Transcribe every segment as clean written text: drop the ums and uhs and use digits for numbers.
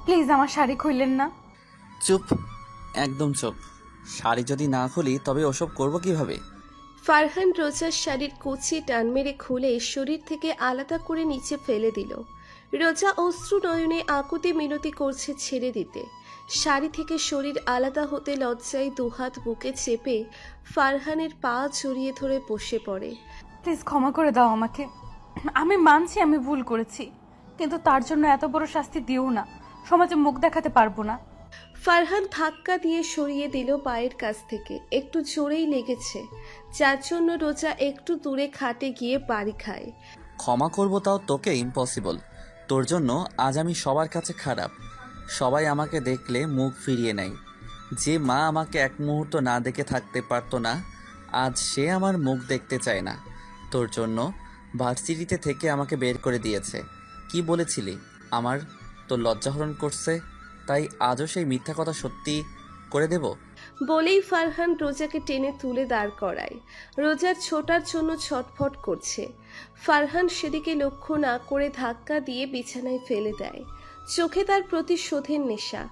Please আমার শাড়ি খুললেন না। চুপ, একদম চুপ। শাড়ি যদি না খুলি তবে ওসব করব কিভাবে? ফারহান রোজার শাড়ির কুচি টান মেরে খুলে শরীর থেকে আলাদা করে নিচে ফেলে দিল। রোজা অশ্রু নয়নে আকুতি মিনতি করছে ছেড়ে দিতে। শাড়ি থেকে শরীর আলাদা হতে লজ্জায় দুহাত বুকে চেপে ফারহানের পা জড়িয়ে ধরে বসে পড়ে। প্লিজ ক্ষমা করে দাও আমাকে। আমি মানছি আমি ভুল করেছি, কিন্তু তার জন্য এত বড় শাস্তি দিও না। সমাজে মুখ দেখাতে পারবো না। ফারহান ধাক্কা দিয়ে সরিয়ে দিল পায়ের কাছ থেকে। একটু জোরেই লেগেছে, যার জন্য রোজা একটু দূরে খাটে গিয়ে বাড়ি খায়। ক্ষমা করব তাও তোকে ইম্পসিবল। তোর জন্য আজ আমি সবার কাছে খারাপ। সবাই আমাকে দেখলে মুখ ফিরিয়ে নেয়। যে মা আমাকে এক মুহূর্ত না দেখে থাকতে পারতো না, আজ সে আমার মুখ দেখতে চায় না। তোর জন্য ভার্সিটিতে থেকে আমাকে বের করে দিয়েছে। কি বলেছিলি আমার তোর লজ্জাহরণ করছে, তাই আজও সেই মিথ্যা কথা সত্যি করে দেব? বলেই ফারহান রোজাকে টেনে তুলে দাঁড় করায়। রোজার ছোটার জন্য ছটফট করছে। ফারহান সেদিকে লক্ষ্য না করে ধাক্কা দিয়ে বিছানায় ফেলে দেয়। চোখে তার প্রতিশোধের নেশা,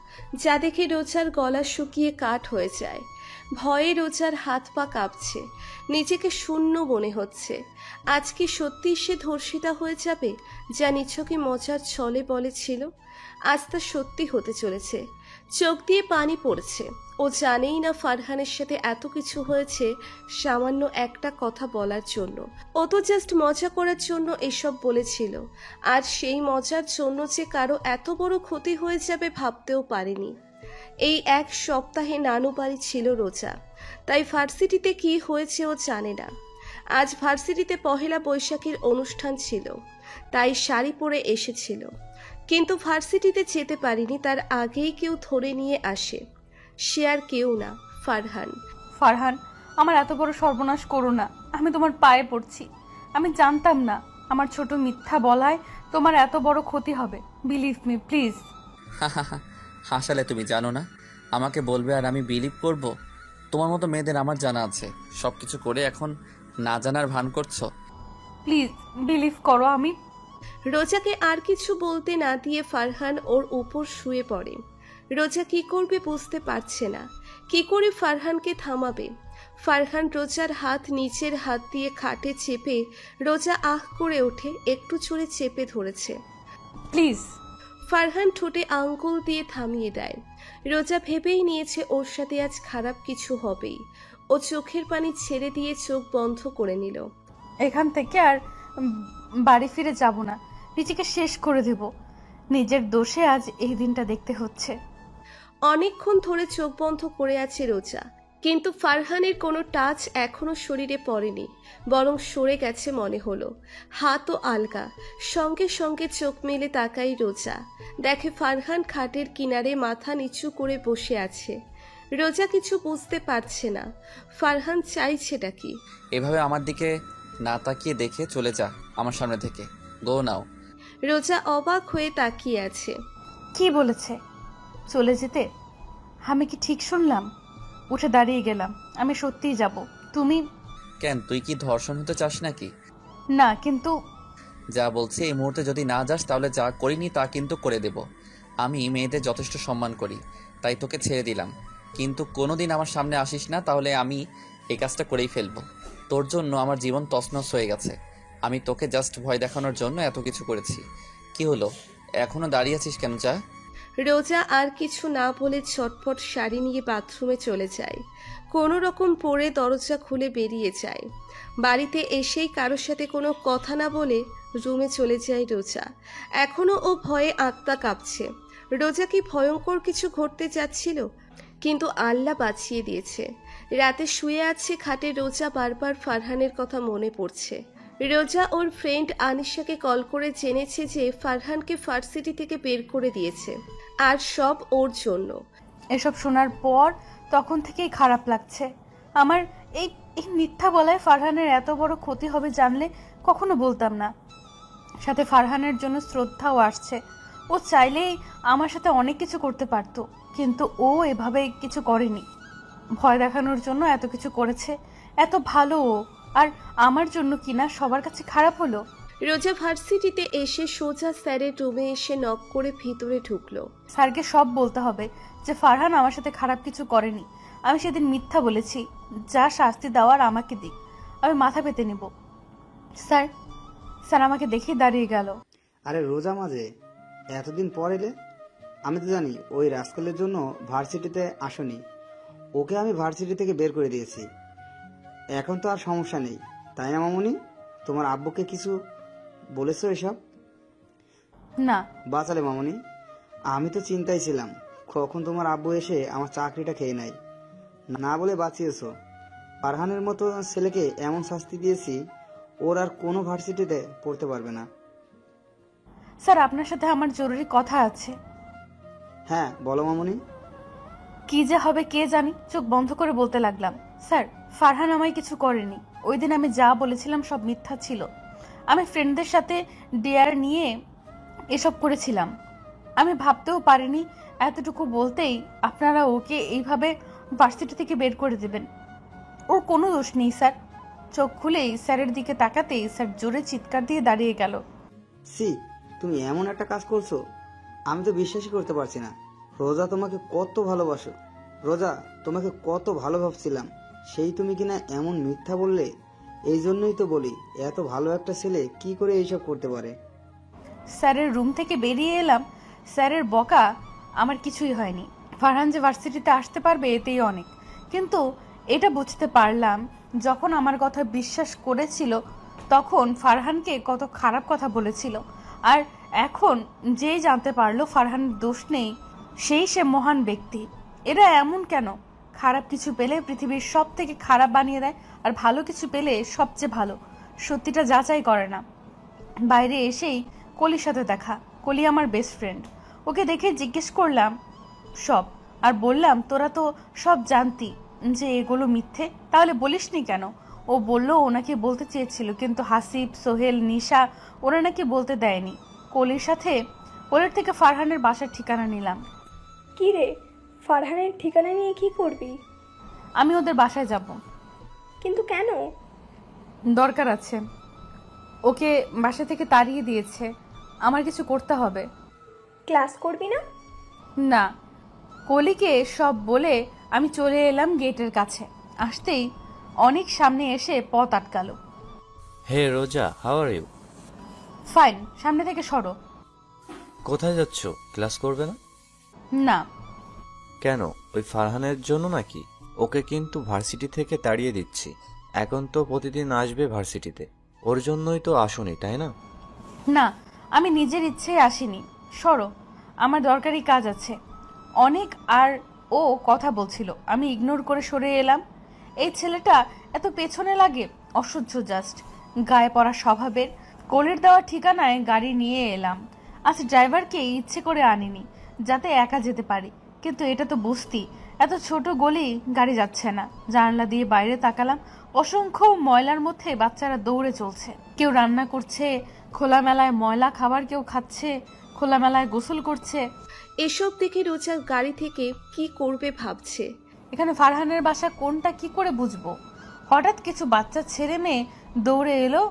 যা দেখে রোজার গলা শুকিয়ে কাঠ হয়ে যায়। ভয়ে রোজার হাত পা কাঁপছে, নিজেকে শূন্য মনে হচ্ছে। আজ কি সত্যি সে ধর্ষিতা হয়ে যাবে, যা নিছকে মজার ছলে বলে ছিল? আজ তা সত্যি হতে চলেছে। চোখ দিয়ে পানি পড়ছে। ও জানেই না ফারহানের সাথে এত কিছু হয়েছে সামান্য একটা কথা বলার জন্য। ও তো জাস্ট মজা করার জন্য এসব বলেছিল। আর সেই মজার জন্য যে কারো এত বড় ক্ষতি হয়ে যাবে ভাবতেও পারেনি। এই এক সপ্তাহে নানু বাড়ি ছিল রোজা, তাই ভার্সিটিতে কি হয়েছে ও জানে না। আজ ভার্সিটিতে পহেলা বৈশাখীর অনুষ্ঠান ছিল, তাই শাড়ি পরে এসেছিল। কিন্তু ভার্সিটিতে যেতে পারিনি, তার আগেই কেউ ধরে নিয়ে আসে। সে আর কেউ না, ফারহান। ফারহান, আমার এত বড় সর্বনাশ করো না। আমি তোমার পায়ে পড়ছি। আমি জানতাম না আমার ছোট মিথ্যা বলায় তোমার এত বড় ক্ষতি হবে। Believe me please. হাসালে, তুমি জানো না আমাকে বলবে আর আমি বিলিভ করব? তোমার মতো মেয়েদের আমার জানা আছে, সব কিছু করে এখন না জানার ভান করছো। প্লিজ বিলিভ করো। আমি রোজাকে আর কিছু বলতে না দিয়ে ফারহান ওর উপর শুয়ে পড়ে। রোজা কি করবে বুঝতে পারছে না, কি করে ফারহানকে থামাবে। ফারহান রোজার হাত নিচের হাত দিয়ে খাটে চেপে, রোজা আহ করে ওঠে, একটু জোরে চেপে ধরেছে। প্লিজ। ফারহান ঠোঁটে আঙ্গুল দিয়ে থামিয়ে দেয়। রোজা ভেবেই নিয়েছে ওর সাথে আজ খারাপ কিছু হবেই। ও চোখের পানি ছেড়ে দিয়ে চোখ বন্ধ করে নিল। এখান থেকে আর বাড়ি ফিরে যাব না। নিজেকে শেষ করে দেব। নিজের দোষে আজ এই দিনটা দেখতে হচ্ছে। অনেকক্ষণ ধরে চোখ বন্ধ করে আছে রোজা, কিন্তু ফারহানের কোনো টাচ এখনো শরীরে পড়েনি, বরং সরে গেছে মনে হলো। হাতও আলগা। সঙ্গে সঙ্গে চোখ মেলে তাকাই রোজা, দেখে ফারহান খাটের কিনারে মাথা নিচু করে বসে আছে। রোজা কিছু বুঝতে পারছে না ফারহান চাইছেটা কি। এভাবে আমার দিকে না তাকিয়ে দেখে চলে যা আমার সামনে থেকে। গো নাও। রোজা অবাক হয়ে তাকিয়ে আছে। কি বলেছে? চলে যেতে? আমি কি ঠিক শুনলাম? উঠে দাঁড়িয়ে গেলাম। আমি সত্যিই যাব। তুমি? কেন, তুই কি ধর্ষণ হতে চাস নাকি? না, কিন্তু যা বলছি, এই মুহূর্তে যদি না যাস তাহলে যা করিনি তা কিন্তু করে দেব। আমি মেয়েদের যথেষ্ট সম্মান করি, তাই তোকে ছেড়ে দিলাম। কিন্তু কোনোদিন আমার সামনে আসিস না, তাহলে আমি এই কাজটা করেই ফেলবো। তোর জন্য আমার জীবন তছনছ হয়ে গেছে। আমি তোকে জাস্ট ভয় দেখানোর জন্য এত কিছু করেছি। কি হলো, এখনো দাঁড়িয়ে আছিস কেন? যা। রোজা আর কিছু না বলে ছটফট শাড়ি নিয়ে বাথরুমে চলে যায়। কোনো রকম পরে দরজা খুলে বেরিয়ে যায়। বাড়িতে এসেই কারোর সাথে কোনো কথা না বলে রুমে চলে যায় রোজা। এখনো ও ভয়ে আত্মা কাঁপছে। রোজা কি ভয়ঙ্কর কিছু ঘটতে যাচ্ছিল? কিন্তু আল্লাহ বাঁচিয়ে দিয়েছে। রাতে শুয়ে আছে খাটে রোজা, বারবার ফারহানের কথা মনে পড়ছে। রোজা ওর ফ্রেন্ড আনিশাকে কল করে জেনেছে যে ফারহানকে ভার্সিটি থেকে বের করে দিয়েছে, আর সব ওর জন্য। এসব শোনার পর তখন থেকেই খারাপ লাগছে আমার। এই এই মিথ্যা বলায় ফারহানের এত বড় ক্ষতি হবে জানলে কখনো বলতাম না। সাথে ফারহানের জন্য শ্রদ্ধাও আসছে। ও চাইলেই আমার সাথে অনেক কিছু করতে পারতো, কিন্তু ও এভাবে কিছু করেনি। ভয় দেখানোর জন্য এত কিছু করেছে। এত ভালো ও, আর আমার জন্য কিনা সবার কাছে খারাপ হলো। রোজা ভার্সিটিতে এসে সোজা স্যারের রুমে এসে নক করে ভিতরে ঢুকলো। স্যারকে সব বলতে হবে যে ফারহান আমার সাথে খারাপ কিছু করেনি। আমি সেদিন মিথ্যা বলেছি। যা শাস্তি দেওয়ার আমাকে দিক, আমি মাথা পেতে নিব। স্যার স্যার আমাকে দেখেই দাঁড়িয়ে গেল। আরে রোজা মাঝে এতদিন পর এলে? আমি তো জানি ওই রাস্কেলের জন্য ভার্সিটিতে আসনি। ওকে আমি ভার্সিটি থেকে বের করে দিয়েছি। এখন তো আর সমস্যা নেই, তাই না মামুনি? তোমার আব্বুকে কিছু বলেছো এসব? না। বাঁচালে মামুনি, আমি তো চিন্তায় ছিলাম কখন তোমার আব্বু এসে আমার চাকরিটা খেয়ে নেয়। না বলে বাঁচিয়েছো। ফারহানের মতো ছেলেকে এমন শাস্তি দিয়েছি, ওর আর কোনো ভার্সিটিতে পড়তে পারবে না। স্যার আপনার সাথে আমার জরুরি কথা আছে। হ্যাঁ বলো মামুনি। কি যে হবে কে জানি, চোখ বন্ধ করে বলতে লাগলাম। স্যার ফারহান আমায় কিছু করেনি। ওই দিন আমি যা বলেছিলাম সব মিথ্যা ছিল। আমি ফ্রেন্ডদের সাথে ডেয়ার নিয়ে এসব করেছিলাম। আমি ভাবতেও পারিনি এতটুকু বলতেই আপনারা ওকে এইভাবে ভার্সিটি থেকে বের করে দেবেন। ওর কোনো দোষ নেই স্যার। চোখ খুলেই স্যারের দিকে তাকাতেই স্যার জোরে চিৎকার দিয়ে দাঁড়িয়ে গেল। সি, তুমি এমন একটা কাজ করছো, আমি তো বিশ্বাসই করতে পারছি না। রোজা তোমাকে কত ভালোবাসো। রোজা তোমাকে কত ভালো ভাবছিলাম, সেই তুমি কিনা এমন মিথ্যা বললে। এই জন্যই তো বলি এত ভালো একটা ছেলে কি করে এইসব করতে পারে। স্যারের রুম থেকে বেরিয়ে এলাম। স্যারের বকা আমার কিছুই হয়নি। ফারহান যে ভার্সিটিতে আসতে পারবে এতেই অনেক। কিন্তু এটা বুঝতে পারলাম যখন আমার কথা বিশ্বাস করেছিল তখন ফারহানকে কত খারাপ কথা বলেছিল। আর এখন যেই জানতে পারলো ফারহানের দোষ নেই, সেই সে মহান ব্যক্তি। এরা এমন কেন? খারাপ কিছু পেলে পৃথিবীর সব থেকে খারাপ বানিয়ে দেয়, আর ভালো কিছু পেলে সবচেয়ে ভালো। সত্যিটা যাচাই করে না। বাইরে এসেই কলির সাথে দেখা। কলি আমার বেস্ট ফ্রেন্ড। ওকে দেখে জিজ্ঞেস করলাম সব, আর বললাম তোরা তো সব জানতি যে এগুলো মিথ্যে, তাহলে বলিসনি কেন? ও বলল ও নাকি বলতে চেয়েছিল, কিন্তু হাসিব, সোহেল, নিশা ওরা নাকি বলতে দেয়নি। কলির থেকে ফারহানের বাসার ঠিকানা নিলাম। কি রে, ফারহানের ঠিকানা নিয়ে কি করবি? আমি ওদের বাসায় যাব। কিন্তু কেন? দরকার আছে। ওকে বাসা থেকে তাড়িয়ে দিয়েছে, আমার কিছু করতে হবে। ক্লাস করবি না? না। কলিকে সব বলে আমি চলে এলাম গেটের কাছে। আসতেই অনেক সামনে এসে পথ আটকালো। হে রোজা, হাউ আর ইউ? ফাইন, সামনে থেকে সরো। কোথায় যাচ্ছ? ক্লাস করবে না? না। কেন, ওই ফারহানের জন্য নাকি? ওকে কিন্তু ভার্সিটি থেকে তাড়িয়ে দিচ্ছি। এখন তো প্রতিদিন আসবে ভার্সিটিতে। ওর জন্যই তো আসুনি, তাই না? না, আমি নিজের ইচ্ছেই আসিনি। সরো, আমার দরকারি কাজ আছে অনেক। আর ও কথা বলছিল, আমি ইগনোর করে সরে এলাম। এই ছেলেটা এত পেছনে লাগে, অসহ্য জাস্ট। গায়ে পড়া স্বভাবের। কলির দেওয়া ঠিকানায় গাড়ি নিয়ে এলাম। আজ ড্রাইভারকে ইচ্ছে করে আনিনি যাতে একা যেতে পারি, কিন্তু এটা তো বস্তি, এত ছোট গলি, গাড়ি যাচ্ছে না। জানলা দিয়ে বাইরে তাকালাম। অসংখ্য ময়লার মধ্যে বাচ্চারা দৌড়ে চলছে। কেউ রান্না করছে, খোলামেলায় ময়লা খাবার কেউ খাচ্ছে, খোলামেলায় গোসল করছে। এসব দেখে রোজা গাড়ি থেকে কি করবে ভাবছে। এখানে ফারহানের বাসা কোনটা কি করে বুঝবো? হঠাৎ কিছু বাচ্চা ছেলে মেয়ে দৌড়ে এলো,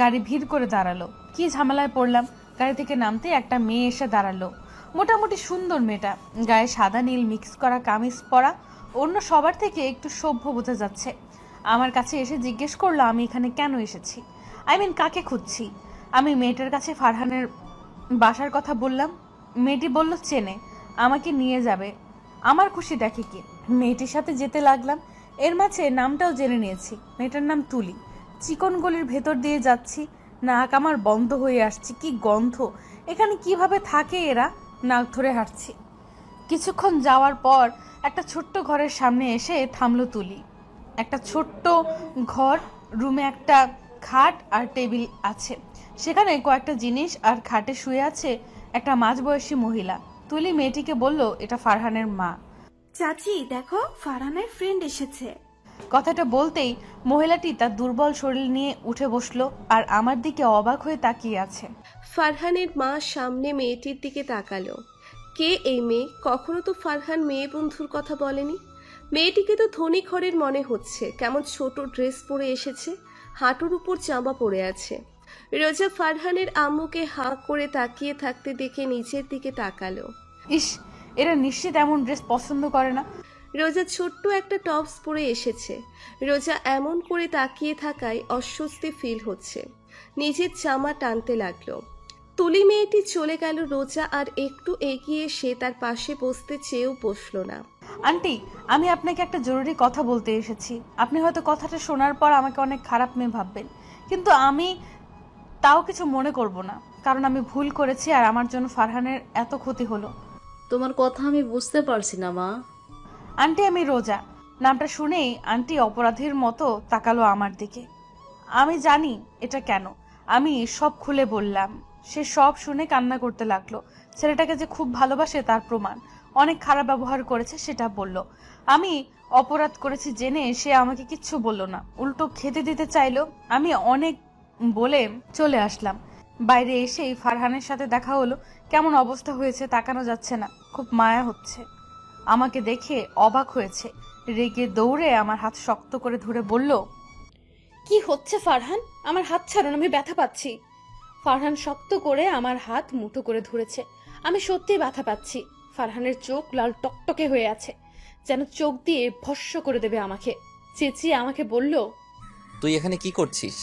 গাড়ি ভিড় করে দাঁড়ালো। কি ঝামেলায় পড়লাম। গাড়ি থেকে নামতে একটা মেয়ে এসে দাঁড়ালো। মোটামুটি সুন্দর মেয়েটা, গায়ে সাদা নীল মিক্স করা কামিজ পরা, অন্য সবার থেকে একটু সভ্য বোঝা যাচ্ছে। আমার কাছে এসে জিজ্ঞেস করলো আমি এখানে কেন এসেছি, কাকে খুঁজছি। আমি মেয়েটার কাছে ফারহানের বাসার কথা বললাম। মেয়েটি বলল চেনে, আমাকে নিয়ে যাবে। আমার খুশি দেখে কি, মেয়েটির সাথে যেতে লাগলাম। এর মাঝে নামটাও জেনে নিয়েছি। মেয়েটার নাম তুলি। চিকন গলির ভেতর দিয়ে যাচ্ছি, নাক আমার বন্ধ হয়ে আসছে। কি গন্ধ! এখানে কিভাবে থাকে এরা? নাক ধরে হাঁটছি। কিছুক্ষণ যাওয়ার পর একটা ছোট্ট ঘরের সামনে এসে থামলো তুলি। একটা ছোট্ট ঘর, রুমে একটা খাট আর টেবিল আছে। সেখানে কয়েকটা জিনিস, আর খাটে শুয়ে আছে একটা মাঝবয়সী মহিলা। তুলি মেয়েটিকে বলল এটা ফারহানের মা। চাচি দেখো, ফারহানের ফ্রেন্ড এসেছে। কথাটা বলতেই মহিলাটি তার দুর্বল শরীর নিয়ে উঠে বসলো আর আমার দিকে অবাক হয়ে তাকিয়ে আছে। ফারহানের মা সামনে মেয়েটির দিকে তাকালো। কে এই মেয়ে? কখনো তো ফারহান মেয়ে বন্ধুর কথা বলেনি। মেয়েটিকে তো ধনী ঘরের মনে হচ্ছে। কেমন ছোট ড্রেস পরে এসেছে, হাঁটুর উপর জামা পরে আছে। রোজা ফারহানের আম্মুকে হাঁ করে তাকিয়ে থাকতে দেখে নিচের দিকে তাকালো। ইস, এরা নিশ্চিত এমন ড্রেস পছন্দ করে না। রোজা ছোট্ট একটা টপস পরে এসেছে। রোজা এমন করে তাকিয়ে থাকায় অস্বস্তি ফিল হচ্ছে। নিজের জামা টানতে লাগলো। তুলি মেয়েটি চলে গেল। রোজা আর একটু এগিয়ে সে তার পাশে বসতে চেয়েও বসলো না। আন্টি, আমি আপনাকে একটা জরুরি কথা বলতে এসেছি। আপনি হয়তো কথাটা শোনার পর আমাকে অনেক খারাপ মেয়ে ভাববেন, কিন্তু আমি তাও কিছু মনে করব না, কারণ আমি ভুল করেছি আর আমার জন্য ফারহানের এত ক্ষতি হলো। তোমার কথা আমি বুঝতে পারছি না মা। আন্টি, আমি রোজা। নামটা শুনেই আন্টি অপরাধীর মতো তাকালো আমার দিকে। আমি জানি এটা কেন। আমি সব খুলে বললাম। সে সব শুনে কান্না করতে লাগলো। ছেলেটাকে যে খুব ভালোবাসে তার প্রমাণ। অনেক খারাপ ব্যবহার করেছে সেটা বলল। আমি অপরাধ করেছি জেনে সে আমাকে কিচ্ছু বলল না, উল্টো খেতে দিতে চাইলো। আমি অনেক বলে চলে আসলাম। বাইরে এসেই ফারহানের সাথে দেখা হলো। কেমন অবস্থা হয়েছে তাকানো যাচ্ছে না, খুব মায়া হচ্ছে। আমাকে দেখে অবাক হয়েছে। রেগে দৌড়ে আমার হাত শক্ত করে ধরে বলল, কি হচ্ছে ফারহান? আমার হাত ছাড়ুন, আমি ব্যথা পাচ্ছি। ফারহান শক্ত করে আমার হাত মুঠো করে ধরেছে। আমি সত্যি ব্যথা পাচ্ছি। ফারহানের চোখ লাল টকটকে হয়ে আছে, যেন চোখ দিয়ে ভস্ম করে দেবে আমাকে। চেঁচিয়ে আমাকে বলল, তুই এখানে কি করছিস?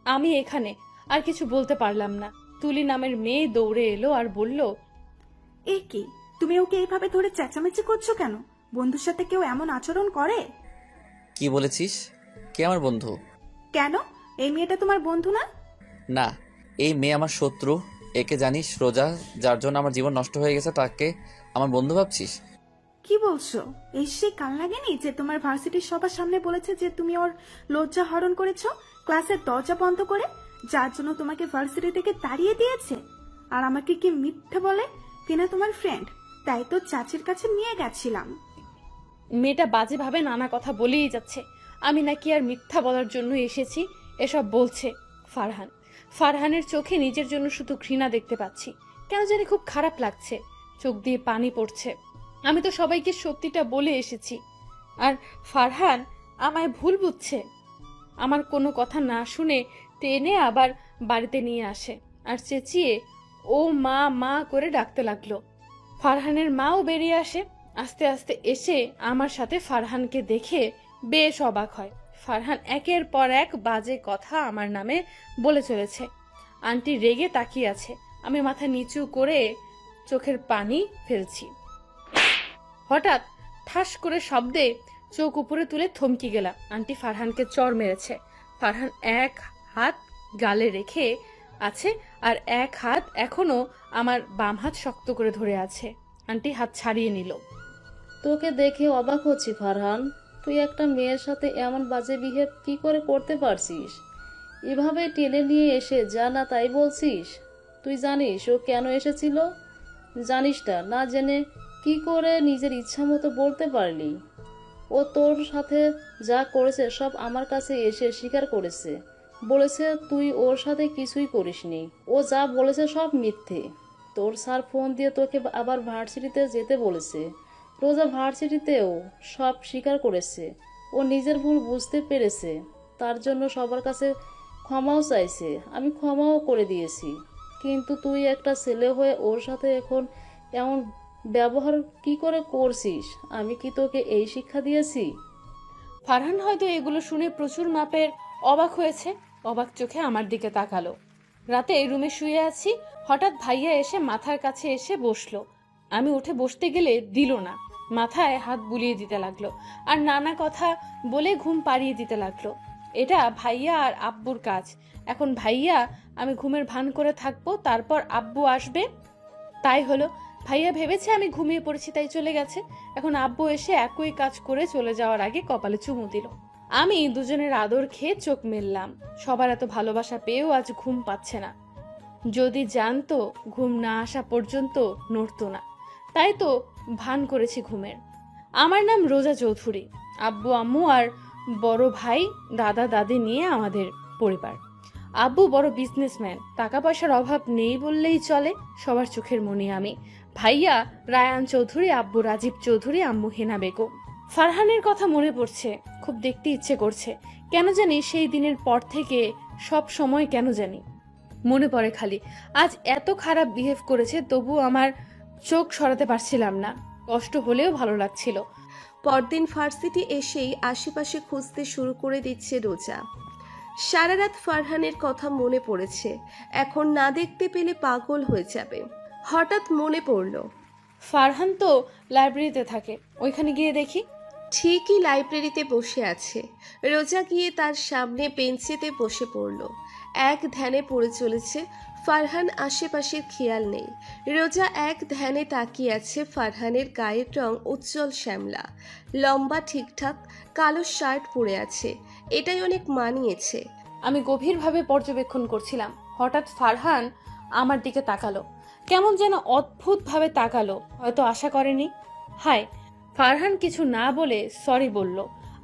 আমি এখানে আর কিছু বলতে পারলাম না। তুলি নামের মেয়ে দৌড়ে এলো আর বলল, এ কি, তুমি ওকে এইভাবে ধরে চেঁচামেচি করছো কেন? বন্ধুর সাথে কেউ এমন আচরণ করে? কি বলেছিস? কে আমার বন্ধু? কেন, এই মেয়েটা তোমার বন্ধু না? না, এই মেয়ে আমার শত্রু। একে জানিস রোজা, যার জন্য আমার জীবন নষ্ট হয়ে গেছে, তাকে আমার বন্ধু ভাবছিস? কি বলছো? এই সে কাল লাগেনি যে তোমার ভার্সিটির সবার সামনে বলেছে যে তুমি ওর লজ্জা হরণ করেছো ক্লাসের দরজা বন্ধ করে, যার জন্য তোমাকে ভার্সিটি থেকে তাড়িয়ে দিয়েছে? আর আমাকে কি মিথ্যে বলে কিনা তোমার ফ্রেন্ড, তাই তো চাচির কাছে নিয়ে গেছিলাম। মেয়েটা বাজেভাবে নানা কথা বলেই যাচ্ছে। আমি নাকি আর মিথ্যা বলার জন্য এসেছি এসব বলছে। ফারহানের চোখে নিজের জন্য শুধু ঘৃণা দেখতে পাচ্ছি। কেন জানি খুব খারাপ লাগছে, চোখ দিয়ে পানি পড়ছে। আমি তো সবাইকে সত্যিটা বলে এসেছি, আর ফারহান আমায় ভুল বুঝছে। আমার কোনো কথা না শুনে টেনে আবার বাড়িতে নিয়ে আসে আর চেঁচিয়ে ও মা মা করে ডাকতে লাগলো। ফারহানের মাও বেরিয়ে আসে। আস্তে আস্তে এসে আমার সাথে ফারহানকে দেখে বেশ অবাক হয়। ফারহান একের পর এক বাজে কথা আমার নামে বলে চলেছে। আন্টি রেগে তাকিয়ে আছে। আমি মাথা নিচু করে চোখের পানি ফেলছি। হঠাৎ ঠাস করে শব্দে চোখ উপরে তুলে থমকে গেলাম। আন্টি ফারহানকে চড় মেরেছে। ফারহান এক হাত গালে রেখে আছে আর এক হাত এখনো আমার বাম হাত শক্ত করে ধরে আছে। আন্টি হাত ছাড়িয়ে নিল। তোকে দেখে অবাক হচ্ছি ফারহান, তুই একটা মেয়ের সাথে এমন বাজে বিহেভ কি করে করতে পারছিস? এভাবে টেনে নিয়ে এসে যা না তাই বলছিস? তুই জানিস ও কেন এসেছিল? জানিস না জেনে কি করে নিজের ইচ্ছা মতো বলতে পারলি? ও তোর সাথে যা করেছে সব আমার কাছে এসে স্বীকার করেছে। বলেছে তুই ওর সাথে কিছুই করিসনি। ও যা বলেছে সব মিথ্যে। তোর স্যার ফোন দিয়ে তোকে আবার ভার্সিটিতে যেতে বলেছে। রোজা ভার্সিটিতেও সব স্বীকার করেছে। ও নিজের ভুল বুঝতে পেরেছে, তার জন্য সবার কাছে ক্ষমাও চাইছে। আমি ক্ষমাও করে দিয়েছি, কিন্তু তুই একটা ছেলে হয়ে ওর সাথে এখন এমন ব্যবহার কি করে করছিস? আমি কি তোকে এই শিক্ষা দিয়েছি? ফারহান হয়তো এগুলো শুনে প্রচুর মাপের অবাক হয়েছে। অবাক চোখে আমার দিকে তাকালো। রাতে রুমে শুয়ে আছি, হঠাৎ ভাইয়া এসে মাথার কাছে এসে বসলো। আমি উঠে বসতে গেলে দিল না, মাথায় হাত বুলিয়ে দিতে লাগলো আর নানা কথা বলে ঘুম পাড়িয়ে দিতে লাগলো। এটা ভাইয়া আর আব্বুর কাজ। এখন ভাইয়া আমি ঘুমের ভান করে থাকবো, তারপর আব্বু আসবে। তাই হলো। ভাইয়া ভেবেছে আমি ঘুমিয়ে পড়েছি তাই চলে গেছে। এখন আব্বু এসে একই কাজ করে চলে যাওয়ার আগে কপালে চুমু দিল। আমি দুজনের আদর খেয়ে চোখ মেললাম। সবার এত ভালোবাসা পেয়েও আজ ঘুম পাচ্ছে না। যদি জানতো ঘুম না আসা পর্যন্ত নড়তো না, তাই তো ভান করেছি ঘুমের। আমার নাম রোজা চৌধুরী। আব্বু আম্মু আর বড় ভাই দাদা দাদি নিয়ে আমাদের পরিবার। আব্বু বড় বিজনেসম্যান, টাকা পয়সার অভাব নেই বললেই চলে। সবার চোখের মনি আমি। ভাইয়া রায়ান চৌধুরী, আব্বু রাজীব চৌধুরী, আম্মু হেনা বেগম। ফারহানের কথা মনে পড়ছে, খুব দেখতে ইচ্ছে করছে। কেন জানি সেই দিনের পর থেকে সব সময় কেন জানি মনে পড়ে খালি। আজ এত খারাপ বিহেভ করেছে, তবু আমার চোখ সরাতে পারছিলাম না। কষ্ট হলেও ভালো লাগছিল। পরদিন ভার্সিটি এসেই আশেপাশে খুঁজতে শুরু করে দিচ্ছে রোজা। সারা রাত ফারহানের কথা মনে পড়েছে, এখন না দেখতে পেলে পাগল হয়ে যাবে। হঠাৎ মনে পড়ল ফারহান তো লাইব্রেরিতে থাকে, ওইখানে গিয়ে দেখি। ঠিকই লাইব্রেরিতে বসে আছে। রোজা গিয়ে তার সামনে বেঞ্চেতে বসে পড়ল। এক ধ্যানে পড়ে চলেছে। ফারহান আশেপাশের খেয়াল নেই। রোজা এক ধ্যানে তাকিয়ে আছে। ফারহানের গায়ের রং উজ্জ্বল শ্যামলা, লম্বা ঠিকঠাক, কালো শার্ট পরে আছে, এটাই অনেক মানিয়েছে। আমি গভীরভাবে পর্যবেক্ষণ করছিলাম। হঠাৎ ফারহান আমার দিকে তাকালো, কেমন যেন অদ্ভুতভাবে তাকালো, হয়তো আশা করেনি। হায়, ফারহান কিছু না বলে সরি বলল।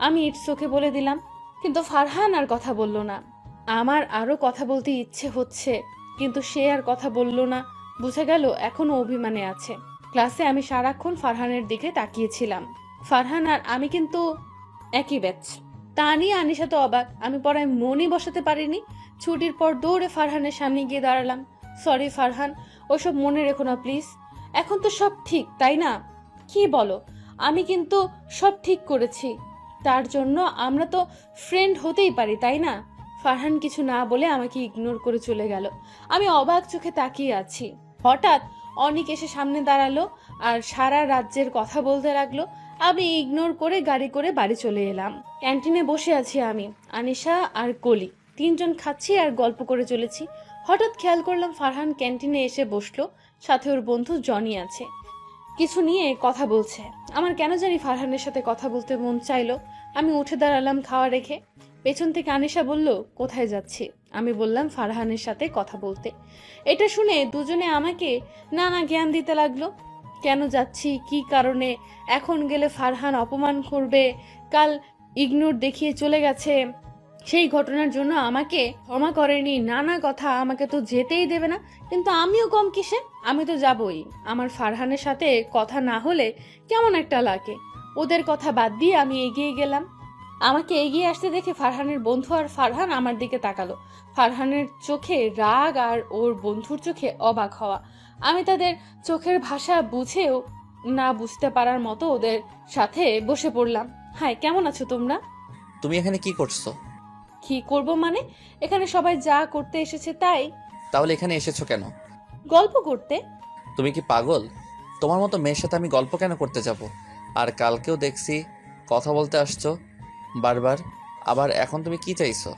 আমি ইটস ওকে বলে দিলাম, কিন্তু ফারহান আর কথা বলল না। আমার আরো কথা বলতে ইচ্ছে হচ্ছে, কিন্তু সে আর কথা বলল না। বুঝে গেল এখনো অভিমানে আছে। ক্লাসে আমি সারাক্ষণ ফারহানের দিকে তাকিয়েছিলাম। ফারহান আর আমি কিন্তু একই ব্যাচ। তা নিয়ে আনিশা তো অবাক। আমি পড়ায় মনই বসাতে পারিনি। ছুটির পর দৌড়ে ফারহানের সামনে গিয়ে দাঁড়ালাম। সরি ফারহান, ওসব মনে রেখো না প্লিজ। এখন তো সব ঠিক, তাই না? কি বলো? আমি কিন্তু সব ঠিক করেছি। তার জন্য আমরা তো ফ্রেন্ড হতেই পারি, তাই না? ফারহান কিছু না বলে আমাকে ইগনোর করে চলে গেল। আমি অবাক চোখে তাকিয়ে আছি। হঠাৎ অনিক এসে সামনে দাঁড়ালো আর সারা রাজ্যের কথা বলতে লাগলো। আমি ইগনোর করে গাড়ি করে বাড়ি চলে এলাম। ক্যান্টিনে বসে আছি আমি, আনিশা আর কলি, তিনজন খাচ্ছি আর গল্প করে চলেছি। হঠাৎ খেয়াল করলাম ফারহান ক্যান্টিনে এসে বসলো, সাথে ওর বন্ধু জনি আছে, কিছু নিয়ে কথা বলছে। আমার কেন জানি ফারহানের সাথে কথা বলতে মন চাইলো। আমি উঠে দাঁড়ালাম খাওয়া রেখে। পেছন থেকে আনিশা বলল, কোথায় যাচ্ছি? আমি বললাম ফারহানের সাথে কথা বলতে। এটা শুনে দুজনে আমাকে নানা জ্ঞান দিতে লাগলো। কেন যাচ্ছি, কি কারণে, এখন গেলে ফারহান অপমান করবে, কাল ইগনোর দেখিয়ে চলে গেছে, সেই ঘটনার জন্য আমাকে ক্ষমা করেনি, নানা কথা, আমাকে তো যেতেই দেবে না। কিন্তু আমিও কম কিসে, আমি তো যাবই। আমার ফারহানের সাথে কথা না হলে কেমন একটা লাগে। ওদের কথা বাদ দিয়ে আমি এগিয়ে গেলাম। আমাকে এগিয়ে আসতে দেখে ফারহানের বন্ধু আর ফারহান আমার দিকে তাকালো। ফারহানের চোখে রাগ আর ওর বন্ধুর চোখে অবাক হওয়া। আমি তাদের চোখের ভাষা বুঝেও না বুঝতে পারার মতো ওদের সাথে বসে পড়লাম। হাই, কেমন আছো তোমরা? তুমি এখানে কি করছো? কি করব মানে, এখানে সবাই যা করতে এসেছে তাই। তাহলে এখানে এসেছো কেন? গল্প করতে। তুমি কি পাগল? তোমার মতো মেয়ের সাথে আমি গল্প কেন করতে যাব? আর কালকেও দেখছি কথা বলতে আসছো বারবার, আবার এখন তুমি কি চাইছো?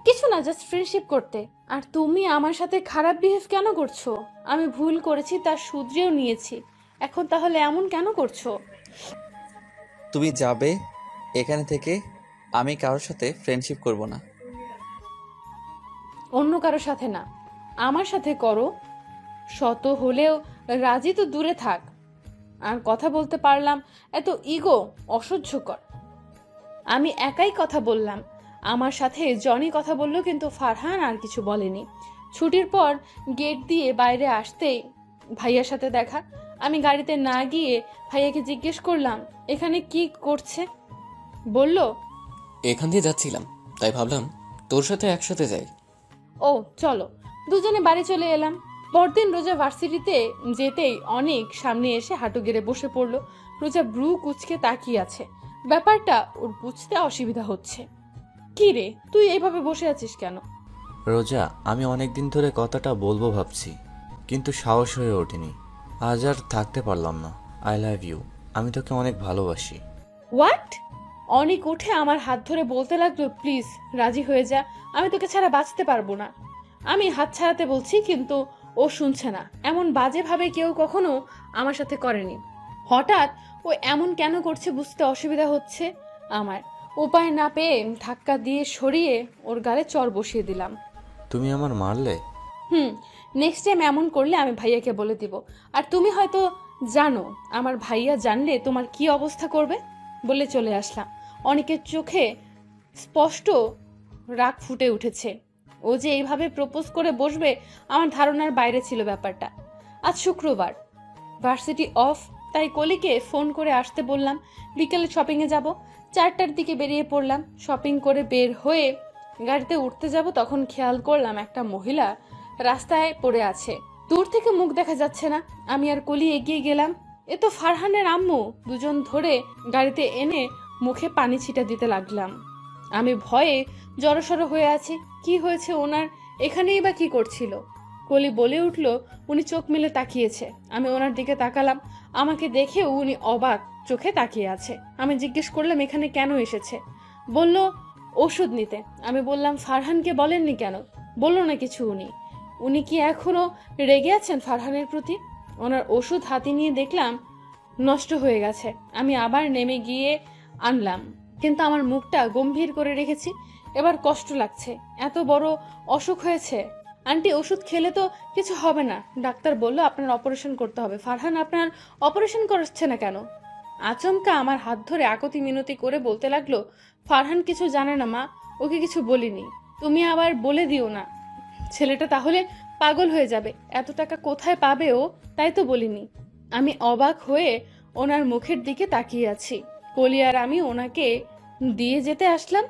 কিছু না, জাস্ট ফ্রেন্ডশিপ করতে। আর তুমি আমার সাথে খারাপ বিহেভ কেন করছো? আমি ভুল করেছি, তার শুধরেও নিয়েছি, এখন তাহলে এমন কেন করছো? তুমি যাবে এখানে থেকে। আমি কারোর সাথে ফ্রেন্ডশিপ করব না। অন্য কারোর সাথে না, আমার সাথে করো। শত হলেও রাজি তো দূরে থাক। আর কথা বলতে পারলাম, এত ইগো অসহ্যকর। আমি একাই কথা বললাম, আমার সাথে জনি কথা বলল, কিন্তু ফারহান আর কিছু বলেনি। ছুটির পর গেট দিয়ে বাইরে আসতেই ভাইয়ার সাথে দেখা। আমি গাড়িতে না গিয়ে ভাইয়াকে জিজ্ঞেস করলাম এখানে কি করছে। বলল, এখান দিয়ে যাচ্ছিলাম, তাই ভাবলাম তোর সাথে একসাথে যাই। ও চলো। দুজনে বাড়ি চলে এলাম। পরদিন রোজা ভার্সিটিতে যেতেই অনেক সামনে এসে হাঁটু গেড়ে বসে পড়লো। রোজা ব্রু কুচকে তাকিয়ে আছে। ব্যাপারটা ওর বুঝতে অসুবিধা হচ্ছে। কি রে, তুই এইভাবে বসে আছিস কেন? রোজা, আমি অনেকদিন ধরে কথাটা বলবো ভাবছি, কিন্তু সাহস হয়ে ওঠেনি। আজ আর থাকতে পারলাম না। I love you. আমি তোকে অনেক ভালোবাসি। হোয়াট? অনেক উঠে আমার হাত ধরে বলতে লাগলো, প্লিজ রাজি হয়ে যা, আমি তোকে ছাড়া বাঁচতে পারবো না। আমি হাত ছাড়াতে বলছি, কিন্তু ও শুনছে না। এমন বাজেভাবে কেউ কখনো আমার সাথে করেনি। হঠাৎ ও এমন কেন করছে বুঝতে অসুবিধা হচ্ছে আমার। উপায় না পেয়ে ধাক্কা দিয়ে সরিয়ে ওর গালে চড় বসিয়ে দিলাম। তুমি আমার মারলে? নেক্সট টাইম এমন করলে আমি ভাইয়াকে বলে দিব। আর তুমি হয়তো জানো আমার ভাইয়া জানলে তোমার কি অবস্থা করবে। বলে চলে আসলাম। অনেকের চোখে স্পষ্ট রাগ ফুটে উঠেছে। ও যে এইভাবে প্রপোজ করে বসবে আমার ধারণার বাইরে ছিল ব্যাপারটা। আজ শুক্রবার, ভার্সিটি অফ, তাই কলিকে ফোন করে আসতে বললাম। বিকেলে শপিংয়ে যাব। 4টার দিকে বেরিয়ে পড়লাম। শপিং করে বের হয়ে গাড়িতে উঠতে যাব তখন খেয়াল করলাম একটা মহিলা রাস্তায় পড়ে আছে। দূর থেকে মুখ দেখা যাচ্ছে না। আমি আর কলি এগিয়ে গেলাম। এ তো ফারহানের আম্মু। দুজন ধরে গাড়িতে এনে মুখে পানি ছিটা দিতে লাগলাম। আমি ভয়ে জড়সড় হয়ে আছি। কি হয়েছে ওনার, এখানেই বা কি করছিল? কলি বলে উঠল, উনি চোখ মেলে তাকিয়েছে। আমি ওনার দিকে তাকালাম। আমাকে দেখে উনি অবাক চোখে তাকিয়ে আছে। আমি জিজ্ঞেস করলাম এখানে কেন এসেছে। বলল ওষুধ নিতে। আমি বললাম ফারহানকে বলেননি কেন? বলল না কিছু। উনি কি এখনো রেগে আছেন ফারহানের প্রতি? ওনার ওষুধ হাতে নিয়ে দেখলাম নষ্ট হয়ে গেছে। আমি আবার নেমে গিয়ে আনলাম, কিন্তু আমার মুখটা গম্ভীর করে রেখেছি। এবার কষ্ট লাগছে। এত বড় অসুখ হয়েছে। আন্টি ওষুধ খেলে তো কিছু হবে না। ডাক্তার বলল আপনার অপারেশন করতে হবে। ফারহান আপনার অপারেশন করছে না কেন? আচমকা আমার হাত ধরে আকতি মিনতি করে বলতে লাগলো, ফারহান কিছু জানে না মা, ওকে কিছু বলিনি। তুমি আবার বলে দিও না, ছেলেটা তাহলে পাগল হয়ে যাবে। এত টাকা কোথায় পাবে ও, তাই তো বলিনি। আমি অবাক হয়ে ওনার মুখের দিকে তাকিয়ে আছি। কলি আর আমি ওনাকে দিয়ে যেতে আসলাম,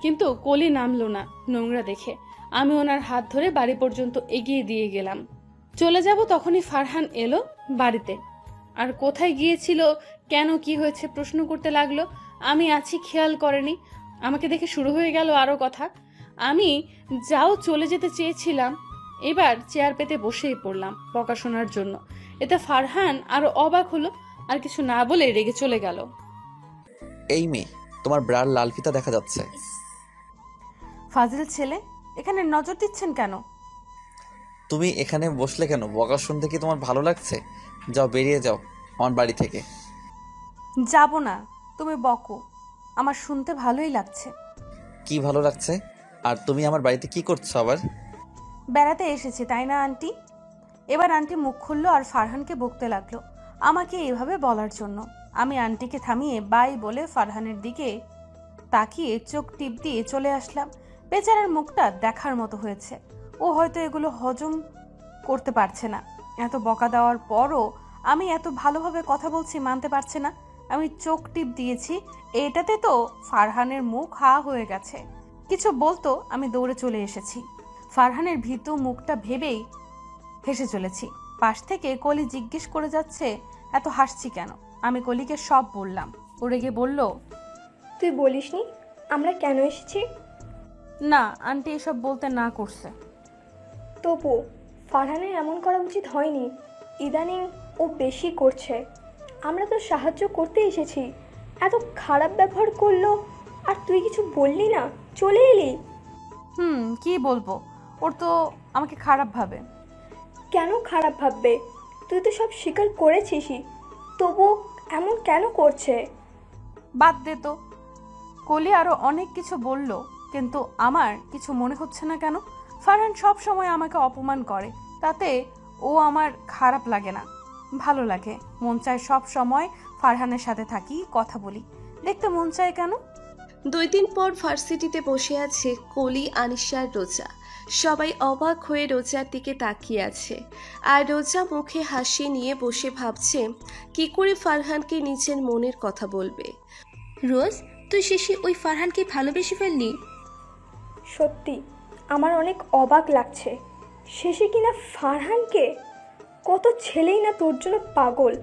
কিন্তু কলি নামলো না নোংরা দেখে। আমি ওনার হাত ধরে বাড়ি পর্যন্ত এগিয়ে দিয়ে গেলাম। চলে যাব তখনই ফারহান এলো বাড়িতে। আর কোথায় গিয়েছিল, কেন, কি হয়েছে প্রশ্ন করতে লাগলো। আমি আছি খেয়াল করেনি। আমাকে দেখে শুরু হয়ে গেল আরো কথা। আমি যাও চলে যেতে চেয়েছিলাম, এবার চেয়ার পেতে বসেই পড়লাম বকা শোনার জন্য। এতে ফারহান আরো অবাক হলো, আর কিছু না বলে রেগে চলে গেল। এই মেয়ে, তোমার ব্রার লাল ফিতা দেখা যাচ্ছে। ফাজিল ছেলে, এখানে নজর দিচ্ছেন কেন? তুমি এখানে বসলে কেন? বকা শুনতে কি তোমার ভালো লাগছে? যাও, বেরিয়ে যাও আমার বাড়ি থেকে। যাব না, তুমি বকো, আমার শুনতে ভালোই লাগছে। কি ভালো লাগছে? আর তুমি আমার বাড়িতে কি করছো আবার? বেড়াতে এসেছি তাই না আন্টি? এবার আন্টি মুখ খুললো আর ফারহানকে বকতে লাগলো আমাকে এভাবে বলার জন্য। আমি আন্টিকে থামিয়ে বাই বলে ফারহানের দিকে তাকিয়ে চোখ টিপ দিয়ে চলে আসলাম। বেচারার মুখটা দেখার মতো হয়েছে। ও হয়তো এগুলো হজম করতে পারছে না। এত বকা দেওয়ার পরও আমি এত ভালোভাবে কথা বলছি মানতে পারছে না। আমি চোখ টিপ দিয়েছি, এটাতে তো ফারহানের মুখ হা হয়ে গেছে। কিছু বলতো, আমি দৌড়ে চলে এসেছি। ফারহানের ভীতু মুখটা ভেবেই হেসে চলেছি। পাশ থেকে কলি জিজ্ঞেস করে যাচ্ছে এত হাসছি কেন। আমি কলিকে সব বললাম। ও রেগে বলল, তুই বলিসনি আমরা কেন এসেছি? না আন্টি এসব বলতে না করছে। তবু ফারহানের এমন করা উচিত হয়নি। ইদানিং ও বেশি করছে। আমরা তো সাহায্য করতে এসেছি, এত খারাপ ব্যবহার করলো আর তুই কিছু বললি না, চলে এলি। কি বলবো, ওর তো আমাকে খারাপ ভাবে। কেন খারাপ ভাববে? তুই তো সব স্বীকার করেছিসই, তবু এমন কেন করছে? বাদ দে তো। কলি আরো অনেক কিছু বলল, কিন্তু আমার কিছু মনে হচ্ছে না কেন। ফারহান সব সময় আমাকে অপমান করে, তাতে ও আমার খারাপ লাগে না, ভালো লাগে। মন চায় সব সময় ফারহানের সাথে থাকি, কথা বলি। দেখতে মন চায় কেন? 2 দিন পর ভার্সিটিতে বসে আছে কলি, আনিশা আর রোজা। সবাই অবাক হয়ে রোজার দিকে তাকিয়ে আছে। আর রোজা মুখে হাসি নিয়ে বসে ভাবছে কি করে ফারহানকে নিজের মনের কথা বলবে। রোজ, তুই শেষে ওই ফারহানকে ভালোবেসে ফেললি? সত্যি আমার অনেক অবাক লাগছে। শেষে কিনা ফারহানকে। কত ছেলেই না তোর জন্য পাগল,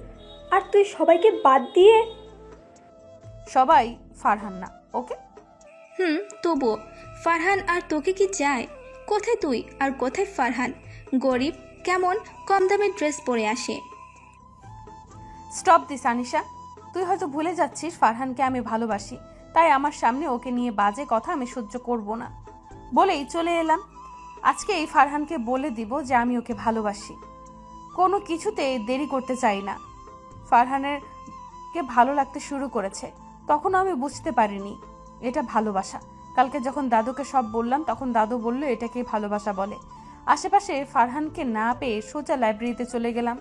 আর তুই সবাইকে বাদ দিয়ে। সবাই ফারহান না, ওকে? তবুও ফারহান আর তোকে কি চায়? কোথায় তুই আর কোথায় ফারহান? গরিব, কেমন কম দামের ড্রেস পরে আসে। Stop this Anisha. তুই হয়তো ভুলে যাচ্ছিস ফারহানকে আমি ভালোবাসি, তাই আমার সামনে ওকে নিয়ে বাজে কথা আমি সহ্য করব না বলেই চলে এলাম। আজকে এই ফারহানকে বলে দিব যে আমি ওকে ভালোবাসি। কোনো কিছুতে দেরি করতে চাই না। ফারহানের কে ভালো লাগতে শুরু করেছে, তখন আমি বুঝতে পারিনি এটা ভালোবাসা। কালকে যখন দাদুকে সব বললাম তখন দাদু বলল এটাকেই ভালোবাসা বলে। আশেপাশে ফারহানকে না পেয়ে সোজা লাইব্রেরিতে চলে গেলাম।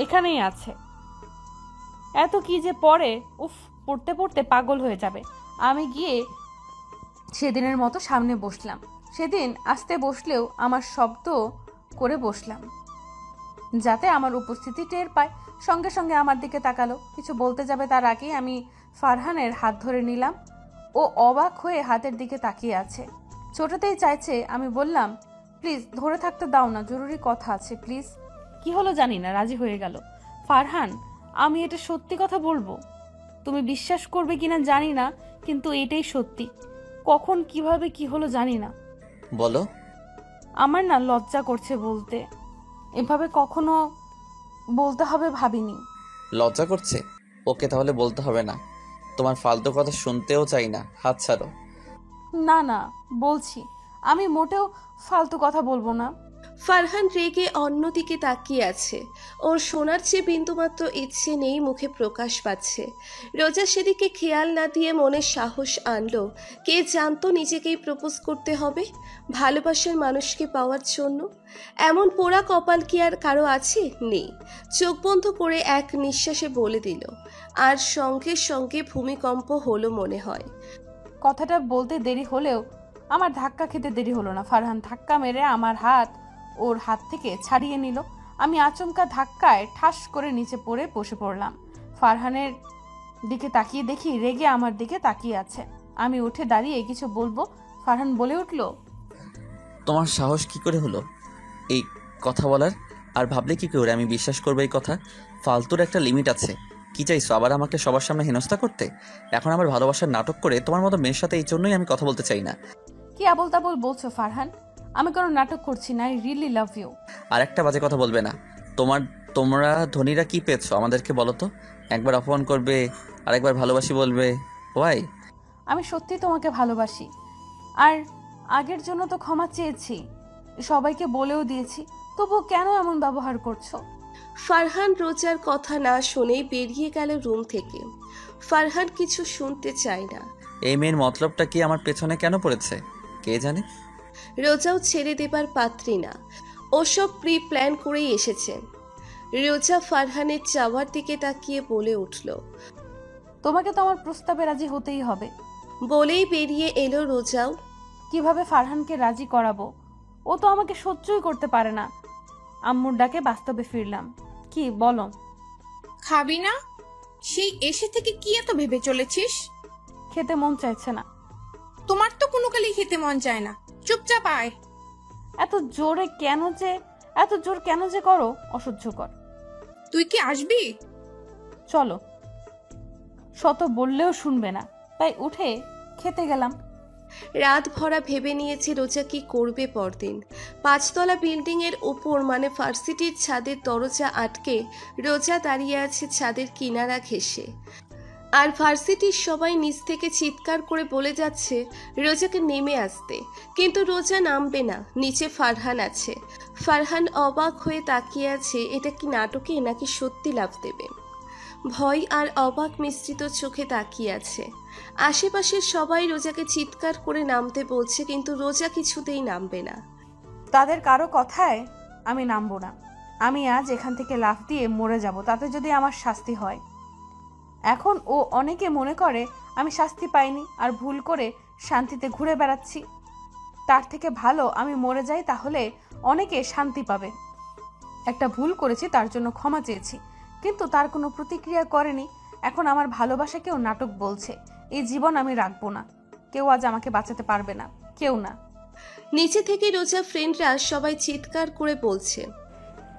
এখানেই আছে। এত কি যে পড়ে, উফ, পড়তে পড়তে পাগল হয়ে যাবে। আমি গিয়ে সেদিনের মতো সামনে বসলাম। সেদিন আস্তে বসলেও আমার শব্দ করে বসলাম, যাতে আমার উপস্থিতি টের পায়। সঙ্গে সঙ্গে আমার দিকে তাকালো। কিছু বলতে যাবে তার আগেই আমি ফারহানের হাত ধরে নিলাম। ও অবাক হয়ে হাতের দিকে তাকিয়ে আছে। ছোটতেই চাইছে। আমি বললাম, প্লিজ ধরে থাকতে দাও না, জরুরি কথা আছে প্লিজ। কি হলো জানি না, রাজি হয়ে গেল। ফারহান, আমি এটা সত্যি কথা বলবো, তুমি বিশ্বাস করবে কিনা জানি না, কিন্তু এটাই সত্যি। কখন কিভাবে কি হলো জানি না। বলো। আমার না লজ্জা করছে বলতে, এভাবে কখনো বলতে হবে ভাবিনি। লজ্জা করছে? ওকে, তাহলে বলতে হবে না। তোমার ফালতু কথা শুনতেও চাই না, হাত ছাড়ো। না না, বলছি আমি মোটেও ফালতু কথা বলবো না। ফারহান রেগে অন্যদিকে তাকিয়ে আছে। ওর শোনার চেয়ে বিন্দুমাত্র ইচ্ছে নেই মুখে প্রকাশ পাচ্ছে। রোজা সেদিকে খেয়াল না দিয়ে মনে সাহস আনলো। কে জানতো নিজেকেই প্রপোজ করতে হবে ভালোবাসার মানুষকে পাওয়ার জন্য। এমন পোড়া কপাল কি আর কারো আছে? নেই। চোখ বন্ধ করে এক নিঃশ্বাসে বলে দিল, আর সঙ্গে সঙ্গে ভূমিকম্প হলো মনে হয়। কথাটা বলতে দেরি হলেও আমার ধাক্কা খেতে দেরি হলো না। ফারহান ধাক্কা মেরে আমার হাত ওর হাত থেকে ছাড়িয়ে নিল। আমি আচমকা ধাক্কায় ঠাস করে নিচে পড়ে বসে পড়লাম। ফারহানের দিকে তাকিয়ে দেখি রেগে আমার দিকে তাকিয়ে আছে। আমি উঠে দাঁড়িয়ে কিছু বলবো, ফারহান বলে উঠল, তোমার সাহস কি করে হলো এই কথা বলার? আর ভাবলে কি করে আমি বিশ্বাস করবো এই কথা? ফালতুর একটা লিমিট আছে। কি চাইছো, আবার আমাকে সবার সামনে হেনস্থা করতে? এখন আমার ভালোবাসার নাটক করে তোমার মতো মেয়ের সাথে এই জন্যই আমি কথা বলতে চাই না। কি আবল তাবল বলছো ফারহান? আমি কোনো নাটক করছি না। I really love you. আর একটা বাজে কথা বলবে না। তোমরা ধনীরা কি পেয়েছো আমাদেরকে বলো তো? একবার অপমান করবে, আরেকবার ভালোবাসি বলবে। ওয়াই? আমি সত্যি তোমাকে ভালোবাসি, আর আগের জন্য তো ক্ষমা চেয়েছি, সবাইকে বলেও দিয়েছি, তবু কেন এমন ব্যবহার করছো? ফারহান রোজার কথা না শুনেই বেরিয়ে গেল রুম থেকে। ফারহান কিছু শুনতে চায় না। এই মেয়ের মতলবটা কি আমার পেছনে কেন পড়েছে কে জানে। রোজাও ছেড়ে দেবার পাত্রী না, ওসব প্রি প্ল্যান করেই এসেছে। রোজা ফারহানের চাওয়ার দিকে তাকিয়ে বলে উঠল, তোমাকে তো আমার প্রস্তাবে রাজি হতেই হবে। বলেই বেরিয়ে এলো রোজাও। কিভাবে ফারহানকে রাজি করাবো? ও তো আমাকে সহ্যই করতে পারে না। আম্মুর ডাকে বাস্তবে ফিরলাম। কি বলো? খাবি না? সেই এসে থেকে কি এত ভেবে চলেছিস? খেতে মন চাইছে না। তোমার তো কোনো কালই খেতে মন চায় না, চুপচাপ আয়। এত জোর কেন যে করো, অসহ্যকর। তুই কি আসবি? চলো। শত বললেও শুনবে না, তাই উঠে খেতে গেলাম। রাত ভরা ভেবে নিয়েছে রোজা কি করবে পরদিন। 5 তলা বিল্ডিং এর উপর মানে ভার্সিটির ছাদের দরজা আটকে রোজা দাঁড়িয়ে আছে ছাদের কিনারা ঘেঁষে। আর ভার্সিটির সবাই নিচ থেকে চিৎকার করে বলে যাচ্ছে রোজাকে নেমে আসতে, কিন্তু রোজা নামবে না। নিচে ফারহান আছে। ফারহান অবাক হয়ে তাকিয়ে আছে। এটা কি নাটকে নাকি সত্যি লাফ দেবে? ভয় আর অবাক মিশ্রিত চোখে তাকিয়ে আছে। আশেপাশের সবাই রোজাকে চিৎকার করে নামতে বলছে, কিন্তু রোজা কিছুতেই নামবে না। তাদের কারো কথায় আমি নামবো না। আমি আজ এখান থেকে লাফ দিয়ে মরে যাব, তাতে যদি আমার শাস্তি হয়। এখন ও অনেকে মনে করে আমি শাস্তি পাইনি আর ভুল করে শান্তিতে ঘুরে বেড়াচ্ছি। তার থেকে ভালো আমি মরে যাই, তাহলে অনেকে শান্তি পাবে। একটা ভুল করেছি, তার জন্য ক্ষমা চেয়েছি, কিন্তু তার কোনো প্রতিক্রিয়া করেনি। এখন আমার ভালোবাসাকেও নাটক বলছে। এই জীবন আমি রাখবো না। কেউ আজ আমাকে বাঁচাতে পারবে না, কেউ না। নিচে থেকে রোজা ফ্রেন্ডরা সবাই চিৎকার করে বলছে,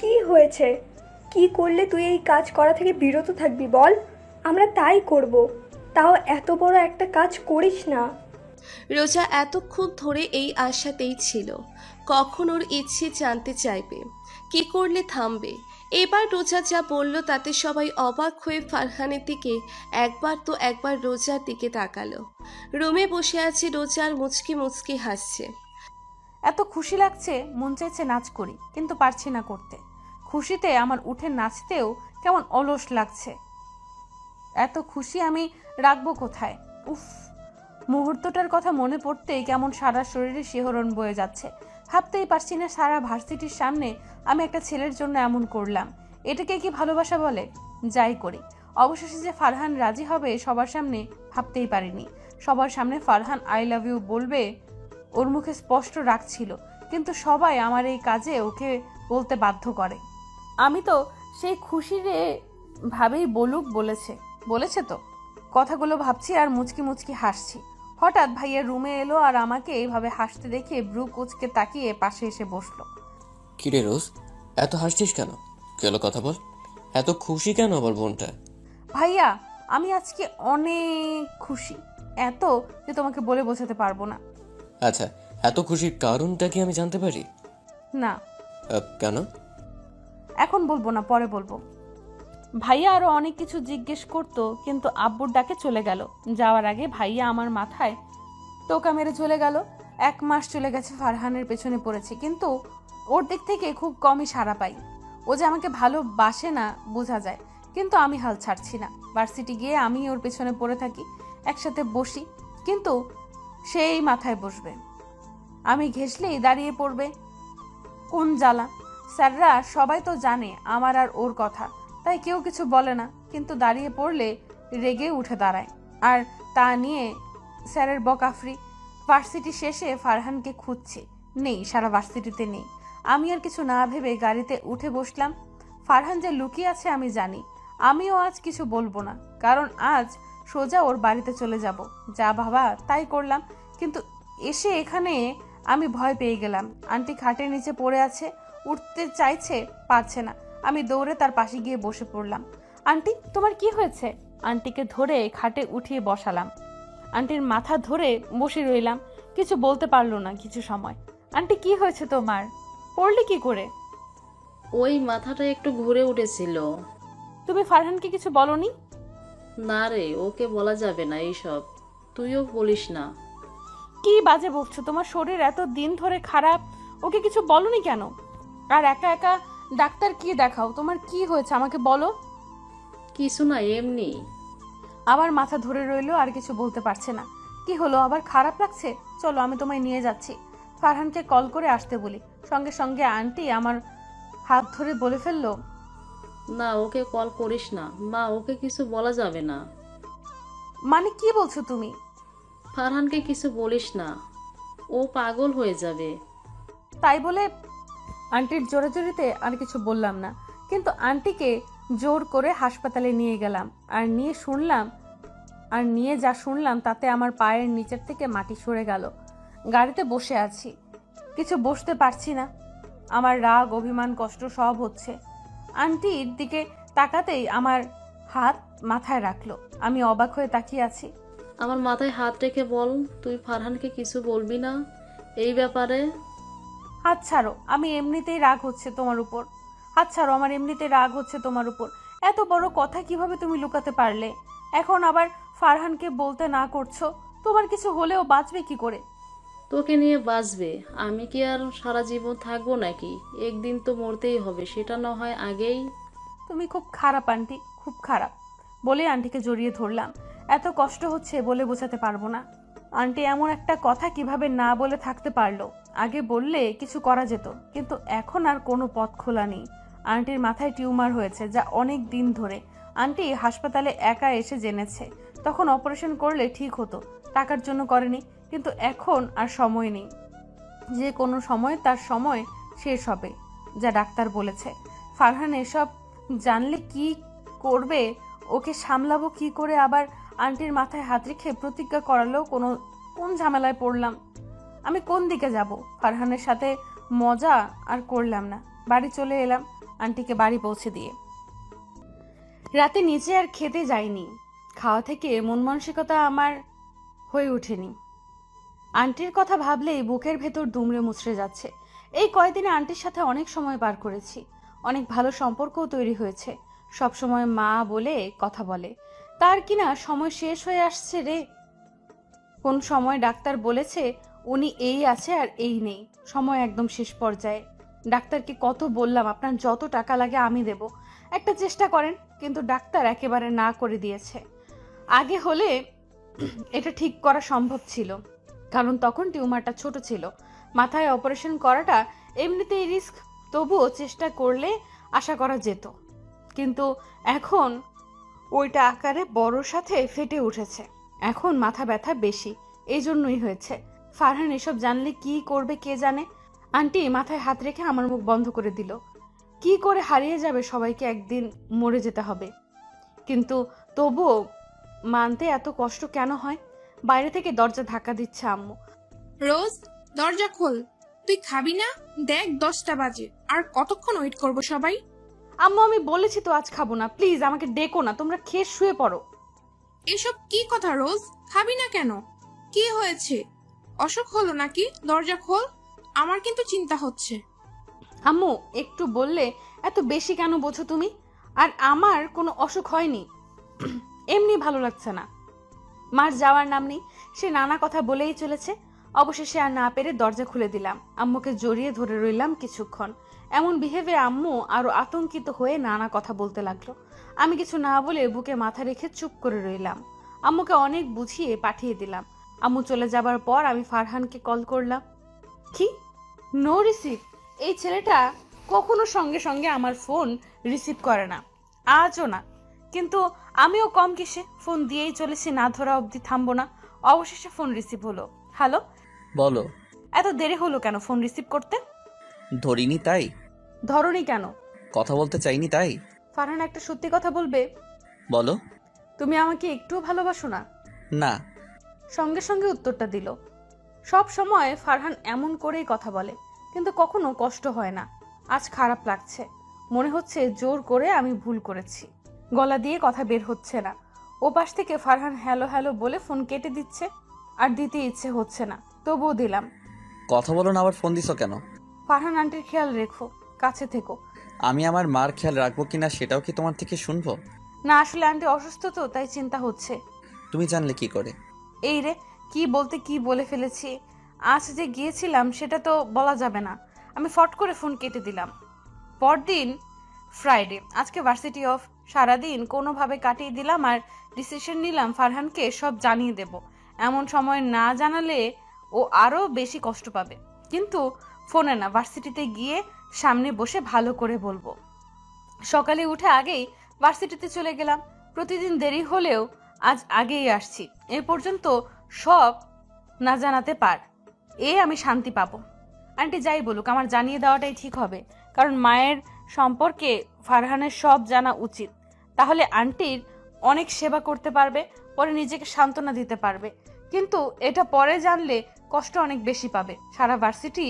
কি হয়েছে? কি করলে তুই এই কাজ করা থেকে বিরত থাকবি বল? আমরা তাই করব, তাও এত বড় একটা কাজ করিস না। রোজা এতক্ষণ ধরে এই আশাতেই ছিল কখন ওর ইচ্ছে জানতে চাইবে, কি করলে থামবে। এবার রোজা যা বলল তাতে সবাই অবাক হয়ে ফারহানের দিকে একবার রোজার দিকে তাকালো। রুমে বসে আছে রোজার মুচকি মুচকি হাসছে। এত খুশি লাগছে, মন চাইছে নাচ করি, কিন্তু পারছি না করতে। খুশিতে আমার উঠে নাচতেও কেমন অলস লাগছে। এত খুশি আমি রাখবো কোথায়? উফ, মুহূর্তটার কথা মনে পড়তেই কেমন সারা শরীরে শিহরণ বয়ে যাচ্ছে। ভাবতেই পারছি না সারা ভার্সিটির সামনে আমি একটা ছেলের জন্য এমন করলাম। এটাকে কি ভালোবাসা বলে? যাই করি, অবশেষে যে ফারহান রাজি হবে সবার সামনে ভাবতেই পারিনি। সবার সামনে ফারহান আই লাভ ইউ বলবে ওর মুখে স্পষ্ট রাগ ছিল, কিন্তু সবাই আমার এই কাজে ওকে বলতে বাধ্য করে। আমি তো সেই খুশিরে ভাবেই বলুক বলেছে তো কথাগুলো ভাবছি আর মুচকি মুচকি হাসছি। হঠাৎ ভাইয়া রুমে এলো আর আমাকে এইভাবে হাসতে দেখে ব্রু কুচকে তাকিয়ে পাশে এসে বসলো। কিরে রোজ, এত হাসছিস কেন? কেন কথা বল, এত খুশি কেন আবার বোনটা? ভাইয়া আমি আজকে অনেক খুশি, এত যে তোমাকে বলে বোঝাতে পারবো না। আচ্ছা, এত খুশির কারণটা কি আমি জানতে পারি? না। কেন? এখন বলবো না, পরে বলবো। ভাইয়া আরো অনেক কিছু জিজ্ঞেস করতো, কিন্তু আব্বুর ডাকে চলে গেল। যাওয়ার আগে ভাইয়া আমার মাথায় টোকা মেরে চলে গেল। 1 মাস চলে গেছে ফারহানের পেছনে পড়েছে, কিন্তু ওর দিক থেকে খুব কমই সাড়া পাই। ও যে আমাকে ভালোবাসে না বোঝা যায়, কিন্তু আমি হাল ছাড়ছি না। ভার্সিটি গিয়ে আমি ওর পেছনে পড়ে থাকি, একসাথে বসি, কিন্তু সেই মাথায় বসবে, আমি ঘেঁষলেই দাঁড়িয়ে পড়বে। কোন জ্বালা! স্যাররা সবাই তো জানে আমার আর ওর কথা, তাই কেউ কিছু বলে না, কিন্তু দাঁড়িয়ে পড়লে রেগে উঠে দাঁড়ায়। আর তা নিয়ে স্যারের বকাফ্রি। ভার্সিটি শেষে ফারহানকে খুঁজছি, নেই, সারা ভার্সিটিতে নেই। আমি আর কিছু না ভেবে গাড়িতে উঠে বসলাম। ফারহান যে লুকিয়ে আছে আমি জানি। আমিও আজ কিছু বলবো না, কারণ আজ সোজা ওর বাড়িতে চলে যাব। যা ভাবা তাই করলাম, কিন্তু এসে এখানে আমি ভয় পেয়ে গেলাম। আন্টি খাটের নিচে পড়ে আছে, উঠতে চাইছে, পারছে না। আমি দৌড়ে তার পাশে গিয়ে বসে পড়লাম। আন্টি তোমার কি হয়েছে? আন্টিকে ধরে খাটে উঠিয়ে বসালাম। আন্টির মাথা ধরে বসে রইলাম, কিছু বলতে পারলো না কিছু সময়। আন্টি কি হয়েছে তোমার? পড়লি কি করে? ওই মাথাটা একটু ঘুরে উঠেছিল। তুমি ফারহানকে কিছু বলনি? না রে, ওকে বলা যাবে না এইসব, তুইও বলিস না। কি বাজে বলছো? তোমার শরীর এত দিন ধরে খারাপ, ওকে কিছু বলনি কেন? আর একা একা ডাক্তার কি দেখাও? তোমার কি হয়েছে আমাকে বলো। কিছু না, এমনি। আবার মাথা ধরে রইলো, আর কিছু বলতে পারছে না। কি হলো, আবার খারাপ লাগছে? চলো আমি তোমায় নিয়ে যাচ্ছি। ফারহানকে কল করে আসতে বলি। সঙ্গে সঙ্গে আন্টি আমার হাত ধরে বলে ফেললো, না, ওকে কল করিস না মা, ওকে কিছু বলা যাবে না। মানে কি বলছো তুমি? ফারহানকে কিছু বলিস না, ও পাগল হয়ে যাবে। তাই বলে আন্টির জোরাজোরিতে আর কিছু বললাম না, কিন্তু আন্টিকে জোর করে হাসপাতালে নিয়ে গেলাম। আর নিয়ে যা শুনলাম তাতে আমার পায়ের নিচের থেকে মাটি সরে গেল। গাড়িতে বসে আছি, কিছু বসতে পারছি না। আমার রাগ, অভিমান, কষ্ট সব হচ্ছে। আন্টির দিকে তাকাতেই আমার হাত মাথায় রাখলো। আমি অবাক হয়ে তাকিয়ে আছি। আমার মাথায় হাত রেখে বল, তুই ফারহানকে কিছু বলবি না এই ব্যাপারে? হাত ছাড়ো, আমি এমনিতেই রাগ হচ্ছে তোমার উপর। হাত ছাড়ো, আমার এমনিতেই রাগ হচ্ছে তোমার উপর। এত বড় কথা কিভাবে তুমি লুকাতে পারলে? এখন আবার ফারহানকে বলতে না করছো। তোমার কিছু হলেও বাঁচবে কি করে? তোকে নিয়ে বাঁচবে, আমি কি আর সারা জীবন থাকবো নাকি? একদিন তো মরতেই হবে, সেটা না হয় আগেই। তুমি খুব খারাপ আন্টি, খুব খারাপ। বলে আন্টিকে জড়িয়ে ধরলাম। এত কষ্ট হচ্ছে বলে বোঝাতে পারবো না। আন্টি এমন একটা কথা কিভাবে না বলে থাকতে পারলো? আগে বললে কিছু করা যেত, কিন্তু এখন আর কোনো পথ খোলা নেই। আন্টির মাথায় টিউমার হয়েছে, যা অনেক দিন ধরে। আন্টি হাসপাতালে একা এসে জেনেছে। তখন অপারেশন করলে ঠিক হতো, টাকার জন্য করেনি। কিন্তু এখন আর সময় নেই, যে কোনো সময় তার সময় শেষ হবে, যা ডাক্তার বলেছে। ফারহান এসব জানলে কি করবে? ওকে সামলাবো কি করে? আবার আন্টির মাথায় হাত রেখে প্রতিজ্ঞা করালো, কোন ঝামেলায় পড়লাম? আমি কোন দিকে যাব? ফারহানের সাথে মজা আর করলাম না। বাড়ি চলে এলাম আন্টিকে বাড়ি পৌঁছে দিয়ে। রাতে নিচে আর খেতে যাইনি। খাওয়া থেকে মন মানসিকতা আমার হয়ে ওঠেনি। আন্টির কথা ভাবলেই বুকের ভেতর দুমড়ে মুচড়ে যাচ্ছে। এই কয়েকদিনে আন্টির সাথে অনেক সময় পার করেছি, অনেক ভালো সম্পর্কও তৈরি হয়েছে। সব সময় মা বলে কথা বলে। তার কিনা সময় শেষ হয়ে আসছে রে। কোন সময় ডাক্তার বলেছে উনি এই আছে আর এই নেই, সময় একদম শেষ পর্যায়ে। ডাক্তারকে কত বললাম আপনার যত টাকা লাগে আমি দেব, একটা চেষ্টা করেন, কিন্তু ডাক্তার একেবারে না করে দিয়েছে। আগে হলে এটা ঠিক করা সম্ভব ছিল, কারণ তখন টিউমারটা ছোট ছিল। মাথায় অপারেশন করাটা এমনিতেই রিস্ক, তবুও চেষ্টা করলে আশা করা যেত। কিন্তু এখন ওইটা আকারে বড়র সাথে ফেটে উঠেছে। এখন মাথা ব্যথা বেশি, এই জন্যই হয়েছে। ফারহান এসব জানলে কি করবে কে জানে। আন্টি মাথায় হাত রেখে আমার মুখ বন্ধ করে দিল। কি করে হারিয়ে যাবে সবাইকে, একদিন মরে যেতে হবে। কিন্তু তবুও মানতে এত কষ্ট কেন হয়? বাইরে থেকে দরজা ধাক্কা দিচ্ছে আম্মু। রোজ, দরজা খোল। তুই খাবি না? দেখ 10টা বাজে, আর কতক্ষণ ওয়েট করবো সবাই? আম্মু আমি বলেছি তো আজ খাবো না, প্লিজ আমাকে ডেকো না, তোমরা খেয়ে শুয়ে পড়ো। এসব কি কথা রোজ? খাবি না কেন? কি হয়েছে? অসুখ হলো নাকি? দরজা খোল, আমার কিন্তু চিন্তা হচ্ছে। আম্মু একটু বললে এত বেশি কেন বোঝো তুমি? আর আমার কোনো অসুখ হয়নি, এমনি ভালো লাগছে না। মার যাওয়ার নাম নেই, সে নানা কথা বলেই চলেছে। অবশেষে আর না পেরে দরজা খুলে দিলাম, আম্মুকে জড়িয়ে ধরে রইলাম কিছুক্ষণ। এমন বিহেভে আম্মু আরো আতঙ্কিত হয়ে নানা কথা বলতে লাগলো। আমি কিছু না বলে বুকে মাথা রেখে চুপ করে রইলাম। আম্মুকে অনেক বুঝিয়ে পাঠিয়ে দিলাম। আম্মু চলে যাবার পর আমি ফারহানকে কল করলাম। কি নো রিসিভ? এই ছেলেটা কখনো সঙ্গে সঙ্গে আমার ফোন রিসিভ করে না, আজও না। কিন্তু আমিও কম কিসে, ফোন দিয়েই চলেছি, না ধরা অবধি থামবো না। অবশেষে ফোন রিসিভ হলো। হ্যালো। বলো। এত দেরি হলো কেন ফোন রিসিভ করতে? ধরিনি তাই। ধরনি কেন? কথা বলতে চাইনি তাই। ফারহান একটা সত্যি কথা বলবে? বলো। তুমি আমাকে একটুও ভালোবাসো না? না। সঙ্গে সঙ্গে উত্তরটা দিল। সব সময় ফারহান এমন করেই কথা বলে, কিন্তু কখনো কষ্ট হয় না। আজ খারাপ লাগছে, মনে হচ্ছে জোর করে আমি ভুল করেছি। গলা দিয়ে কথা বের হচ্ছে না। ও পাশ থেকে ফারহান হ্যালো হ্যালো বলে ফোন কেটে দিচ্ছে, আর দিতে ইচ্ছে হচ্ছে না, তবুও দিলাম। কথা বলো না, আবার ফোন দিছো কেন? ফারহান আন্টির খেয়াল রেখো, কাছে থেকো। আমি আমার মার খেয়াল রাখবো কিনা সেটাও কি তোমার থেকে শুনবো? না, আসলে আন্টি অসুস্থ তো, তাই চিন্তা হচ্ছে। তুমি জানলে কি করে? এই রে, কি বলতে কি বলে ফেলেছি। আজ যে গিয়েছিলাম সেটা তো বলা যাবে না। আমি ফট করে ফোন কেটে দিলাম। পরদিন ফ্রাইডে, আজকে ভার্সিটি অফ। সারাদিন কোনোভাবে কাটিয়ে দিলাম আর ডিসিশন নিলাম ফারহানকে সব জানিয়ে দেব। এমন সময় না জানালে ও আরো বেশি কষ্ট পাবে। কিন্তু ফোনে না, ভার্সিটিতে গিয়ে সামনে বসে ভালো করে বলবো। সকালে উঠে আগেই ভার্সিটিতে চলে গেলাম। প্রতিদিন দেরি হলেও আজ আগেই আসছি। এ পর্যন্ত সব না জানাতে পার, আমি শান্তি পাবো। আন্টি যাই বলুক, আমার জানিয়ে দেওয়াটাই ঠিক হবে, কারণ মায়ের সম্পর্কে ফারহানের সব জানা উচিত। তাহলে আন্টির অনেক সেবা করতে পারবে, পরে নিজেকে সান্ত্বনা দিতে পারবে। কিন্তু এটা পরে জানলে কষ্ট অনেক বেশি পাবে। সারা ভার্সিটি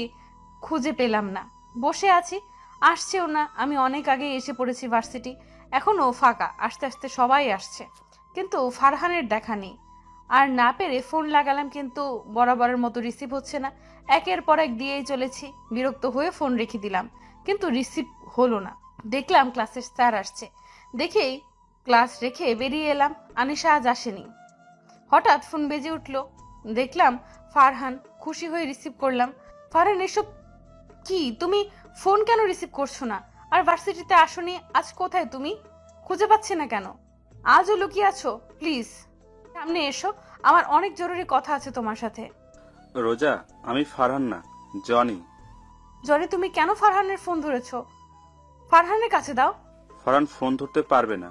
খুঁজে পেলাম না, বসে আছি, আসছেও না। আমি অনেক আগে এসে পড়েছি ভার্সিটি, এখনো ফাঁকা। আস্তে আস্তে সবাই আসছে, কিন্তু ফারহানের দেখা নেই। আর না পেরে ফোন লাগালাম, কিন্তু বরাবরের মতো রিসিভ হচ্ছে না। একের পর এক দিয়েই চলেছি, বিরক্ত হয়ে ফোন রেখে দিলাম, কিন্তু রিসিভ হলো না। দেখলাম ক্লাসের স্যার আসছে, দেখেই ক্লাস রেখে বেরিয়ে এলাম। আনিশা আজ আসেনি। হঠাৎ ফোন বেজে উঠলো, দেখলাম ফারহান। খুশি হয়ে রিসিভ করলাম। ফারহান, এসব কি? তুমি ফোন কেন রিসিভ করছো না? আর ভার্সিটিতে আসোনি, আজ কোথায় তুমি? খুঁজে পাচ্ছি না কেন? আজও লুকিয়ে আছো? প্লিজ সামনে এসো, আমার অনেক জরুরি কথা আছে তোমার সাথে। রোজা, আমি ফারহান না, জনি। জনি, তুমি কেন ফারহানের ফোন ধরেছো? ফারহানের কাছে দাও। ফারহান ফোন ধরতে পারবে না,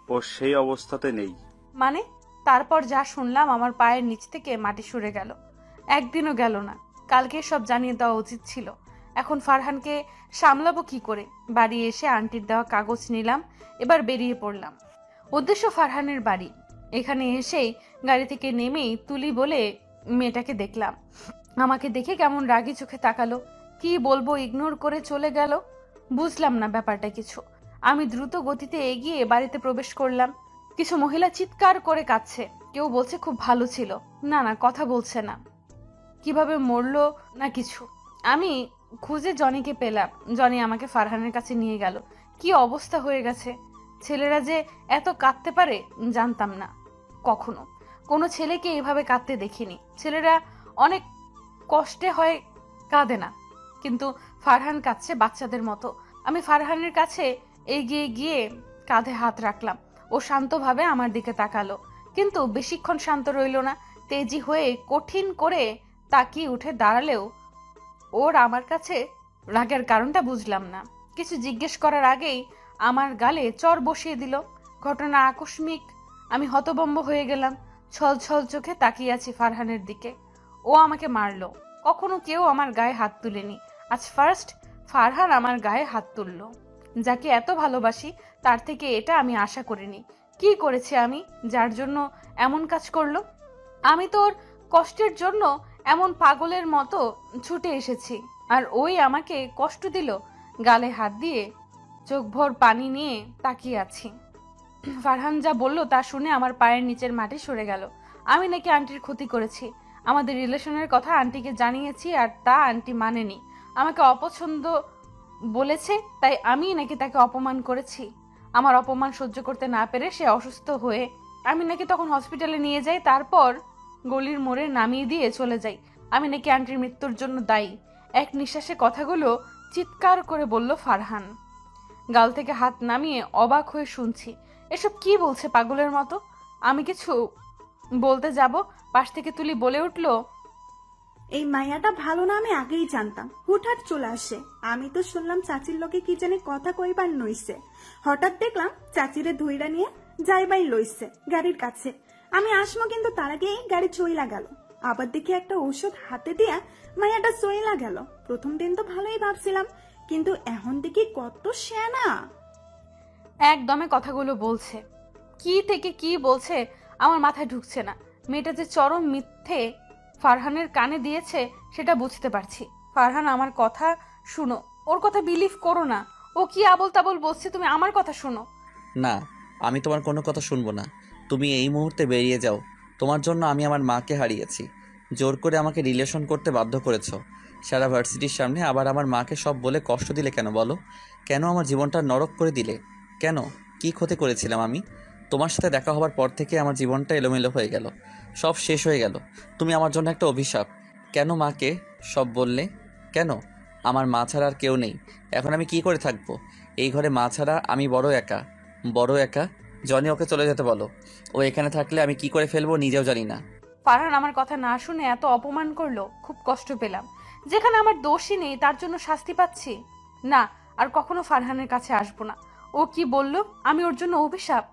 ও সেই অবস্থাতে নেই। মানে? তারপর যা শুনলাম আমার পায়ের নিচ থেকে মাটি সরে গেল। একদিনও গেল না, কালকে সব জানিয়ে দেওয়া উচিত ছিল। এখন ফারহানকে সামলাবো কি করে? বাড়ি এসে আন্টির দেওয়া কাগজ নিলাম, এবার বেরিয়ে পড়লাম। উদ্দেশ্য ফারহানের বাড়ি। এখানে এসেই গাড়ি থেকে নেমেই তুলি বলে মেয়েটাকে দেখলাম। আমাকে দেখে কেমন রাগি চোখে তাকালো, কি বলবো ইগনোর করে চলে গেল। বুঝলাম না ব্যাপারটা কিছু। আমি দ্রুত গতিতে এগিয়ে বাড়িতে প্রবেশ করলাম। কিছু মহিলা চিৎকার করে কাঁদছে, কেউ বলছে খুব ভালো ছিল, না না কথা বলছে না, কিভাবে মরলো না কিছু। আমি খুঁজে জনিকে পেলাম। জনি আমাকে ফারহানের কাছে নিয়ে গেল। কি অবস্থা হয়ে গেছে! ছেলেরা যে এত কাঁদতে পারে জানতাম না কখনো। কোনো ছেলেকে এভাবে কাঁদতে দেখিনি। ছেলেরা অনেক কষ্টে হয় কাঁদে না, কিন্তু ফারহান কাঁদছে বাচ্চাদের মতো। আমি ফারহানের কাছে এগিয়ে গিয়ে কাঁধে হাত রাখলাম। ও শান্তভাবে আমার দিকে তাকালো, কিন্তু বেশিক্ষণ শান্ত রইল না। তেজি হয়ে কঠিন করে তাকিয়ে উঠে দাঁড়ালেও ওর আমার কাছে রাগের কারণটা বুঝলাম না। কিছু জিজ্ঞেস করার আগেই আমার গালে চর বসিয়ে দিল। ঘটনা আকস্মিক। আমি হতভম্ব হয়ে গেলাম। ছল ছল চোখে তাকিয়ে আছি ফারহানের দিকে। ও আমাকে মারলো। কখনো কেউ আমার গায়ে হাত তুলেনি, আজ ফার্স্ট ফারহান আমার গায়ে হাত তুললো। যাকে এত ভালোবাসি তার থেকে এটা আমি আশা করিনি। কি করেছি আমি যার জন্য এমন কাজ করলো? আমি তোর কষ্টের জন্য এমন পাগলের মতো ছুটে এসেছি, আর ওই আমাকে কষ্ট দিল। গালে হাত দিয়ে চোখ ভর পানি নিয়ে তাকিয়ে আছি। ফারহান যা বলল তা শুনে আমার পায়ের নিচের মাটি সরে গেল। আমি নাকি আন্টির ক্ষতি করেছি, আমাদের রিলেশনের কথা আন্টিকে জানিয়েছি, আর তা আন্টি মানেনি। আমাকে অপছন্দ বলেছে, তাই আমি নাকি তাকে অপমান করেছি। আমার অপমান সহ্য করতে না পেরে সে অসুস্থ হয়ে আমি নাকি তখন হসপিটালে নিয়ে যাই, তারপর গলির মোড়ে নামিয়ে দিয়ে চলে যাই। আমি নাকি আন্টির মৃত্যুর জন্য দায়ী। এক নিঃশ্বাসে কথাগুলো চিৎকার করে বলল ফারহান। গাল থেকে হাত নামিয়ে অবাক হয়ে শুনছি। এসব কি বলছে পাগলের মতো? আমি কিছু বলতে যাব, পাশ থেকে তুলি বলে উঠল, এই মাইয়াটা ভালো না আমি আগেই জানতাম, হুটহাট চলে আসে। আমি তো শুনলাম চাচির লোকে কি জানি কথা কইবার নইছে, হঠাৎ দেখলাম চাচিরে ধুইরা নিয়ে যাইবাই লইছে গাড়ির কাছে। আমি আসমো কিন্তু তার আগেই গাড়ি চইলা গেল। আবার দেখি একটা ঔষধ হাতে দিয়া মাইয়াটা চইলা গেল। প্রথম দিন তো ভালোই ভাবছিলাম, কিন্তু এখন দেখি কত শেনা। একদমে কথাগুলো বলছে, কি থেকে কি বলছে আমার মাথায় ঢুকছে না। মেয়েটা যে চরম মিথ্যে ফারহানের কানে দিয়েছে সেটা বুঝতে পারছি। ফারহান, আমার কথা শুনো, ওর কথা বিলিভ করো না। ও কি আবল তাবল বলছে, তুমি আমার কথা শোনো। না, আমি তোমার কোনো কথা শুনবো না। তুমি এই মুহূর্তে বেরিয়ে যাও। তোমার জন্য আমি আমার মাকে হারিয়েছি। জোর করে আমাকে রিলেশন করতে বাধ্য করেছো সারা ভার্সিটির সামনে। আবার আমার মাকে সব বলে কষ্ট দিলে কেন বলো? কেন আমার জীবনটা নরক করে দিলে? কেন? কি ক্ষতি করেছিলাম আমি? তোমার সাথে দেখা হওয়ার পর থেকে আমার জীবনটা এলোমেলো হয়ে গেল, সব শেষ হয়ে গেল। তুমি আমার জন্য একটা অভিশাপ। কেন মাকে সব বললে? কেন? আমার মা ছাড়া আর কেউ নেই। এখন আমি কি করে থাকবো এই ঘরে? মা ছাড়া আমি বড় একা। জনি, ওকে চলে যেতে বলো। ও এখানে থাকলে আমি কি করে ফেলবো নিজেও জানি না। ফারহান আমার কথা না শুনে এত অপমান করলো, খুব কষ্ট পেলাম। যেখানে আমার দোষই নেই তার জন্য শাস্তি পাচ্ছি। না, আর কখনো ফারহানের কাছে আসবো না। ও কি বলল? আমি ওর জন্য অভিশাপ?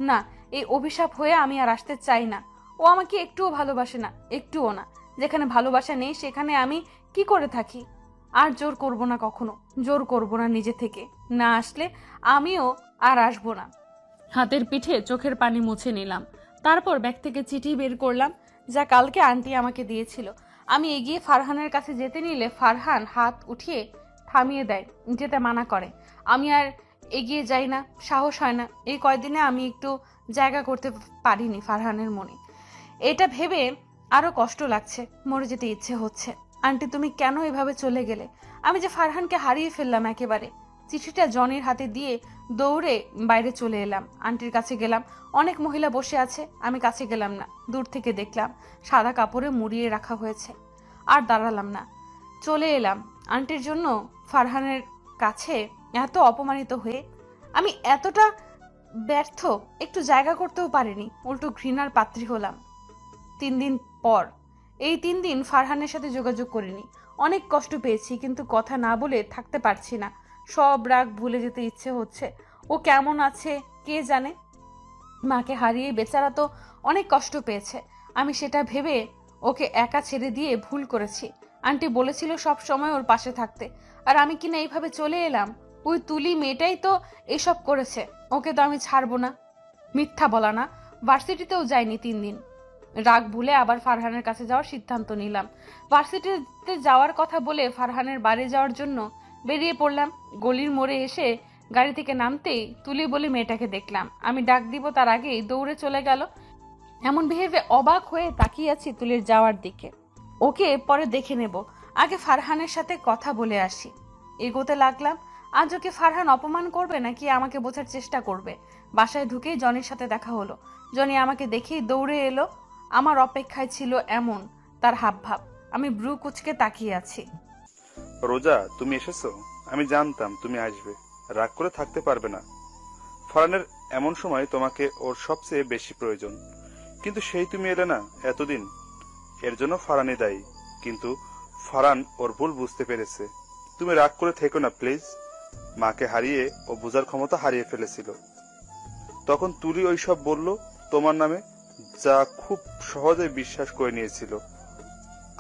না, এই অভিশাপ হয়ে আমি আর আসতে চাই না। ও আমাকে একটুও ভালোবাসে না, একটুও না। যেখানে ভালোবাসা নেই সেখানে আমি কি করে থাকি? আর জোর করব না, কখনো জোর করব না নিজে থেকে। না আসলে আমিও আর আসবো না। হাতের পিঠে চোখের পানি মুছে নিলাম। তারপর ব্যাগ থেকে চিঠি বের করলাম, যা কালকে আন্টি আমাকে দিয়েছিল। আমি এগিয়ে ফারহানের কাছে যেতে নিলে ফারহান হাত উঠিয়ে থামিয়ে দেয়, যেতে মানা করে। আমি আর এগিয়ে যাই না, সাহস হয় না। এই কয়দিনে আমি একটু জায়গা করতে পারিনি ফারহানের মনে। এটা ভেবে আরো কষ্ট লাগছে, মরে যেতে ইচ্ছে হচ্ছে। আন্টি, তুমি কেন এভাবে চলে গেলে? আমি যে ফারহানকে হারিয়ে ফেললাম একেবারে। চিঠিটা জনির হাতে দিয়ে দৌড়ে বাইরে চলে এলাম। আন্টির কাছে গেলাম, অনেক মহিলা বসে আছে। আমি কাছে গেলাম না, দূর থেকে দেখলাম সাদা কাপড়ে মুড়িয়ে রাখা হয়েছে। আর দাঁড়ালাম না, চলে এলাম। আন্টির জন্য ফারহানের কাছে এত অপমানিত হয়ে আমি এতটা ব্যর্থ, একটু জায়গা করতেও পারিনি, উল্টো ঘৃণার পাত্রী হলাম। 3 দিন পর, এই 3 দিন ফারহানের সাথে যোগাযোগ করিনি। অনেক কষ্ট পেয়েছি, কিন্তু কথা না বলে থাকতে পারছি না। সব রাগ ভুলে যেতে ইচ্ছে হচ্ছে। ও কেমন আছে কে জানে। মাকে হারিয়ে বেচারা তো অনেক কষ্ট পেয়েছে। আমি সেটা ভেবে ওকে একা ছেড়ে দিয়ে ভুল করেছি। আন্টি বলেছিল সব সময় ওর পাশে থাকতে, আর আমি কিনা এইভাবে চলে এলাম। ওই তুলি মেয়েটাই তো এসব করেছে, ওকে তো আমি ছাড়বো না। মিথ্যা বলা না, ভার্সিটিতেও যাইনি 3 দিন। রাগ ভুলে আবার ফারহানের কাছে যাওয়ার সিদ্ধান্ত নিলাম। ভার্সিটিতে যাওয়ার কথা বলে ফারহানের বাড়ি যাওয়ার জন্য বেরিয়ে পড়লাম। গলির মোড়ে এসে গাড়ি থেকে নামতেই তুলি বলে মেয়েটাকে দেখলাম। আমি ডাক দিব তার আগেই দৌড়ে চলে গেল। এমন বিহেভে অবাক হয়ে তাকিয়ে আছি তুলির যাওয়ার দিকে। ওকে পরে দেখে নেব, আগে ফারহানের সাথে কথা বলে আসি। এগোতে লাগলাম। আজ ওকে ফারহান অপমান করবে নাকি আমাকে বোঝার চেষ্টা করবে। বাসায় ঢুকেই জনির সাথে দেখা হলো। জনি আমাকে দেখেই দৌড়ে এলো। আমার অপেক্ষায় ছিল এমন তার হাবভাব। আমি ব্রু কুচকে তাকিয়ে আছি। রোজা, তুমি এসেছো? আমি জানতাম তুমি আসবে, রাগ করে থাকতে পারবে না। ফারহানের এমন সময় তোমাকে ওর সবচেয়ে বেশি প্রয়োজন, কিন্তু সেই তুমি এলে না এতদিন। এর জন্য ফারহানই দায়ী, কিন্তু ফারহান ওর ভুল বুঝতে পেরেছে। তুমি রাগ করে থেকো না প্লিজ। মাকে হারিয়ে ও বোঝার ক্ষমতা হারিয়ে ফেলেছিল। তখন তুলি ওইসব বলল তোমার নামে, যা খুব সহজে বিশ্বাস করে নিয়েছিল।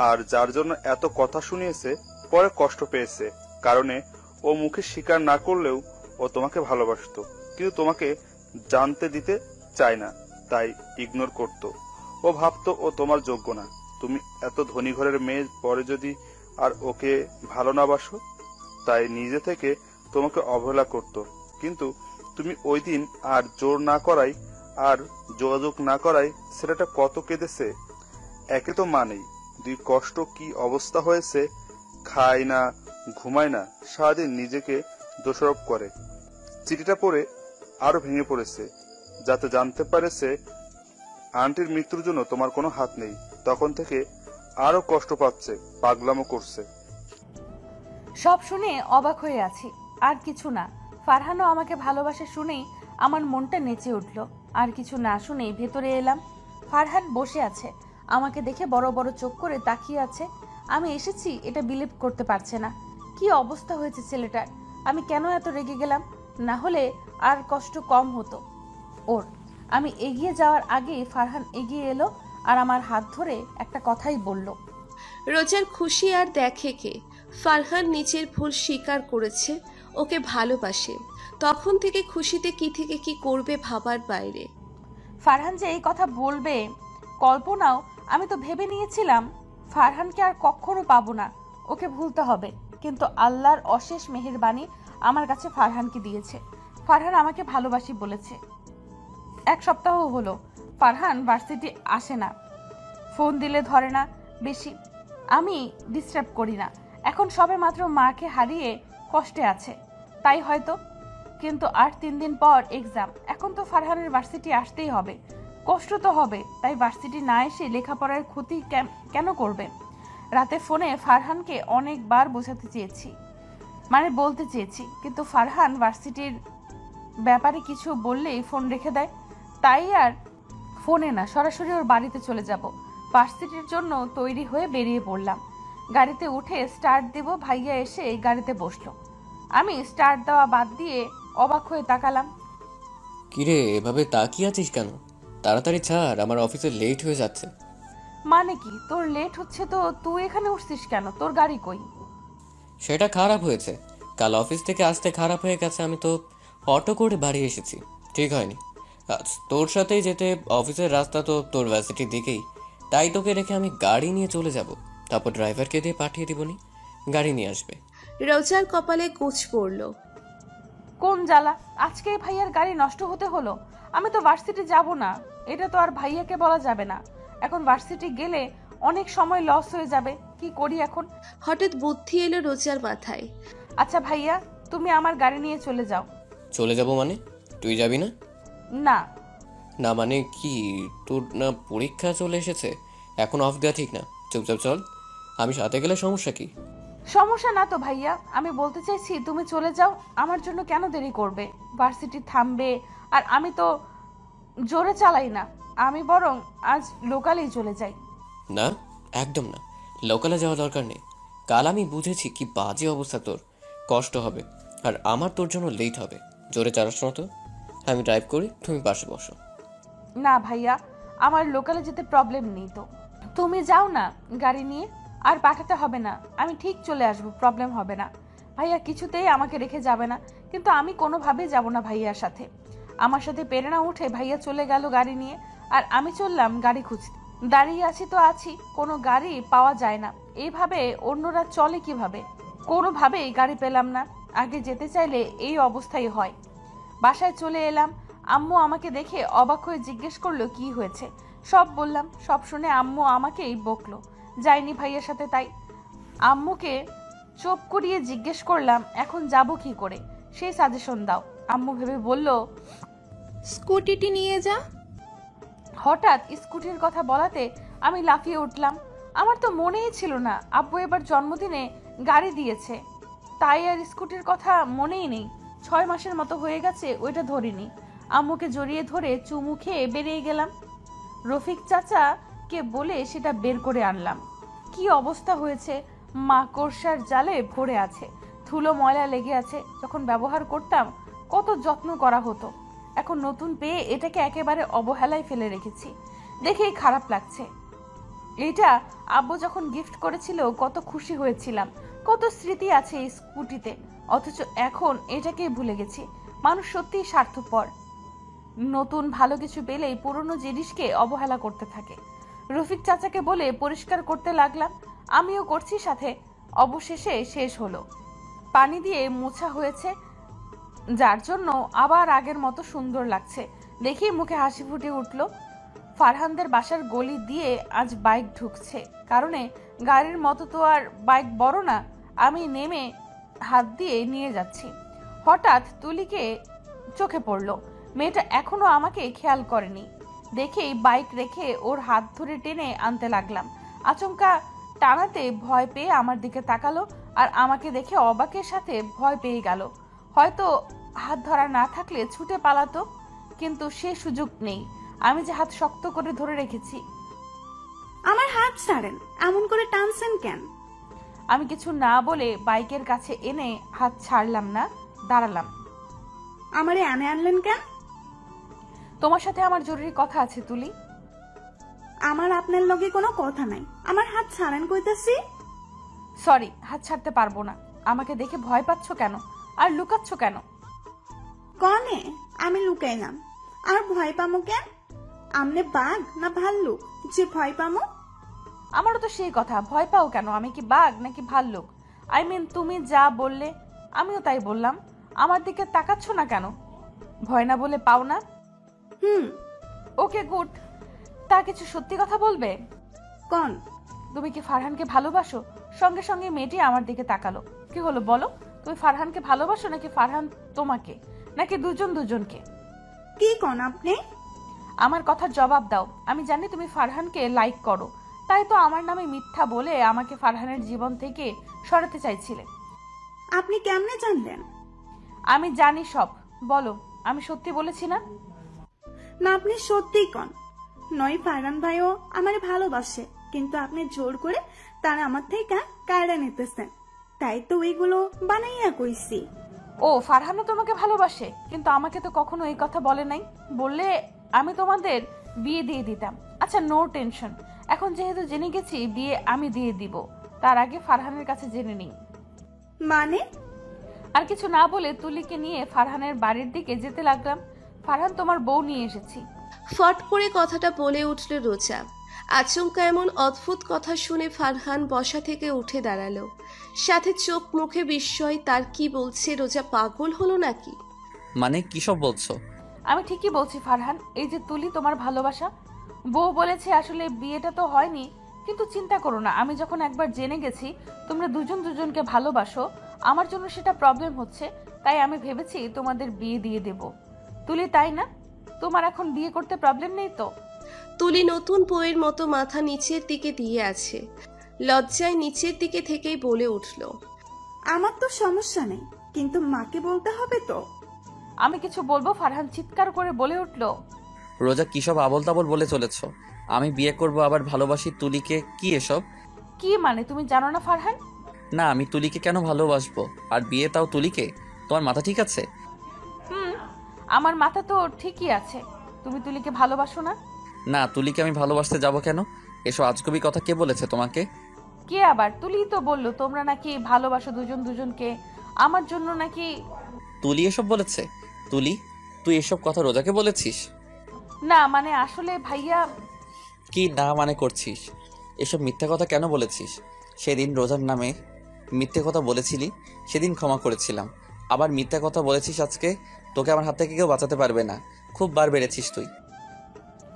আর যার জন্য এত কথা শুনিয়েছে, পরে কষ্ট পেয়েছে, কারণে ও মুখে স্বীকার না করলেও ও তোমাকে ভালোবাসতো, কিন্তু তোমাকে জানতে দিতে চায় না, তাই ইগনোর করত। ও ভাবতো ও তোমার যোগ্য না। তুমি এত ধনী ঘরের মেয়ে, পরে যদি আর ওকে ভালো না বাসো, তাই নিজে থেকে তোমাকে অবহেলা করত। কিন্তু তুমি ওই দিন আর জোর না করাই আর যোগাযোগ না করাই ছেলেটা কত কেঁদেছে। একে তো মানেই, দুই কষ্ট কি অবস্থা হয়েছে, খায় না, ঘুমায় না, সারাদিন নিজেকে দোষারোপ করে। চিঠিটা পড়ে আরো ভেঙে পড়েছে, যাতে জানতে পারেছে আন্টির মৃত্যুর জন্য তোমার কোনো হাত নেই। তখন থেকে আরো কষ্ট পাচ্ছে, পাগলামো করছে। সব শুনে অবাক হয়ে আছি, আর কিছু না। ফারহানও আমাকে ভালোবাসে শুনেই আমার মনটা নেচে উঠল। আর কিছু না শুনেই ভেতরে এলাম। ফারহান বসে আছে, আমাকে দেখে বড় বড় চোখ করে তাকিয়ে আছে। আমি এসেছি এটা বিলিভ করতে পারছে না। কি অবস্থা হয়েছে ছেলেটার! আমি কেন এত রেগে গেলাম? না হলে আর কষ্ট কম হতো ওর। আমি এগিয়ে যাওয়ার আগেই ফারহান এগিয়ে এলো আর আমার হাত ধরে একটা কথাই বলল। রোজার খুশি আর দেখে কে? ফারহান নিজের ভুল স্বীকার করেছে, ওকে ভালোবাসে। তখন থেকে খুশিতে কি থেকে কি করবে ভাবার বাইরে। ফারহান যে এই কথা বলবে কল্পনাও আমি তো ভেবে নিয়েছিলাম। ফারহানকে আর কখনো পাবো না, ওকে ভুলতে হবে। কিন্তু আল্লাহর অশেষ মেহেরবানি আমার কাছে ফারহানকে দিয়েছে। ফারহান আমাকে ভালোবাসি বলেছে। 1 সপ্তাহ হলো ফারহান ভার্সিটি আসে না, ফোন দিলে ধরে না বেশি। আমি ডিস্টার্ব করি না। এখন সবে মাত্র মাকে হারিয়ে কষ্টে আছে, তাই হয়তো। কিন্তু আর 3 দিন পর এক্সাম। এখন তো ফারহানের ভার্সিটি আসতেই হবে, কষ্ট তো হবে। তাই ভার্সিটি না এসে লেখাপড়ার ক্ষতি কেন করবে? রাতে ফোনে ফারহানকে অনেকবার বোঝাতে চেয়েছি, বলতে চেয়েছি, কিন্তু ফারহান ভার্সিটির ব্যাপারে কিছু বললেই ফোন রেখে দেয়। তাই আর ফোনে না, সরাসরি ওর বাড়িতে চলে যাব। ভার্সিটির জন্য তৈরি হয়ে বেরিয়ে পড়লাম। গাড়িতে উঠে স্টার্ট দেব, ভাইয়া এসে গাড়িতে বসলো। আমি স্টার্ট দেওয়া বাদ দিয়ে অবাক হয়ে তাকালাম। কিরে, এভাবে তাকিয়ে আছিস কেন? তাড়াতাড়ি ছাড়, আমার অফিসে লেট হয়ে যাচ্ছে। মানে কি, তোর লেট হচ্ছে তো তুই এখানে উঠছিস কেন? তোর গাড়ি কই? সেটা খারাপ হয়েছে, কাল অফিস থেকে আসতে খারাপ হয়ে গেছে। আমি তো অটো করে বাড়ি এসেছি, ঠিক হয়নি। আজ তোর সাথেই যেতে, অফিসের রাস্তা তো তোর ভার্সিটির দিকেই, তাই তোকে রেখে আমি গাড়ি নিয়ে চলে যাব। তারপর ড্রাইভারকে দিয়ে পাঠিয়ে দিবনি, গাড়ি নিয়ে আসবে। রোজার কপালে কুচ পড়ল। কোন জ্বালা, আজকে ভাইয়ার গাড়ি নষ্ট হতে হলো। আমি তো ভার্সিটি যাব না, এটা তো আর ভাইয়াকে বলা যাবে না। এখন ভার্সিটি গেলে অনেক সময় লস হয়ে যাবে। কি করি এখন? হঠাৎ বুদ্ধি এলো রোজার মাথায়। আচ্ছা ভাইয়া, তুমি আমার গাড়ি নিয়ে চলে যাও। চলে যাব মানে? তুই যাবি না? না। না মানে কি? তোর না পরীক্ষা চলে এসেছে, এখন অফ দেওয়া ঠিক না। চুপচাপ চল, আমি সাথে গেলে সমস্যা কি? সমস্যা না তো ভাইয়া, আমি বলতে চাইছি তুমি চলে যাও। আমার জন্য কেন দেরি করবে? ভার্সিটি থামবে, আর আমি তো জোরে চালাই না। আমি বরং আজ লোকালেই চলে যাই। না, একদম না, লোকালে যাওয়া দরকার নেই। কাল আমি বুঝেছি কি বাজে অবস্থা তোর, কষ্ট হবে, আর আমার তোর জন্য লেট হবে। জোরে চালাস না তো, আমি ড্রাইভ করি, তুমি পাশে বসো। না ভাইয়া, আমার লোকালে যেতে প্রবলেম নেই তো। তুমি যাও না গাড়ি নিয়ে, আর পাঠাতে হবে না, আমি ঠিক চলে আসবো, প্রবলেম হবে না। ভাইয়া কিছুতেই আমাকে রেখে যাবে না, কিন্তু আমি কোনোভাবেই যাব না ভাইয়ার সাথে। আমার সাথে প্রেরণা উঠে ভাইয়া চলে গেল গাড়ি নিয়ে, আর আমি চললাম গাড়ি খুঁজতে। দাঁড়িয়ে আছি তো আছি, কোনো গাড়ি পাওয়া যায় না। এইভাবে অন্যরা চলে কিভাবে? কোনোভাবেই গাড়ি পেলাম না। আগে যেতে চাইলে এই অবস্থাই হয়। বাসায় চলে এলাম। আম্মু আমাকে দেখে অবাক হয়ে জিজ্ঞেস করলো কি হয়েছে। সব বললাম। সব শুনে আম্মু আমাকেই বকলো, যাইনি ভাইয়ের সাথে। তাই আম্মুকে চুপ করিয়ে জিজ্ঞেস করলাম এখন যাব কি করে, সেই সাজেশন দাও। আম্মু ভেবে বলল, স্কুটিটি নিয়ে যা। হঠাৎ স্কুটির কথা বলাতে আমি লাফিয়ে উঠলাম। আমার তো মনেই ছিল না আব্বু এবার জন্মদিনে গাড়ি দিয়েছে, তাই আর স্কুটির কথা মনেই নেই। 6 মাসের মতো হয়ে গেছে ওইটা ধরিনি। আম্মুকে জড়িয়ে ধরে চুমু খেয়ে বেরিয়ে গেলাম। রফিক চাচাকে বলে সেটা বের করে আনলাম। কি অবস্থা হয়েছে, মাকড়সার জালে ভরে আছে, ধুলো ময়লা লেগে আছে। যখন ব্যবহার করতাম কত যত্ন করা হতো, এখন নতুন পেয়ে এটাকে একেবারে অবহেলায় ফেলে রেখেছি। দেখেই খারাপ লাগছে। এটা আব্বু যখন গিফট করেছিল কত খুশি হয়েছিলাম, কত স্মৃতি আছে এই স্কুটিতে, অথচ এখন এটাকেই ভুলে গেছি। মানুষ সত্যিই স্বার্থপর। নতুন ভালো কিছু পেলেই পুরনো জিনিসকে অবহেলা করতে থাকে। রফিক চাচাকে বলে পরিষ্কার করতে লাগলাম, আমিও করছি সাথে। অবশেষে শেষ হলো, পানি দিয়ে মোছা হয়েছে, যার জন্য আবার আগের মতো সুন্দর লাগছে। দেখি মুখে হাসি ফুটে উঠল। ফারহানদের বাসার গলি দিয়ে আজ বাইক ঢুকছে, কারণে গাড়ির মতো তো আর বাইক বড় না। আমি নেমে হাত দিয়ে নিয়ে যাচ্ছি। হঠাৎ তুলিকে চোখে পড়ল। মেয়েটা এখনো আমাকে খেয়াল করেনি। দেখেই বাইক রেখে ওর হাত ধরে টেনে আনতে লাগলাম। আচমকা টানাতে ভয় পেয়ে আমার দিকে তাকালো, আর আমাকে দেখে অবাকের সাথে ভয় পেয়ে গেল। হয়তো হাত ধরা না থাকলে ছুটে পালাতো, কিন্তু সে সুযোগ নেই। আমি যে হাত শক্ত করে ধরে রেখেছি। আমার হাত ছাড়েন, এমন করে টানছেন কেন? আমি কিছু না বলে বাইকের কাছে এনে হাত ছাড়লাম না, দাঁড়ালাম। আমারে এনে আনলেন কেন? তোমার সাথে আমার জরুরি কথা আছে তুলি। আমার আপনার লগে কোনো কথা নাই, আমার হাত ছাড়েন কইতাছি। সরি, হাত ছাড়তে পারবো না। আমাকে দেখে ভয় পাচ্ছ কেন আর লুকাচ্ছ কেন? কনে আমি লুকাইলাম আর ভয় পামো কেন? আমনে বাঘ না ভাল্লুক যে ভয় পামো? আমারও তো সেই কথা, ভয় পাও কেন? আমি কি বাঘ নাকি ভাল্লুক? আই মিন তুমি যা বললে আমিও তাই বললাম। আমার দিকে তাকাচ্ছ না কেন? ভয় না বলে পাও না? Okay good. তা কিছু সত্যি কথা বলবে? কোন? তুমি কি ফারহানকে ভালোবাসো? সঙ্গে সঙ্গে মেয়েটি আমার দিকে তাকালো। কি হলো বলো, তুমি ফারহানকে ভালোবাসো নাকি ফারহান তোমাকে, নাকি দুজন দুজনকে? কি কোন আপনি? আমার কথার জবাব দাও। আমি জানি তুমি ফারহানকে লাইক করো, তাই তো আমার নামে মিথ্যা বলে আমাকে ফারহানের জীবন থেকে সরাতে চাইছিলে। আপনি কেমনে জানলেন? আমি জানি সব। বলো, আমি সত্যি বলেছি না? না, আপনি সত্যিই কোন। নয় ফারহান ভাইও আমারে ভালোবাসে, কিন্তু আপনি জোর করে তারা আমার থেকে কায়দা নিতেছেন, তাই তো ওইগুলো বানাইয়া কইছি। ও, ফারহানও তোমাকে ভালোবাসে, কিন্তু আমাকে তো কখনো এই কথা বলে নাই। বললে আমি তোমাদের বিয়ে দিয়ে দিতাম। আচ্ছা, নো টেনশন। এখন যেহেতু জেনে গেছি, বিয়ে আমি দিয়ে দিব। তার আগে ফারহানের কাছে জেনে নিই। মানে? আর কিছু না বলে তুলিকে নিয়ে ফারহানের বাড়ির দিকে যেতে লাগলাম। ফারহান, তোমার বউ নিয়ে এসেছি। ফট করে কথাটা বলে উঠল রোজা। আচমকা এমন অদ্ভুত কথা শুনে ফারহান বসা থেকে উঠে দাঁড়ালো, সাথে চোখ মুখে বিস্ময়। তার কি বলছে? রোজা পাগল হলো নাকি? মানে কি সব বলছো? আমি ঠিকই বলছি ফারহান। এই যে তুলি তোমার ভালোবাসা, বউ বলেছে আসলে বিয়েটা তো হয়নি, কিন্তু চিন্তা করো না। আমি যখন একবার জেনে গেছি তোমরা দুজন দুজনকে ভালোবাসো, আমার জন্য সেটা প্রবলেম হচ্ছে, তাই আমি ভেবেছি তোমাদের বিয়ে দিয়ে দেব। তুলি, তাই না? তোমার এখন বিয়ে করতে প্রবলেম নেই তো? তুলি নতুন বইয়ের মতো মাথা নিচের দিকে দিয়ে আছে, লজ্জায় নিচের দিকে থেকেই বলে উঠল, আমার তো সমস্যা নেই, কিন্তু মাকে বলতে হবে তো। আমি কিছু বলবো? ফারহান চিৎকার করে বলে উঠল, রোজা কি সব আবল তাবল বলে চলেছ? আমি বিয়ে করব আবার ভালোবাসি তুলিকে? কি এসব? কি মানে তুমি জানো না ফারহান? না, আমি তুলিকে কেন ভালোবাসবো? আর বিয়ে তাও তুলিকে? তোমার মাথা ঠিক আছে? আমার মাথা তো ঠিকই আছে। তুমি তুলিকে ভালোবাসো না? না, তুলিকে আমি ভালোবাসতে যাব কেন? এসব আজগুবি কথা কে বলেছে তোমাকে? কে আবার? তুলি তো বললো তোমরা নাকি ভালোবাসো দুজন দুজনকে, আমার জন্য নাকি। তুলি এসব বলেছে? তুলি, তুই এসব কথা রোজাকে বলেছিস? না মানে আসলে ভাইয়া। কি না মানে করছিস? এসব মিথ্যা কথা কেন বলেছিস? সেদিন রোজার নামে মিথ্যে কথা বলেছিলি, সেদিন ক্ষমা করেছিলাম। আবার মিথ্যা কথা বলেছিস আজকে? তোকে আমার হাত থেকে কেউ বাঁচাতে পারবে না। খুব বার বেড়েছিস তুই।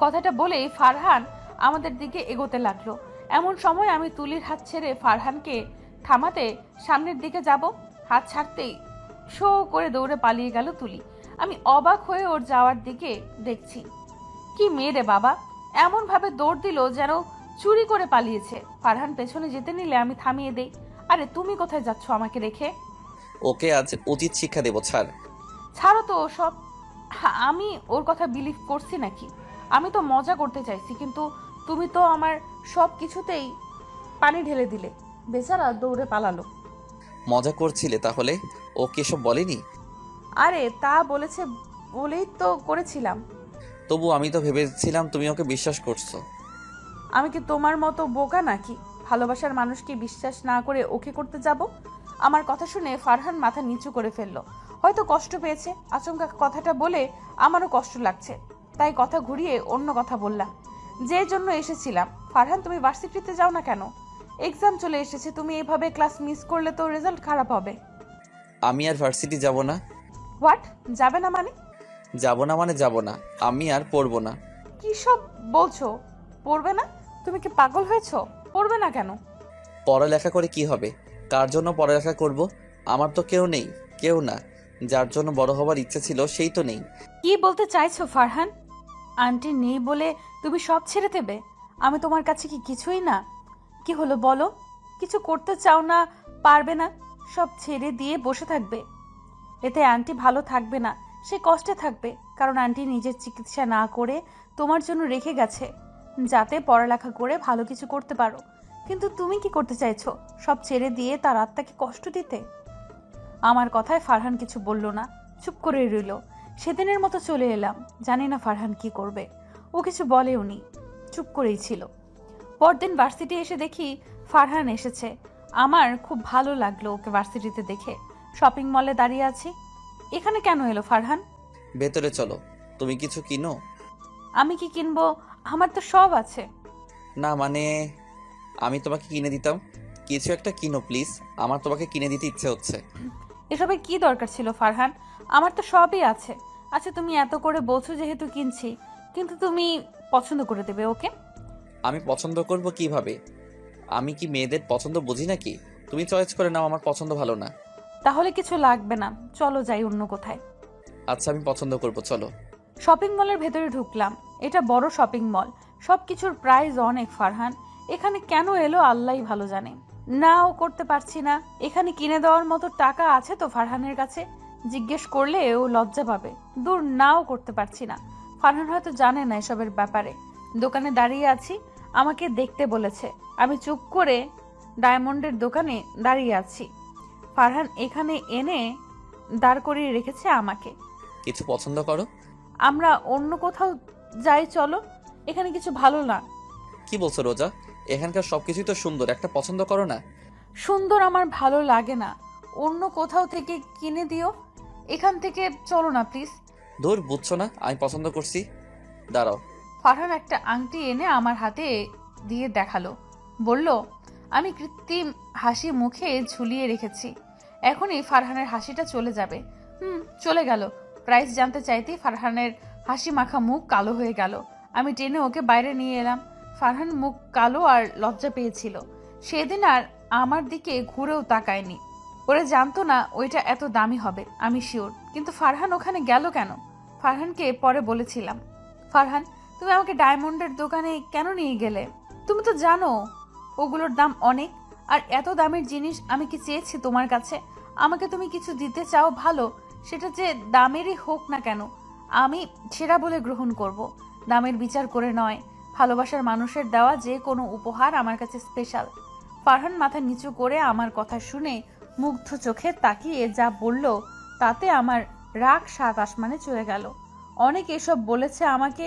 কথাটা বলেই ফারহান আমাদের দিকে এগোতে লাগলো। এমন সময় আমি তুলির হাত ছেড়ে ফারহানকে থামাতে সামনের দিকে যাব, হাত ছাড়তেই শো করে দৌড়ে পালিয়ে গেল তুলি। আমি অবাক হয়ে ওর যাওয়ার দিকে দেখছি। কি মেয়ে রে বাবা, এমন ভাবে দৌড় দিল যেন চুরি করে পালিয়েছে। ফারহান পেছনে যেতে নিলে আমি থামিয়ে দেই। আরে তুমি কোথায় যাচ্ছ আমাকে রেখে? ওকে আজ উচিত শিক্ষা দেবো। ছাড়ো তো ওসব। আমি ওর কথা বিলিভ করছি নাকি? আমি তো মজা করতে চাইছি, কিন্তু তুমি তো আমার সব কিছুতেই পানি ঢেলে দিলে। বেচারা দৌড়ে পালালো। মজা করছিলে তাহলে? ও কি সব বলেনি? আরে তা বলেছে বলেই তো করেছিলাম। তবু আমি তো ভেবেছিলাম তুমি ওকে বিশ্বাস করছো। আমি কি তোমার মতো বোকা নাকি? ভালোবাসার মানুষকে বিশ্বাস না করে ওকে করতে যাব? আমার কথা শুনে ফারহান মাথা নিচু করে ফেললো। হয়তো কষ্ট পেয়েছে। আচমকা কথাটা বলে আমারও কষ্ট লাগছে, তাই কথা ঘুরিয়ে অন্য কথা বললাম। যে জন্য এসেছিলাম, ফারহান তুমি ভার্সিটিতে যাও না কেন? এক্সাম চলে এসেছে, তুমি এভাবে ক্লাস মিস করলে তো রেজাল্ট খারাপ হবে। আমি আর ভার্সিটি যাব না। হোয়াট? যাবে না মানে? যাব না মানে যাব না, আমি আর পড়বো না। কি সব বলছো? পড়বে না? তুমি কি পাগল হয়েছো? পড়বে না কেন? পড়ালেখা করে কি হবে? কার জন্য পড়ালেখা করব? আমার তো কেউ নেই, কেউ না। যার জন্য বড় হবার ইচ্ছে ছিল সেই তো নেই। কি বলতে চাইছো ফারহান? আন্টি নেই বলে তুমি সব ছেড়ে দেবে? আমি তোমার কাছে কি কিছুই না? কি হলো বলো? কিছু করতে চাও না, পারবে না, সব ছেড়ে দিয়ে বসে থাকবে? এতে আন্টি ভালো থাকবে না, সে কষ্টে থাকবে। কারণ আন্টি নিজের চিকিৎসা না করে তোমার জন্য রেখে গেছে, যাতে পড়ালেখা করে ভালো কিছু করতে পারো। কিন্তু তুমি কি করতে চাইছো? সব ছেড়ে দিয়ে তার আত্মাকে কষ্ট দিতে? আমার কথায় ফারহান কিছু বলল না, চুপ করে রইল। সেদিনের মতো চলে এলাম। জানি না ফারহান কি করবে। ও কিছু বলেও নি, চুপ করেই ছিল। পরদিন ভার্সিটি এসে দেখি ফারহান এসেছে। আমার খুব ভালো লাগলো ওকে ভার্সিটিতে দেখে। শপিং মলে দাঁড়িয়ে আছি। এখানে কেন এলো ফারহান? ভেতরে চলো, তুমি কিছু কিনো। আমি কি কিনবো? আমার তো সব আছে। না মানে আমি তোমাকে কিনে দিতাম। কিছু একটা কিনো প্লিজ, আমার তোমাকে কিনে দিতে ইচ্ছে হচ্ছে। এসবের কি দরকার ছিল ফারহান? আমার তো সবই আছে। আচ্ছা তুমি এত করে বলছো যেহেতু কিনছি, কিন্তু তুমি পছন্দ করে দেবে ওকে? আমি পছন্দ করব কিভাবে? আমি কি মেয়েদের পছন্দ বুঝি নাকি? তুমি চয়েস করে নাও, আমার পছন্দ ভালো না। তাহলে কিছু লাগবে না, চলো যাই অন্য কোথায়। আচ্ছা আমি পছন্দ করব, চলো। শপিং মলের ভেতরে ঢুকলাম। এটা বড় শপিং মল, সবকিছুর প্রাইস অনেক। ফারহান এখানে কেন এলো আল্লাহই ভালো জানে। নাও করতে পারছি না। এখানে কিনে দেওয়ার মতো টাকা আছে তো ফারহানের কাছে? জিজ্ঞেস করলে ও লজ্জা পাবে। দূর, নাও করতে পারছি না। ফারহান হয়তো জানে না এসবের ব্যাপারে। দোকানে দাঁড়িয়ে আছি, আমাকে দেখতে বলেছে। আমি চুপ করে ডায়মন্ডের দোকানে দাঁড়িয়ে আছি। ফারহান এখানে এনে দাঁড় করিয়ে রেখেছে আমাকে। কিছু পছন্দ করো? আমরা অন্য কোথাও যাই চলো, এখানে কিছু ভালো না। কি বলছো রোজা? এখানকার সবকিছুই তো সুন্দর, একটা পছন্দ করো না। সুন্দর আমার ভালো লাগে না, অন্য কোথাও থেকে কিনে দিও। এখান থেকে চলো না প্লিজ। ধুর, বুঝছো না আমি পছন্দ করছি। দাঁড়াও। ফারহান একটা আংটি এনে আমার হাতে দিয়ে দেখালো, বলল আমি কৃত্রিম হাসি মুখে ঝুলিয়ে রেখেছি, এখনই ফারহানের হাসিটা চলে যাবে। চলে গেল। প্রাইস জানতে চাইতেই ফারহানের হাসি মাখা মুখ কালো হয়ে গেল। আমি টেনে ওকে বাইরে নিয়ে এলাম। ফারহান মুখ কালো আর লজ্জা পেয়েছিল। সেদিন আর আমার দিকে ঘুরেও তাকায়নি। ওরা জানতো না ওইটা এত দামি হবে, আমি শিওর। কিন্তু ফারহান ওখানে গেল কেন? ফারহানকে পরে বলেছিলাম, ফারহান তুমি আমাকে ডায়মন্ডের দোকানে কেন নিয়ে গেলে? তুমি তো জানো ওগুলোর দাম অনেক, আর এত দামের জিনিস আমি কি চেয়েছি তোমার কাছে? আমাকে তুমি কিছু দিতে চাও ভালো, সেটা যে দামেরই হোক না কেন আমি সেরা বলে গ্রহণ করব। দামের বিচার করে নয়, ভালোবাসার মানুষের দেওয়া যে কোনো উপহার আমার কাছে স্পেশাল। ফারহান মাথা নিচু করে আমার কথা শুনে মুগ্ধ চোখে তাকিয়ে যা বলল, তাতে আমার রাগ সাত আসমানে চলে গেল। অনেক এসব বলেছে আমাকে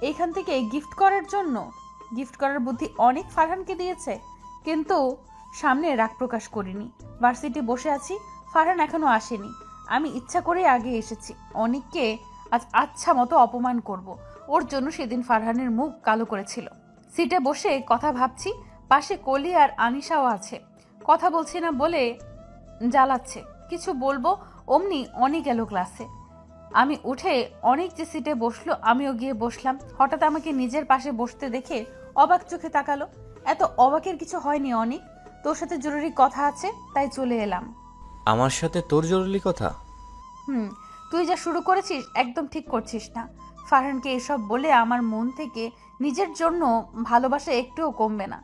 এখান থেকে গিফট করার জন্য। গিফট করার বুদ্ধি অনেক ফারহানকে দিয়েছে, কিন্তু সামনে রাগ প্রকাশ করিনি। ভার্সিটি বসে আছি, ফারহান এখনো আসেনি। আমি ইচ্ছা করে আগে এসেছি। অনেককে আজ আচ্ছা মতো অপমান করব। ওর জন্য সেদিন ফারহানের মুখ কালো করেছিল। সিটে বসে কথা ভাবছি, পাশে কলি আর আনিশাও আছে। কথা বলছি না বলে জ্বালাচ্ছে। কিছু বলবো অমনি অনেক এলো ক্লাসে। আমি উঠে অনেক যে সিটে বসলো, আমিও গিয়ে বসলাম। হঠাৎ আমাকে নিজের পাশে বসতে দেখে অবাক চোখে তাকালো। এত অবাকের কিছু হয়নি অনেক, তোর সাথে জরুরি কথা আছে তাই চলে এলাম। আমার সাথে তোর জরুরি কথা? তুই যা শুরু করেছিস একদম ঠিক করছিস না। ফারহানকে এসব বলে আমার মন থেকে নিজের জন্য ভালোবাসা একটুও কমবে না।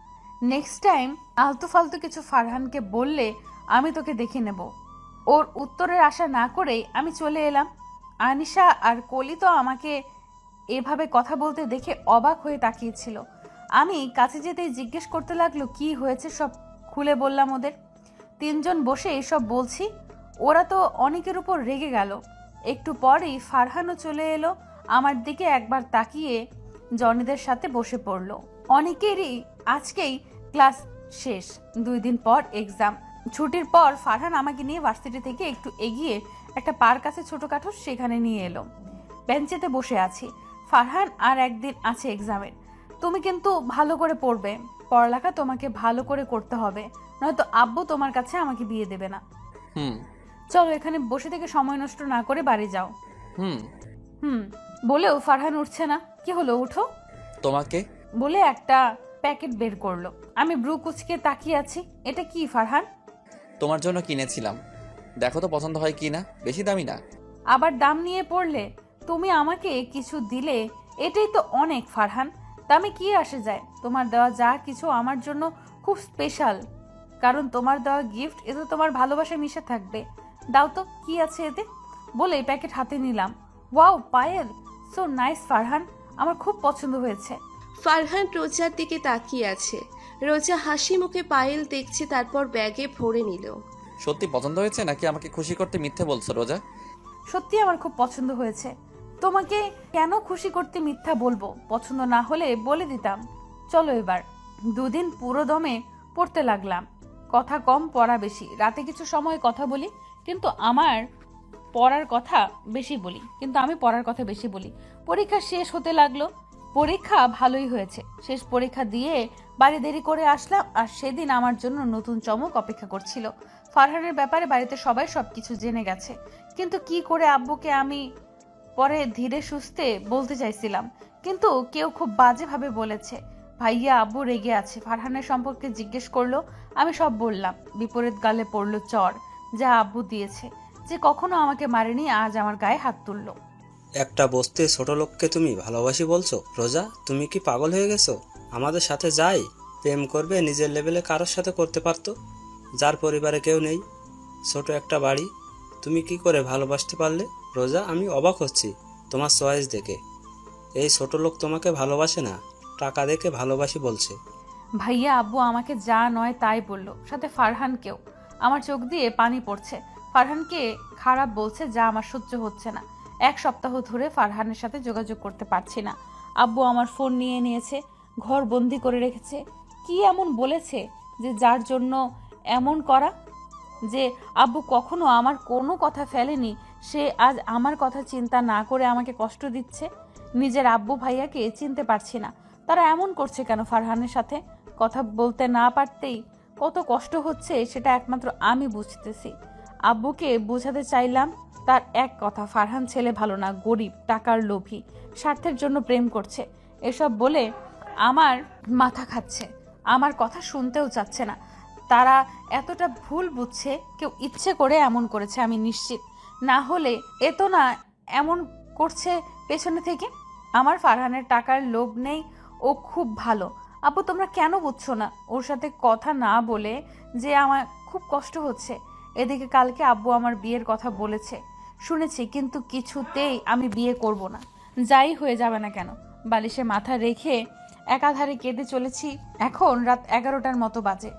নেক্সট টাইম আলতু ফালতু কিছু ফারহানকে বললে আমি তোকে দেখে নেব। ওর উত্তরের আশা না করেই আমি চলে এলাম। আনিশা আর কলি তো আমাকে এভাবে কথা বলতে দেখে অবাক হয়ে তাকিয়েছিল। আমি কাছে যেতেই জিজ্ঞেস করতে লাগলো কি হয়েছে, সব খুলে বললাম ওদের। তিনজন বসে এসব বলছি, ওরা তো অনেকের উপর রেগে গেল। একটু পরেই ফারহানও চলে এলো। আমার দিকে একবার তাকিয়ে জনিদের সাথে বসে পড়ল। অনেকেরই আজকেই ক্লাস শেষ, 2 দিন পর এক্সাম। ছুটির পর ফারহান আমাকে নিয়ে ভার্সিটি থেকে একটু এগিয়ে একটা পার্ক আছে ছোটখাটো, সেখানে নিয়ে এলো। বেঞ্চেতে বসে আছি। ফারহান আর একদিন আছে এক্সামের। তুমি কিন্তু ভালো করে পড়বে, পড়ালেখা তোমাকে ভালো করে করতে হবে, নয়তো আব্বু তোমার কাছে আমাকে বিয়ে দেবে না। হুম চলো, এখানে বসে থেকে সময় নষ্ট না করে বাড়ি যাও। হুম হুম বলেও ফারহান উঠছে না। কি হলো, উঠো তোমাকে বলে একটা প্যাকেট বের করলো। আমি ব্রু কুচকে তাকিয়ে আছি। এটা কি ফারহান? তোমার জন্য কিনেছিলাম, দেখো তো পছন্দ হয় কি না। বেশি দামি না। আবার দাম নিয়ে পড়লে? তুমি আমাকে কিছু দিলে, এটাই তো অনেক ফারহান। দামে কি আসে যায়? তোমার দেওয়া যা কিছু আমার জন্য খুব স্পেশাল, কারণ তোমার দেওয়া গিফট, এতে তোমার ভালোবাসা মিশে থাকবে। দাও তো, কি আছে এতে? বলে প্যাকেট হাতে নিলাম। Wow Payel, so nice Farhan, আমার খুব পছন্দ হয়েছে। ফারহান রোজার দিকে তাকিয়ে আছে। রোজা হাসি মুখে পায়েল দেখছে, তারপর ব্যাগে ভরে নিল। সত্যি পছন্দ হয়েছে নাকি আমাকে খুশি করতে মিথ্যে বলছো রোজা? সত্যি আমার খুব পছন্দ হয়েছে। তোমাকে কেন খুশি করতে মিথ্যা বলবো? পছন্দ না হলে বলে দিতাম। চলো এবার। দুদিন পুরো দমে পড়তে লাগলাম। কথা কম, পড়া বেশি। রাতে কিছু সময় কথা বলি, কিন্তু আমি পড়ার কথা বেশি বলি। পরীক্ষা শেষ হতে লাগলো। পরীক্ষা ভালোই হয়েছে। শেষ পরীক্ষা দিয়ে বাড়ি দেরি করে আসলাম, আর সেদিন আমার জন্য নতুন চমক অপেক্ষা করছিল। ফারহানের ব্যাপারে বাড়িতে সবাই সবকিছু জেনে গেছে, কিন্তু কি করে আব্বুকে আমি পরে ধীরে সুস্থে বলতে চাইছিলাম, কিন্তু কেউ খুব বাজেভাবে বলেছে। ভাইয়া আব্বু রেগে আছে। ফারহানের সম্পর্কে জিজ্ঞেস করলো, আমি সব বললাম। বিপরীত গালে পড়লো চড়, যা আব্বু দিয়েছে, যে কখনো আমাকে মারেনি, আজ আমার গায়ে হাত তুললো। একটা বস্তির ছোট লোককে তুমি ভালোবাসি বলছো? রোজা, তুমি কি পাগল হয়ে গেছো? আমাদের সাথে যাই প্রেম করবে, নিজের লেভেলে কারোর সাথে করতে পারতো, যার পরিবারে কেউ নেই, ছোট একটা বাড়ি। তুমি কি করে ভালোবাসতে পারলে? রোজা, আমি অবাক হচ্ছি তোমার চয়েস দেখে। এই ছোট লোক তোমাকে ভালোবাসে না, টাকা দেখে ভালোবাসি বলছে। ভাইয়া আব্বু আমাকে যা নয় তাই বলল, সাথে ফারহানকেও। আমার চোখ দিয়ে পানি পড়ছে। ফারহানকে খারাপ বলছে, যা আমার সহ্য হচ্ছে না। 1 সপ্তাহ ধরে ফারহানের সাথে যোগাযোগ করতে পারছি না। আব্বু আমার ফোন নিয়ে নিয়েছে, ঘর বন্দি করে রেখেছে। কি এমন বলেছে যে যার জন্য এমন করা? যে আব্বু কখনো আমার কোনো কথা ফেলেনি, সে আজ আমার কথা চিন্তা না করে আমাকে কষ্ট দিচ্ছে। নিজের আব্বু ভাইয়াকে চিনতে পারছি না, তারা এমন করছে কেন ফারহানের সাথে? কথা বলতে না পারতেই কত কষ্ট হচ্ছে, সেটা একমাত্র আমি বুঝতেছি। আব্বুকে বোঝাতে চাইলাম, তার এক কথা, ফারহান ছেলে ভালো না, গরিব, টাকার লোভী, স্বার্থের জন্য প্রেম করছে। এসব বলে আমার মাথা খাচ্ছে, আমার কথা শুনতেও চাচ্ছে না। তারা এতটা ভুল বুঝছে, কেউ ইচ্ছে করে এমন করেছে, আমি নিশ্চিত। না হলে এত না এমন করছে পেছনে থেকে। আমার ফারহানের টাকার লোভ নেই, ও খুব ভালো। আপু তোমরা কেন বুঝছো না? ওর সাথে কথা না বলে যে আমার খুব কষ্ট হচ্ছে। এদিকে কালকে আব্বু আমার বিয়ের কথা বলেছে শুনেছি, কিন্তু কিছুতেই আমি বিয়ে করব না, যাই হয়ে যাবে না কেন। বালিশে মাথা রেখে একাধারে কেঁদে চলেছি। এখন রাত 11টার মতো বাজে।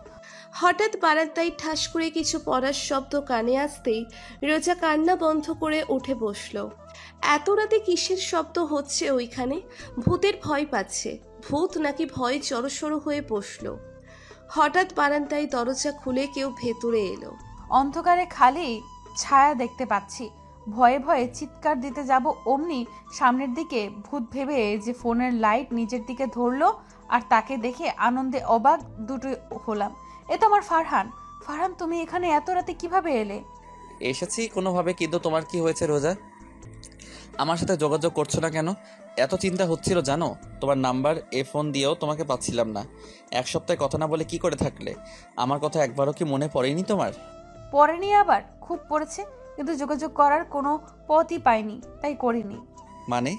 হঠাৎ বারান্দায় ঠাস করে কিছু পড়ার শব্দ কানে আসতেই রোজা কান্না বন্ধ করে উঠে বসলো। এত রাতে কিসের শব্দ হচ্ছে ওইখানে? ভূতের ভয় পাচ্ছে। ভূত নাকি ভয়ে জড়সড় হয়ে বসলো। হঠাৎ বারান্দায় দরজা খুলে কেউ ভেতরে এলো। অন্ধকারে খালি ছায়া দেখতে পাচ্ছি। ভয়ে ভয়ে চিৎকার দিতে যাব, অমনি সামনের দিকে ভূত ভেবে যে ফোনের লাইট নিজের দিকে ধরলো, আর তাকে দেখে আনন্দে অবাক দুটোই হলাম। এ তো আমার ফারহান। ফারহান, তুমি এখানে এত রাতে কিভাবে এলে? এসেছি কোনোভাবে, কিন্তু তোমার কি হয়েছে রোজা? আমার সাথে যোগাযোগ করছো না কেন? এত চিন্তা হচ্ছিল জানো? তোমার নাম্বার ফোন দিয়েও তোমাকে পাচ্ছিলাম না। 1 সপ্তাহে কথা না বলে কি করে থাকলে? আমার কথা একবারও কি মনে পড়েনি তোমার? পড়েনি? আবার খুব পড়েছে, কিন্তু যোগাযোগ করার কোনো পথই পাইনি, তাই করিনি। মানে?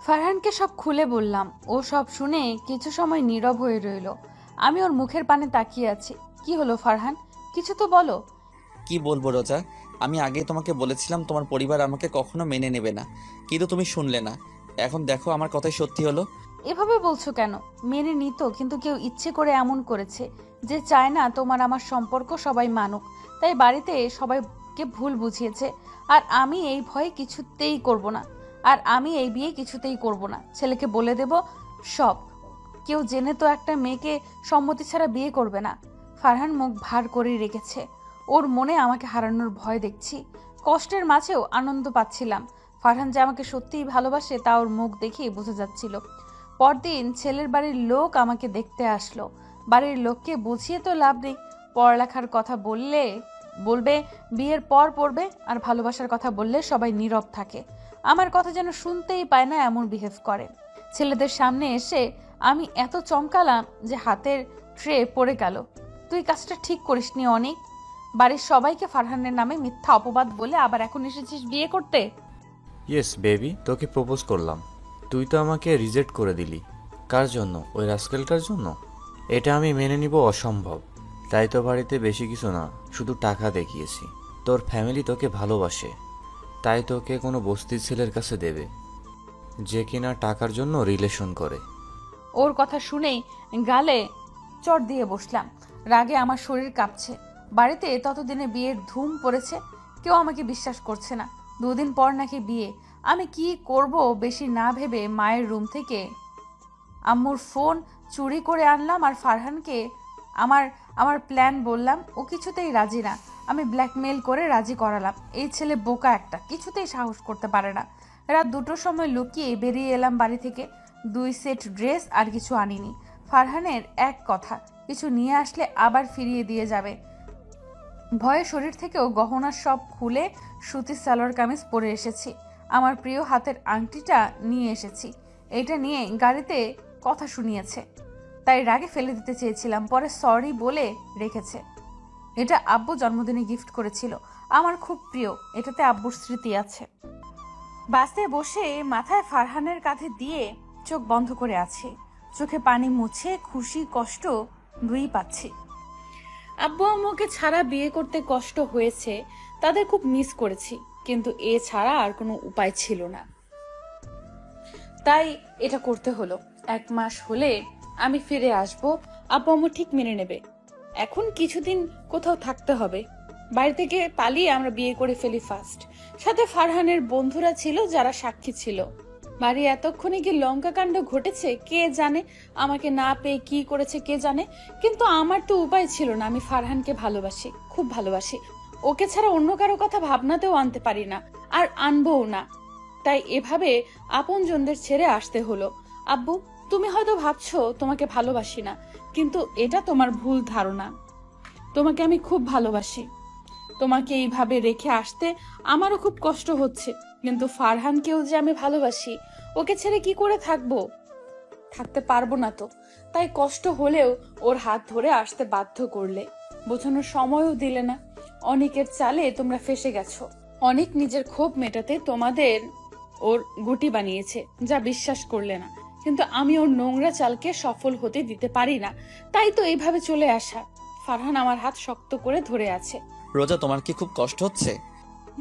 ফারহানকে সব খুলে বললাম। ও সব শুনে কিছু সময় নীরব হয়ে রইল। আমি ওর মুখের পানে তাকিয়ে আছি। কি হলো ফারহান, কিছু তো বলো। কি বলবো রোজা, আমি আগে তোমাকে বলেছিলাম তোমার পরিবার আমাকে কখনো মেনে নেবে না, কিন্তু তুমি শুনলে না। এখন দেখো আমার কথাই সত্যি হলো। এভাবে বলছো কেন? মেনে নিত, কিন্তু কেউ ইচ্ছে করে এমন করেছে যে চায় না তোমার আমার সম্পর্ক সবাই মানুক, তাই বাড়িতে সবাইকে ভুল বুঝিয়েছে। আর আমি এই ভয়ে কিছুতেই করব না, আর আমি এই বিয়ে কিছুতেই করব না। ছেলেকে বলে দেব সব। কেউ জেনে তো একটা মেয়েকে সম্মতি ছাড়া বিয়ে করবে না। ফারহান মুখ ভার করে রেখেছে। ওর মনে আমাকে হারানোর ভয় দেখছি। কষ্টের মাঝেও আনন্দ পাচ্ছিলাম। ফারহান যে আমাকে সত্যিই ভালোবাসে তা ওর মুখ দেখেই বোঝা যাচ্ছিল। পরদিন ছেলের বাড়ির লোক আমাকে দেখতে আসলো। বাড়ির লোককে বুঝিয়ে তো লাভ নেই, পড়ালেখার কথা বলবে বিয়ের পর পড়বে, আর ভালোবাসার কথা বললে সবাই নীরব থাকে। আমার কথা যেন শুনতেই পায় না, এমন বিহেভ করে। ছেলেদের সামনে এসে আমি এত চমকালাম যে হাতের ট্রে পড়ে গেল। তুই কাজটা ঠিক করিসনি অনেক। বাড়ির সবাইকে ফারহানের নামে মিথ্যা অপবাদ বলে আবার এখন এসেছিস বিয়ে করতে। ইয়েস বেবি, তোকে প্রপোজ করলাম, তুই তো আমাকে রিজেক্ট করে দিলি। কার জন্য? ওই রাস্কেলটার জন্য? এটা আমি মেনে নিব অসম্ভব। তাই তো বাড়িতে বেশি কিছু না, শুধু টাকা দেখিয়েছি। তোর ফ্যামিলি তোকে ভালোবাসে, তাই তোকে কোনো বস্তির ছেলের কাছে দেবে যে কিনা টাকার জন্য রিলেশন করে। ওর কথা শুনেই গালে চড় দিয়ে বসলাম। রাগে আমার শরীর কাঁপছে। বাড়িতে ততদিনে বিয়ের ধুম পড়েছে, কেউ আমাকে বিশ্বাস করছে না। 2 দিন পর নাকি বিয়ে। আমি কি করব বেশি না ভেবে মায়ের রুম থেকে আম্মুর ফোন চুরি করে আনলাম আর ফারহানকে আমার প্ল্যান বললাম। ও কিছুতেই রাজি না। আমি ব্ল্যাকমেল করে রাজি করালাম। এই ছেলে বোকা একটা, কিছুতেই সাহস করতে পারে না। রাত 2টোর সময় লুকিয়ে বেরিয়ে এলাম বাড়ি থেকে। 2 সেট ড্রেস আর কিছু আনিনি। ফারহানের এক কথা, কিছু নিয়ে আসলে আবার ফিরিয়ে দিয়ে যাবে। ভয়ে শরীর থেকেও গহনা সব খুলে সুতির সালোয়ার কামিজ পরে এসেছি। আমার প্রিয় হাতের আংটিটা নিয়ে এসেছি। এটা নিয়ে গাড়িতে কথা শুনিয়েছে, তাই রাগে ফেলে দিতে চেয়েছিলাম, পরে সরি বলে রেখেছে। এটা আব্বু জন্মদিনে গিফট করেছিল, আমার খুব প্রিয়। এটাতে আব্বুর স্মৃতি আছে। বাসে বসে মাথায় ফারহানের কাঁধে দিয়ে চোখ বন্ধ করে আছি। চোখে পানি মুছে খুশি কষ্ট দুই পাচ্ছি। আব্বু আম্মুকে ছাড়া বিয়ে করতে কষ্ট হয়েছে, তাদের খুব মিস করেছি, কিন্তু এ ছাড়া আর কোনো উপায় ছিল না, তাই এটা করতে হলো। 1 মাস হলে আমি ফিরে আসব, আব্বু আম্মু ঠিক মেনে নেবে। এখন কিছুদিন কোথাও থাকতে হবে। বাড়ি থেকে পালিয়ে আমরা বিয়ে করে ফেলি ফার্স্ট। সাথে ফারহানের বন্ধুরা ছিল যারা সাক্ষী ছিল। বাড়ি এতক্ষণে কি লঙ্কা কাণ্ড ঘটেছে কে জানে, আমাকে না পেয়ে কি করেছে কে জানে। কিন্তু আমার তো উপায় ছিল না। আমি ফারহানকে ভালোবাসি, খুব ভালোবাসি। ওকে ছাড়া অন্য কারো কথা ভাবনাতেও আনতে পারি না, আর আনবও না। তাই এভাবে আপনজনদের ছেড়ে আসতে হলো। আব্বু, তুমি হয়তো ভাবছো তোমাকে ভালোবাসি না, কিন্তু এটা তোমার ভুল ধারণা। তোমাকে আমি খুব ভালোবাসি। তোমাকে এইভাবে রেখে আসতে আমারও খুব কষ্ট হচ্ছে, কিন্তু ফারহানকেও যে আমি ভালোবাসি, ওকে ছেড়ে কি করে থাকতে পারবো না তো। তাই কষ্ট হলেও ওর হাত ধরে আসতে বাধ্য করলে, বোঝানোর সময়ও দিলে না। অনেকের চালে তোমরা ফেসে গেছো। অনেক নিজের ক্ষোভ মেটাতে তোমাদের ওর গুটি বানিয়েছে, যা বিশ্বাস করলে না। কিন্তু আমি ওর নোংরা চালকে সফল হতে দিতে পারি না, তাই তো এইভাবে চলে আসা। ফারহান আমার হাত শক্ত করে ধরে আছে। রোজা, তোমার কি খুব কষ্ট হচ্ছে?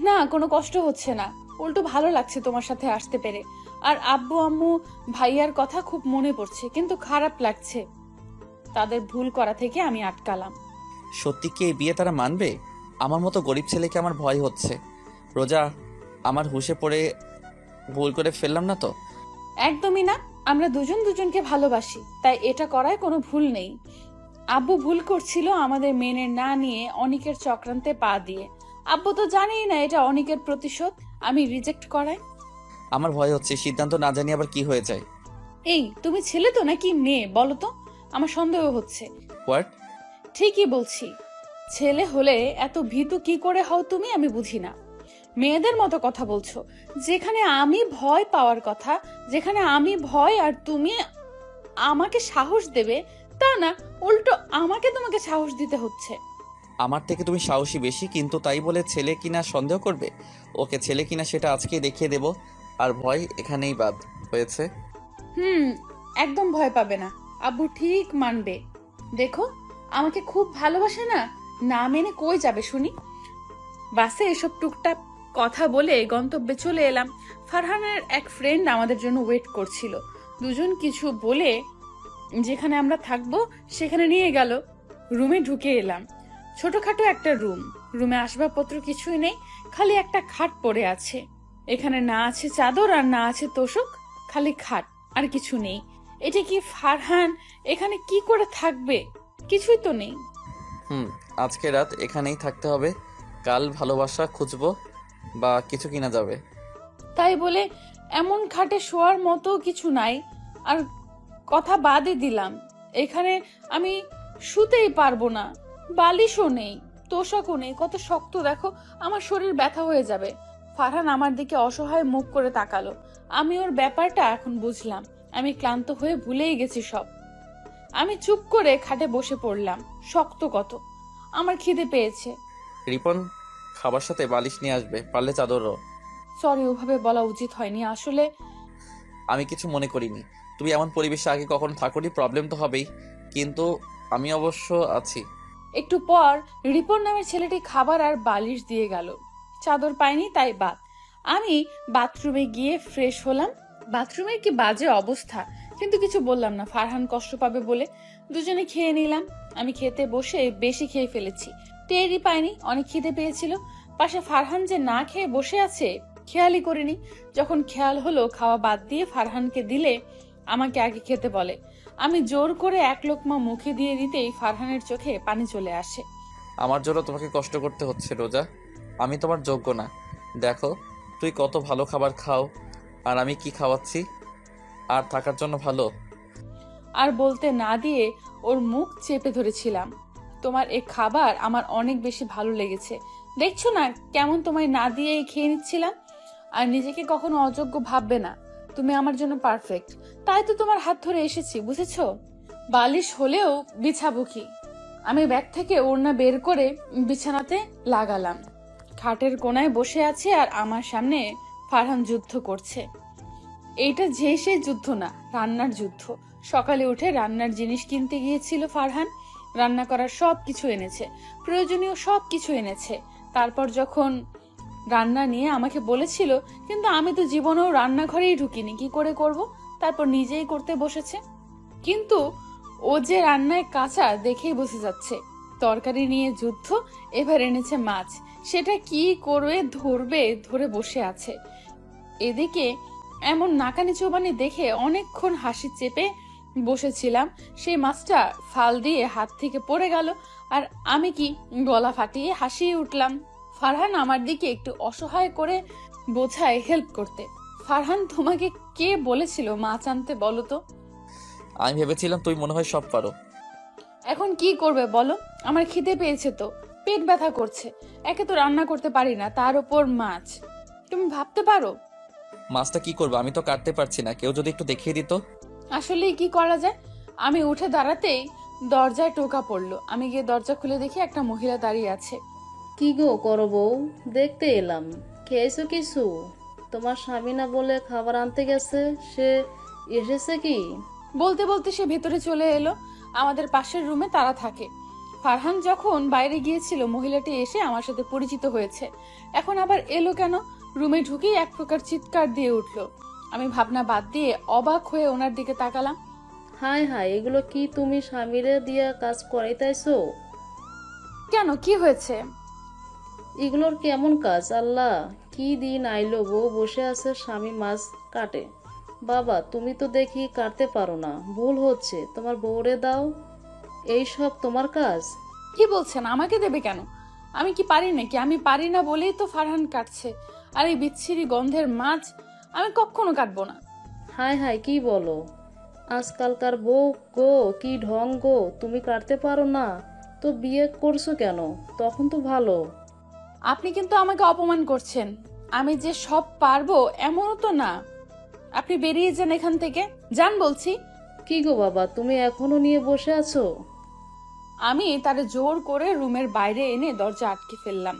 না, কোনো কষ্ট হচ্ছে না, উল্টো ভালো লাগছে তোমার সাথে আসতে পেরে। আর আব্বু আম্মু ভাইয়ার কথা খুব মনে পড়ছে, কিন্তু খারাপ লাগছে। তাদের ভুল করা থেকে আমি আটকালাম। সত্যি কি এই বিয়ে তারা মানবে? আমার মতো গরিব ছেলেকে আমার ভয় হচ্ছে। রোজা, আমার হুঁশে পড়ে ভুল করে ফেললাম না তো? একদমই না। আমরা দুজন দুজনকে ভালোবাসি, তাই এটা করায় কোনো ভুল নেই। আব্বু ভুল করছিল আমাদের মেনে না নিয়ে অনিকের চক্রান্তে পা দিয়ে। আব্বু তো জানেই না এটা অনিকের প্রতিশোধ আমি রিজেক্ট করাই। আমার ভয় হচ্ছে সিদ্ধান্ত না জানি আবার কি হয়ে যায়। এই, তুমি ছেলে তো নাকি মেয়ে বলো তো? আমার সন্দেহ হচ্ছে। হোয়াট? ঠিকই বলছি। ছেলে হলে এত ভীতু কি করে হও তুমি, আমি বুঝি না। মেয়েদের মতো কথা বলছো। যেখানে আমি ভয় পাওয়ার কথা, যেখানে আমি ভয় আর তুমি আমাকে সাহস দেবে, তা না, উল্টো আমাকে তোমাকে সাহস দিতে হচ্ছে। আমার থেকে তুমি সাহসী বেশি, কিন্তু তাই বলে ছেলে কিনা সন্দেহ করবে? ওকে ছেলে কিনা সেটা আজকেই দেখিয়ে দেব। আর ভয় এখানেই বাদ হয়েছে। একদম ভয় পাবে না, আব্বু ঠিক মানবে। দেখো, আমাকে খুব ভালোবাসে না, না মেনে কই যাবে শুনি। বাসে এসব টুকটাক কথা বলে গন্তব্যে চলে এলাম। ফারহানের এক ফ্রেন্ড আমাদের জন্য ওয়েট করছিল। দুজন কিছু বলে যেখানে আমরা থাকবো সেখানে নিয়ে গেল। রুমে ঢুকে এলাম। ছোটখাটো একটা রুম। রুমে আসবাবপত্র কিছুই নেই, খালি একটা খাট পড়ে আছে। এখানে না আছে চাদর আর না আছে তোষক, খালি খাট আর কিছু নেই। এটা কি ফারহান এখানে কি করে থাকবে? কিছুই তো নেই। আজকে রাত এখানেই থাকতে হবে। কাল ভালোবাসা খুঁজবো, বা কিছু কিনা যাবে। তাই বলে এমন খাটে শোয়ার মতো কিছু নাই। আর কথা বাদই দিলাম, এখানে আমি শুতেই পারবো না, বালিশও নেই, তোশকও নেই। কত শক্ত দেখো, আমার শরীর ব্যথা হয়ে যাবে। ফারহান আমার দিকে অসহায় মুখ করে তাকালো। আমি ওর ব্যাপারটা এখন বুঝলাম। আমি ক্লান্ত হয়ে ভুলেই গেছি সব। আমি চুপ করে খাটে বসে পড়লাম। শক্ত কত, আমার খিদে পেয়েছে। রিপন খাবার সাথে বালিশ নিয়ে আসবে, পারলে চাদরও। সরি, ওভাবে বলা উচিত হয়নি আসলে। আমি কিছু মনে করিনি। তুমি এমন পরিবেশে আগে কখনো থাকোনি, প্রবলেম তো হবেই, কিন্তু আমি অবশ্য আছি। একটু পর রিপন নামের ছেলেটি খাবার আর বালিশ দিয়ে গেল। চাদর পাইনি, তাই বাদ। আমি বাথরুমে গিয়ে ফ্রেশ হলাম। বাথরুমের কি বাজে অবস্থা, কিন্তু কিছু বললাম না, ফারহান কষ্ট পাবে বলে। দুজনে খেয়ে নিলাম। আমি খেতে বসে বেশি খেয়ে ফেলেছি, টেরই পাইনি অনেক খিদে পেয়েছিল। পাশে ফারহান যে না খেয়ে বসে আছে খেয়ালই করিনি। যখন খেয়াল হলো, খাওয়া বাদ দিয়ে ফারহানকে দিলে আমাকে আগে খেতে বলে। আমি জোর করে এক লোকমা মুখে দিয়ে দিতেই ফারহানের চোখে পানি চলে আসে। আমার জন্য তোমাকে কষ্ট করতে হচ্ছে রোজা, আমি তোমার যোগ্য না। দেখো তুই কত ভালো খাবার খাও, আর আমি কি খাওয়াচ্ছি, আর থাকার জন্য ভালো। আর বলতে না দিয়ে ওর মুখ চেপে ধরেছিলাম। তোমার এই খাবার আমার অনেক বেশি ভালো লেগেছে, দেখছো না কেমন তোমায় না দিয়েই খেয়ে নিচ্ছিলাম। আর নিজেকে কখনো অযোগ্য ভাববে না, তুমি আমার জন্য পারফেক্ট। তাই তো তোমার হাত ধরে এসেছি, বুঝেছো? বালিশ হলেও বিছাবো কি। আমি ব্যাগ থেকে ওড়না বের করে বিছানাতে লাগালাম। খাটের কোনায় বসে আছে আর আমার সামনে ফারহান যুদ্ধ করছে। এইটা যে সেই যুদ্ধ না, রান্নার যুদ্ধ। সকালে উঠে রান্নার জিনিস কিনতে গিয়েছিল ফারহান। রান্না করার সব কিছু এনেছে, প্রয়োজনীয় সব কিছু এনেছে। তারপর যখন রান্না নিয়ে আমাকে বলেছিল, কিন্তু আমি তো জীবনেও রান্নাঘরেই ঢুকিনি, কি করে করব? তারপর নিজেই করতে বসেছে। কিন্তু ও যে রান্নায় কাঁচা দেখেই বসে যাচ্ছে। তরকারি নিয়ে যুদ্ধ, এবার এনেছে মাছ, সেটা কি করে ধরে বসে আছে। এদিকে এমন নাকানি চোবানি দেখে অনেকক্ষণ হাসি চেপে বসেছিলাম। সেই মাছটা ফাল দিয়ে হাত থেকে পড়ে গেল, আর আমি কি গলা ফাটিয়ে হাসিয়ে উঠলাম। ফারহান আমার দিকে একটু অসহায় করে বোঝায় হেল্প করতে। ফারহান, তোমাকে কে বলেছিল মাছ আনতে, বলো তো? আমি ভেবেছিলাম তুই মনে হয় সব পারো। এখন কি করবে বলো? আমার খিদে পেয়েছে তো, পেট ব্যথা করছে। একে তো রান্না করতে পারি না, তার উপর মাছ। তুমি ভাবতে পারো মাছটা কি করবো? আমি তো কাটতে পারছি না, কেউ যদি একটু দেখিয়ে দিত। আসলে কি করা যায়? আমি উঠে দাঁড়াতেই দরজায় টোকা পড়লো। আমি গিয়ে দরজা খুলে দেখি একটা মহিলা দাঁড়িয়ে আছে। কি গো করো বউ, দেখতে এলাম। খেয়েছো কিছু? তোমার স্বামী না বলে খাবার আনতে গেছে, সে এসেছে কি? বলতে বলতে সে ভেতরে চলে এলো। আমাদের পাশের রুমে তারা থাকে। ফারহান যখন বাইরে গিয়েছিল, মহিলাটি এসে আমার সাথে পরিচিত হয়েছে। এখন আবার এলো কেন? রুমে ঢুকেই এক প্রকার চিৎকার দিয়ে উঠলো। আমি ভাবনা বাদ দিয়ে অবাক হয়ে ওনার দিকে তাকালাম। হায় হায়, এগুলো কি তুমি স্বামীরে দিয়া কাজ করাইতেছো? কেন, কি হয়েছে? এগুলোর কেমন কাজ? আল্লাহ, কি দিন আইলো, বউ বসে আছে, স্বামী মাছ কাটে। বাবা, তুমি তো দেখি কাটতে পারো না, ভুল হচ্ছে, তোমার বউরে দাও। এই সব তোমার কাজ? কি বলছেন? আমাকে দেবে কেন? আমি কি পারি নাকি? আমি পারি না বলেই তো ফারহান কাটছে। আর এই বিচ্ছিরি গন্ধের মাছ আমি কখনো কাটবো না। হায় হায়, কি বলো? আজকালকার বউ গো, কি ঢং গো, তুমি কাটতে পারো না তো বিয়ে করছো কেন? তখন তো ভালো। আপনি কিন্তু আমাকে অপমান করছেন। আমি যে সব পারবো এমনও তো না। আপনি বেরিয়ে যান এখান থেকে, যান বলছি। কি গো বাবা, তুমি এখনো নিয়ে বসে আছো? আমি তারে জোর করে রুমের বাইরে এনে দরজা আটকে ফেললাম।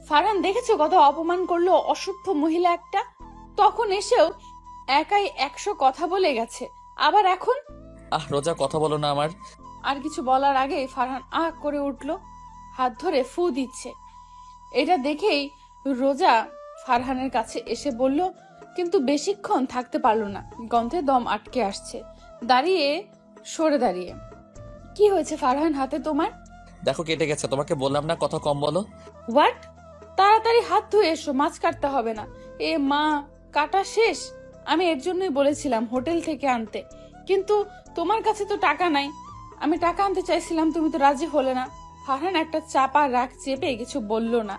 ফারহান দেখেছো কত অপমান করলো, অসভ্য মহিলা একটা। তখন এসেও একাই 100 কথা বলে গেছে, আবার এখন। রোজা, কথা বলো না আমার। আর কিছু বলার আগে ফারহান আহ করে উঠলো, হাত ধরে ফু দিচ্ছে। এটা দেখেই রোজা ফারহানের কাছে এসে বলল, কিন্তু বেশিক্ষণ থাকতে পারলো না, গন্ধে দম আটকে আসছে। সরে দাঁড়িয়ে, কি হয়েছে ফারহান হাতে তোমার? দেখো কেটে গেছে, তোমাকে বললাম না কথা কম বলো। হোয়াট? তাড়াতাড়ি হাত ধুয়ে এসো, মাছ কাটতে হবে না। এ মা, কাটা শেষ। আমি এর জন্যই বলেছিলাম হোটেল থেকে আনতে, কিন্তু তোমার কাছে তো টাকা নাই। আমি টাকা আনতে চাইছিলাম, তুমি তো রাজি হলে না। ফারহান একটা চাপা রাগ চেপে কিছু বলল না।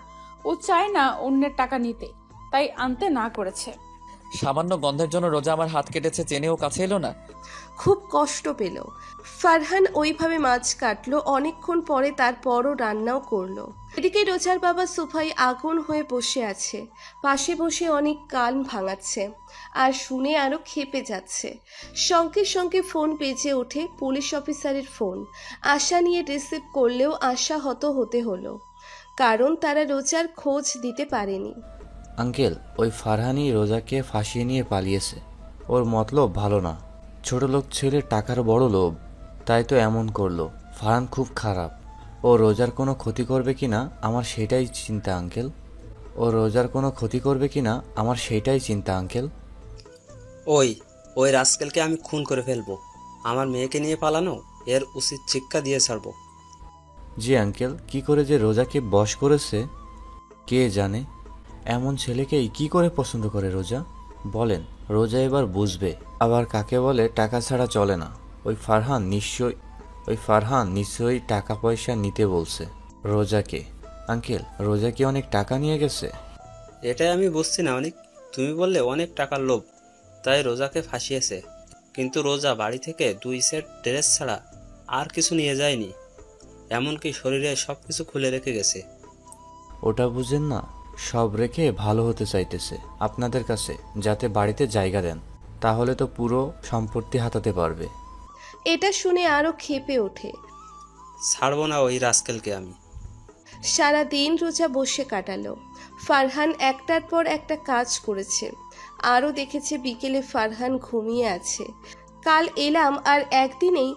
ও চায় না অন্যের টাকা নিতে, তাই আনতে না করেছে। সামান্য গন্ধের জন্য রোজা আমার হাত কেটেছে, চেনেও কাছে এলো না। খুব কষ্ট পেল। ফারহান ওইভাবে মাছ কাটলো, অনেকক্ষণ পরে তারপরও রান্নাও করলো। এদিকে রোজার বাবা সোফায় আগুন হয়ে বসে আছে, পাশে বসে অনেক কান ভাঙাচ্ছে আর শুনে আরো ক্ষেপে যাচ্ছে। সঙ্গে সঙ্গে ফোন বেজে ওঠে, পুলিশ অফিসারের ফোন। আশা নিয়ে রিসিভ করলেও আশাহত হতে হলো, কারণ তারা রোজার খোঁজ দিতে পারেনি। আঙ্কেল, ওই ফারহানই রোজাকে ফাঁসিয়ে নিয়ে পালিয়েছে। ওর মতলব ভালো না, ছোট লোক ছেলে, টাকার বড় লোভ, তাই তো এমন করলো। ফারহান খুব খারাপ। ও রোজার কোনো ক্ষতি করবে কিনা আমার সেটাই চিন্তা আঙ্কেল। ওই রাস্কেলকে আমি খুন করে ফেলবো। আমার মেয়েকে নিয়ে পালানো, এর উচিত শিক্ষা দিয়ে ছাড়বো। জি আঙ্কেল, কি করে যে রোজাকে বশ করেছে কে জানে। এমন ছেলেকেই কি করে পছন্দ করে রোজা? বলেন, রোজা এবার বুঝবে আবার কাকে বলে টাকা ছাড়া চলে না। ওই ফারহান নিশ্চয়ই টাকা পয়সা নিতে বলছে রোজাকে। আঙ্কেল, রোজা কি অনেক টাকা নিয়ে গেছে? এটাই আমি বুঝছি না অনেক। তুমি বললে অনেক টাকার লোভ, তাই রোজাকে ফাঁসিয়েছে। কিন্তু রোজা বাড়ি থেকে 2 সেট ড্রেস ছাড়া আর কিছু নিয়ে যায়নি, এমনকি শরীরে সবকিছু খুলে রেখে গেছে। ওটা বুঝেন না, সব রেখে ভালো হতে চাইতেছে আপনাদের কাছে, যাতে বাড়িতে জায়গা দেন, তাহলে তো পুরো সম্পত্তি হাতাতে পারবে। এটা শুনে আরো ক্ষেপে ওঠে। ছাড়বো না ওই রাস্কেলকে আমি। সারাদিন রোজা বসে কাটালো। ফারহান একটার পর একটা কাজ করেছে। আরও দেখেছে বিকেলে ফারহান ঘুমিয়ে আছে। কাল এলাম আর একদিনেই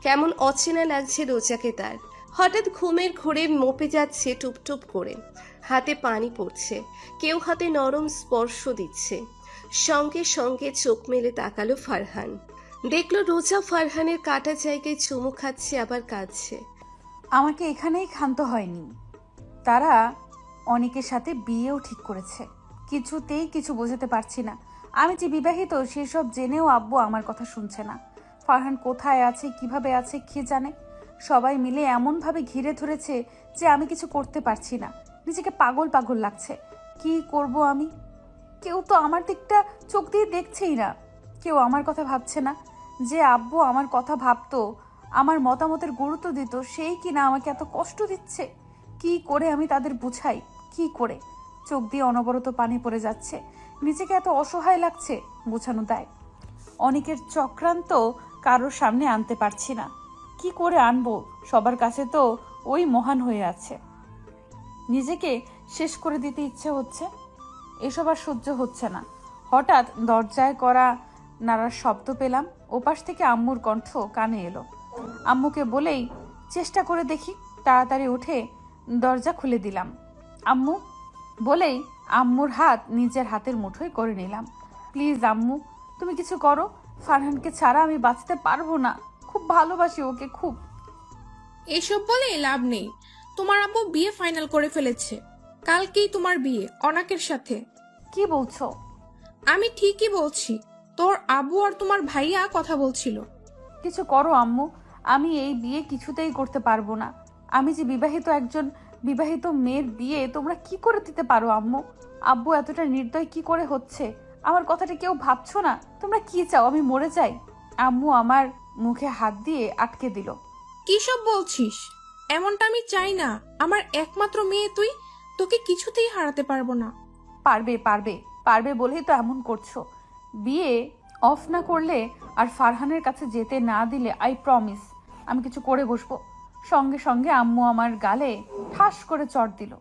কেমন অচেনা লাগছে রোজাকে তার। হঠাৎ ঘুমের ঘোরে মপে যাচ্ছে টুপটুপ করে, হাতে পানি পড়ছে, কেউ হাতে নরম স্পর্শ দিচ্ছে। সঙ্গে সঙ্গে চোখ মেলে তাকালো ফারহান, দেখলো রোজা ফারহানের কাটা জায়গায় চুমু খাচ্ছে আবার কাঁদছে। আমাকে এখানেই ক্ষান্ত হয়নি, তারা অনেকের সাথে বিয়েও ঠিক করেছে। কিছুতেই কিছু বোঝাতে পারছি না। আমি যে বিবাহিত সেসব জেনেও আব্বু আমার কথা শুনছে না। ফারহান কোথায় আছে, কিভাবে আছে, কে জানে। সবাই মিলে এমনভাবে ঘিরে ধরেছে যে আমি কিছু করতে পারছি না। নিজেকে পাগল পাগল লাগছে। কি করব আমি? কেউ তো আমার দিকটা চোখ দিয়ে দেখছেই না, কেউ আমার কথা ভাবছে না। যে আব্বু আমার কথা ভাবতো, আমার মতামতের গুরুত্ব দিত, সেই কিনা আমাকে এত কষ্ট দিচ্ছে। কি করে আমি তাদের বুঝাই? কি করে? চোখ দিয়ে অনবরত পানি পড়ে যাচ্ছে। নিজেকে এত অসহায় লাগছে, বোঝানো দায়। অনেকের চক্রান্ত কারোর সামনে আনতে পারছি না। কি করে আনবো? সবার কাছে তো ওই মহান হয়ে আছে। নিজেকে শেষ করে দিতে ইচ্ছে হচ্ছে। এসব আর সহ্য হচ্ছে না। হঠাৎ দরজায় করা নাড়ার শব্দ পেলাম। ওপাশ থেকে আম্মুর কণ্ঠ কানে এলো। আম্মুকে বলেই চেষ্টা করে দেখি। তাড়াতাড়ি উঠে দরজা খুলে দিলাম। আম্মু বলেই আম্মুর হাত নিজের হাতের মুঠোয় করে নিলাম। প্লিজ আম্মু, তুমি কিছু করো। ফারহানকে ছাড়া আমি বাঁচতে পারবো না। খুব ভালোবাসি ওকে, খুব। এসব বলে লাভ নেই। তোমার আব্বু বিয়ে ফাইনাল করে ফেলেছে। কালকেই তোমার বিয়ে অনাকের সাথে। কি বলছো? আমি ঠিকই বলছি। তোর আব্বু আর তোমার ভাইয়া কথা বলছিল। কিছু করো আম্মু, আমি এই বিয়ে কিছুতেই করতে পারবো না। আমি যে বিবাহিত, একজন বিবাহিত মেয়ের বিয়ে তোমরা কি করে দিতে পারো আম্মু? আব্বু এতটা নির্দয় কি করে হচ্ছে? আমার কথাটা কেউ ভাবছো না? তোমরা কি চাও আমি মরে যাই? আম্মু আমার মুখে হাত দিয়ে আটকে দিল। কি সব বলছিস? এমনটা আমি চাই না। আমার একমাত্র মেয়ে তুই, তোকে কিছুতেই হারাতে পারবো না। পারবে পারবে পারবে বলেই তো এমন করছো। বিয়ে অফ না করলে আর ফারহানের কাছে যেতে না দিলে আই প্রমিস আমি কিছু করে বসবো। সঙ্গে সঙ্গে আম্মু আমার গালে ঠাস করে চড় দিল।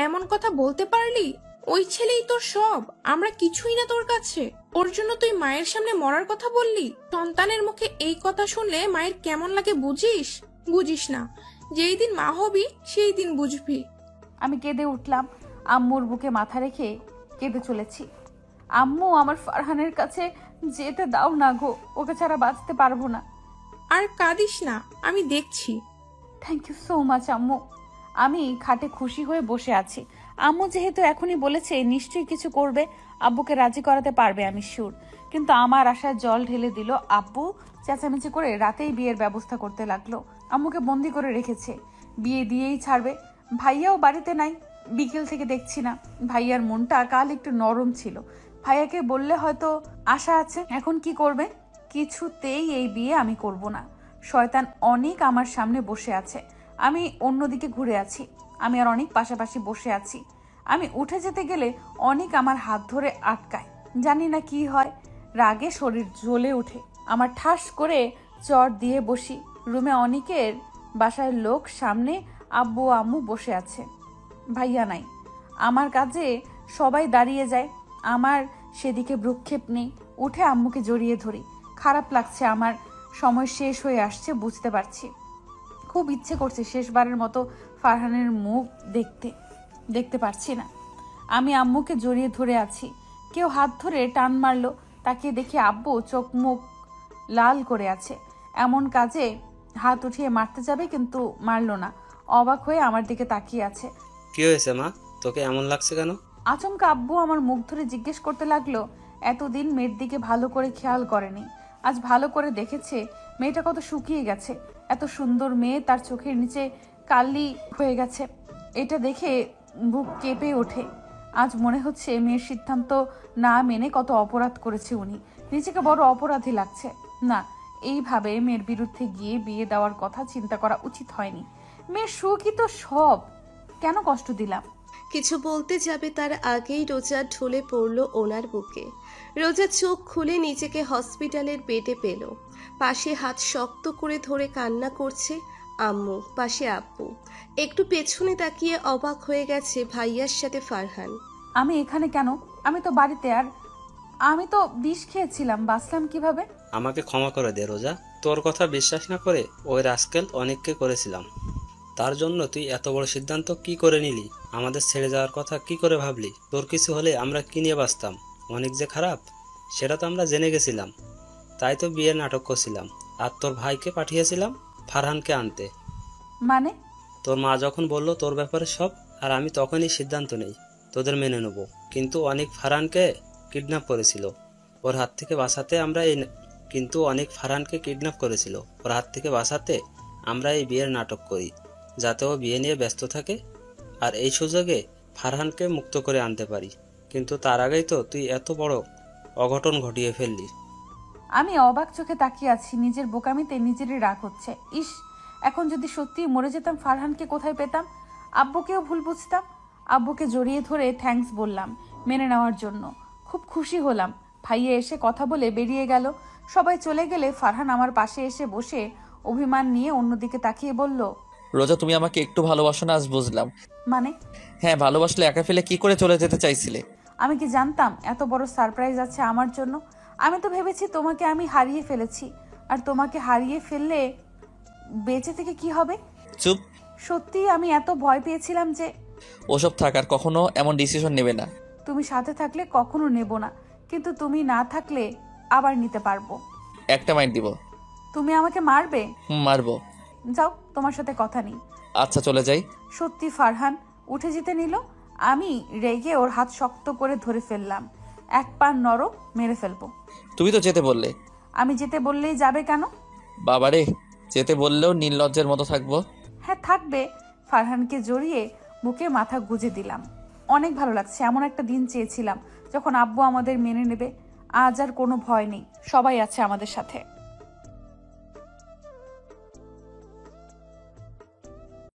এমন কথা বলতে পারলি? ওই ছেলেই তোর সব, আমরা কিছুই না তোর কাছে। ওর জন্য তুই মায়ের সামনে মরার কথা বললি? সন্তানের মুখে এই কথা শুনলে মায়ের কেমন লাগে বুঝিস? বুঝিস না। যেই দিন মা হবি সেই দিন বুঝবি। আমি কেঁদে উঠলাম। আম্মুর বুকে মাথা রেখে কেঁদে চলেছি। আম্মু আমার ফারহানের কাছে যেতে দাও না গো, ওকে ছাড়া বাঁচতে পারবো না। আর কাঁদিস না, আমি দেখছি। থ্যাংক ইউ সো মাচ আম্মু। আমি খাটে খুশি হয়ে বসে আছি। আম্মু যেহেতু এখনই বলেছে নিশ্চয়ই কিছু করবে, আব্বুকে রাজি করাতে পারবে, আমি শিওর। কিন্তু আমার আশায় জল ঢেলে দিল। আব্বু চেঁচামেচি করে রাতেই বিয়ের ব্যবস্থা করতে লাগলো। আম্মুকে বন্দি করে রেখেছে, বিয়ে দিয়েই ছাড়বে। ভাইয়াও বাড়িতে নাই, বিকেল থেকে দেখছি না ভাইয়ার মনটা কাল একটু নরম ছিল। ভাইয়াকে বললে হয়তো আশা আছে। এখন কি করবে? কিছুতেই এই বিয়ে আমি করব না। শয়তান অনেক আমার সামনে বসে আছে, আমি অন্যদিকে ঘুরে আছি। আমি আর অনেক পাশাপাশি বসে আছি। আমি উঠে যেতে গেলে অনেক আমার হাত ধরে আটকায়। জানি না কি হয়, রাগে শরীর জ্বলে ওঠে। আমার ঠাস করে চট দিয়ে বসি। রুমে অনেকের বাসায় লোক, সামনে আব্বু আম্মু বসে আছে, ভাইয়া নাই। আমার কাজে সবাই দাঁড়িয়ে যায়, আমার সেদিকে ভ্রুক্ষেপ নেই। উঠে আম্মুকে জড়িয়ে ধরি। খারাপ লাগছে, আমার সময় শেষ হয়ে আসছে বুঝতে পারছি। খুব ইচ্ছে করছে শেষবারের মতো ফারহানের মুখ দেখতে পারছি না। আমি আম্মুকে জড়িয়ে ধরে আছি। কেউ হাত ধরে টান মারলো, তাকে দেখে আব্বু চোখ মুখ লাল করে আছে। এমন কাজে হাত উঠিয়ে মারতে যাবে কিন্তু মারলো না। অবাক হয়ে আমার দিকে তাকিয়ে আছে। কি হয়েছে মা, তোকে এমন লাগছে কেন? আচমকা আব্বু আমার মুখ ধরে জিজ্ঞেস করতে লাগলো। এতদিন মেয়ের দিকে ভালো করে খেয়াল করেনি, আজ ভালো করে দেখেছে মেয়েটা কত শুকিয়ে গেছে। এত সুন্দর মেয়ে, তার চোখের নিচে কালি হয়ে গেছে। এটা দেখে বুক কেঁপে ওঠে। আজ মনে হচ্ছে মেয়ের সিদ্ধান্ত না মেনে কত অপরাধ করেছে উনি। নিজেকে বড় অপরাধী লাগছে। না, এইভাবে মেয়ের বিরুদ্ধে গিয়ে বিয়ে দেওয়ার কথা চিন্তা করা উচিত হয়নি। মেয়ের সুখই তো সব, কেন কষ্ট দিলাম? কিছু বলতে যাবে তার আগেই রোজা ঢলে পড়ল ওনার বুকে। রোজা চোখ খুলে নিজেকে হসপিটালের বেডে পেল। পাশে হাত শক্ত করে ধরে কান্না করছে আম্মু, পাশে আব্বু। একটু পেছনে তাকিয়ে অবাক হয়ে গেছে ভাইয়ার সাথে ফারহান। আমি এখানে কেন? আমি তো বাড়িতে। আর আমি তো বিষ খেয়েছিলাম, বাঁচলাম কিভাবে? আমাকে ক্ষমা করে দে রোজা, তোর কথা বিশ্বাস না করে ওই রাস্কেল অনেককে করেছিলাম। তার জন্য তুই এত বড় সিদ্ধান্ত কি করে নিলি? আমাদের ছেড়ে যাওয়ার কথা কি করে ভাবলি? তোর কিছু হলে আমরা কি নিয়ে বাঁচতাম? অনেক যে খারাপ সেটা তো আমরা জেনে গেছিলাম, তাই তো বিয়ের নাটক করছিলাম। আর তোর ভাইকে পাঠিয়েছিলাম ফারহানকে আনতে। মানে? তোর মা যখন বলল তোর ব্যাপারে সব, আর আমি তখনই সিদ্ধান্ত নেই তোদের মেনে নেব। কিন্তু অনেক ফারহানকে কিডন্যাপ করেছিল, ওর হাত থেকে বাঁচাতে আমরা এই বিয়ের নাটক করি, যাতে ও বিয়ে নিয়ে ব্যস্ত থাকে আর এই সুযোগে ফারহানকে মুক্ত করে আনতে পারি। কিন্তু তার আগেই তো তুই এত বড় অঘটন ঘটিয়ে ফেললি। আমি অবাক চোখে তাকিয়ে আছি। নিজের বোকামিতে নিজেরই রাগ হচ্ছে। ইস, এখন যদি সত্যি মরে যেতাম, ফারহানকে কোথায় পেতাম? আব্বুকেও ভুল বুঝতাম। আব্বুকে জড়িয়ে ধরে থ্যাঙ্কস বললাম মেনে নেওয়ার জন্য। খুব খুশি হলাম। ভাইয়া এসে কথা বলে বেরিয়ে গেল। সবাই চলে গেলে ফারহান আমার পাশে এসে বসে অভিমান নিয়ে অন্যদিকে তাকিয়ে বলল, রোজা, তুমি আমাকে একটু ভালোবাসো না, আজ বুঝলাম। মানে? হ্যাঁ, ভালোবাসলে একা ফেলে কি করে চলে যেতে চাইছিলে? আমি কি জানতাম এত বড় সারপ্রাইজ আছে আমার জন্য? আমি তো ভেবেছি তোমাকে আমি হারিয়ে ফেলেছি, আর তোমাকে হারিয়ে ফেললে বেঁচে থেকে কি হবে? চুপ। সত্যি আমি এত ভয় পেয়েছিলাম যে। ওসব থাক, আর কখনো এমন ডিসিশন নেবে না। তুমি সাথে থাকলে কখনো নেব না, কিন্তু তুমি না থাকলে আবার নিতে পারবো। একটা মাইন্ড দিব। তুমি আমাকে মারবে? মারবো। যাও, তোমার সাথে কথা নেই। আচ্ছা, চলে যাই। সত্যি ফারহান উঠে যেতে নিল। আমি রেগে ওর হাত শক্ত করে ধরে ফেললাম। এক পা নরম, মেরে ফেলবো। তুমি তো যেতে বললে। আমি যেতে বললেই যাবে কেন? বাবারে, যেতে বললেও নির্লজ্জের মতো থাকবো? হ্যাঁ, থাকবে। ফারহানকে জড়িয়ে বুকে মাথা গুজে দিলাম। অনেক ভালো লাগছে। এমন একটা দিন চেয়েছিলাম যখন আব্বু আমাদের মেনে নেবে। আজ আর কোনো ভয় নেই, সবাই আছে আমাদের সাথে।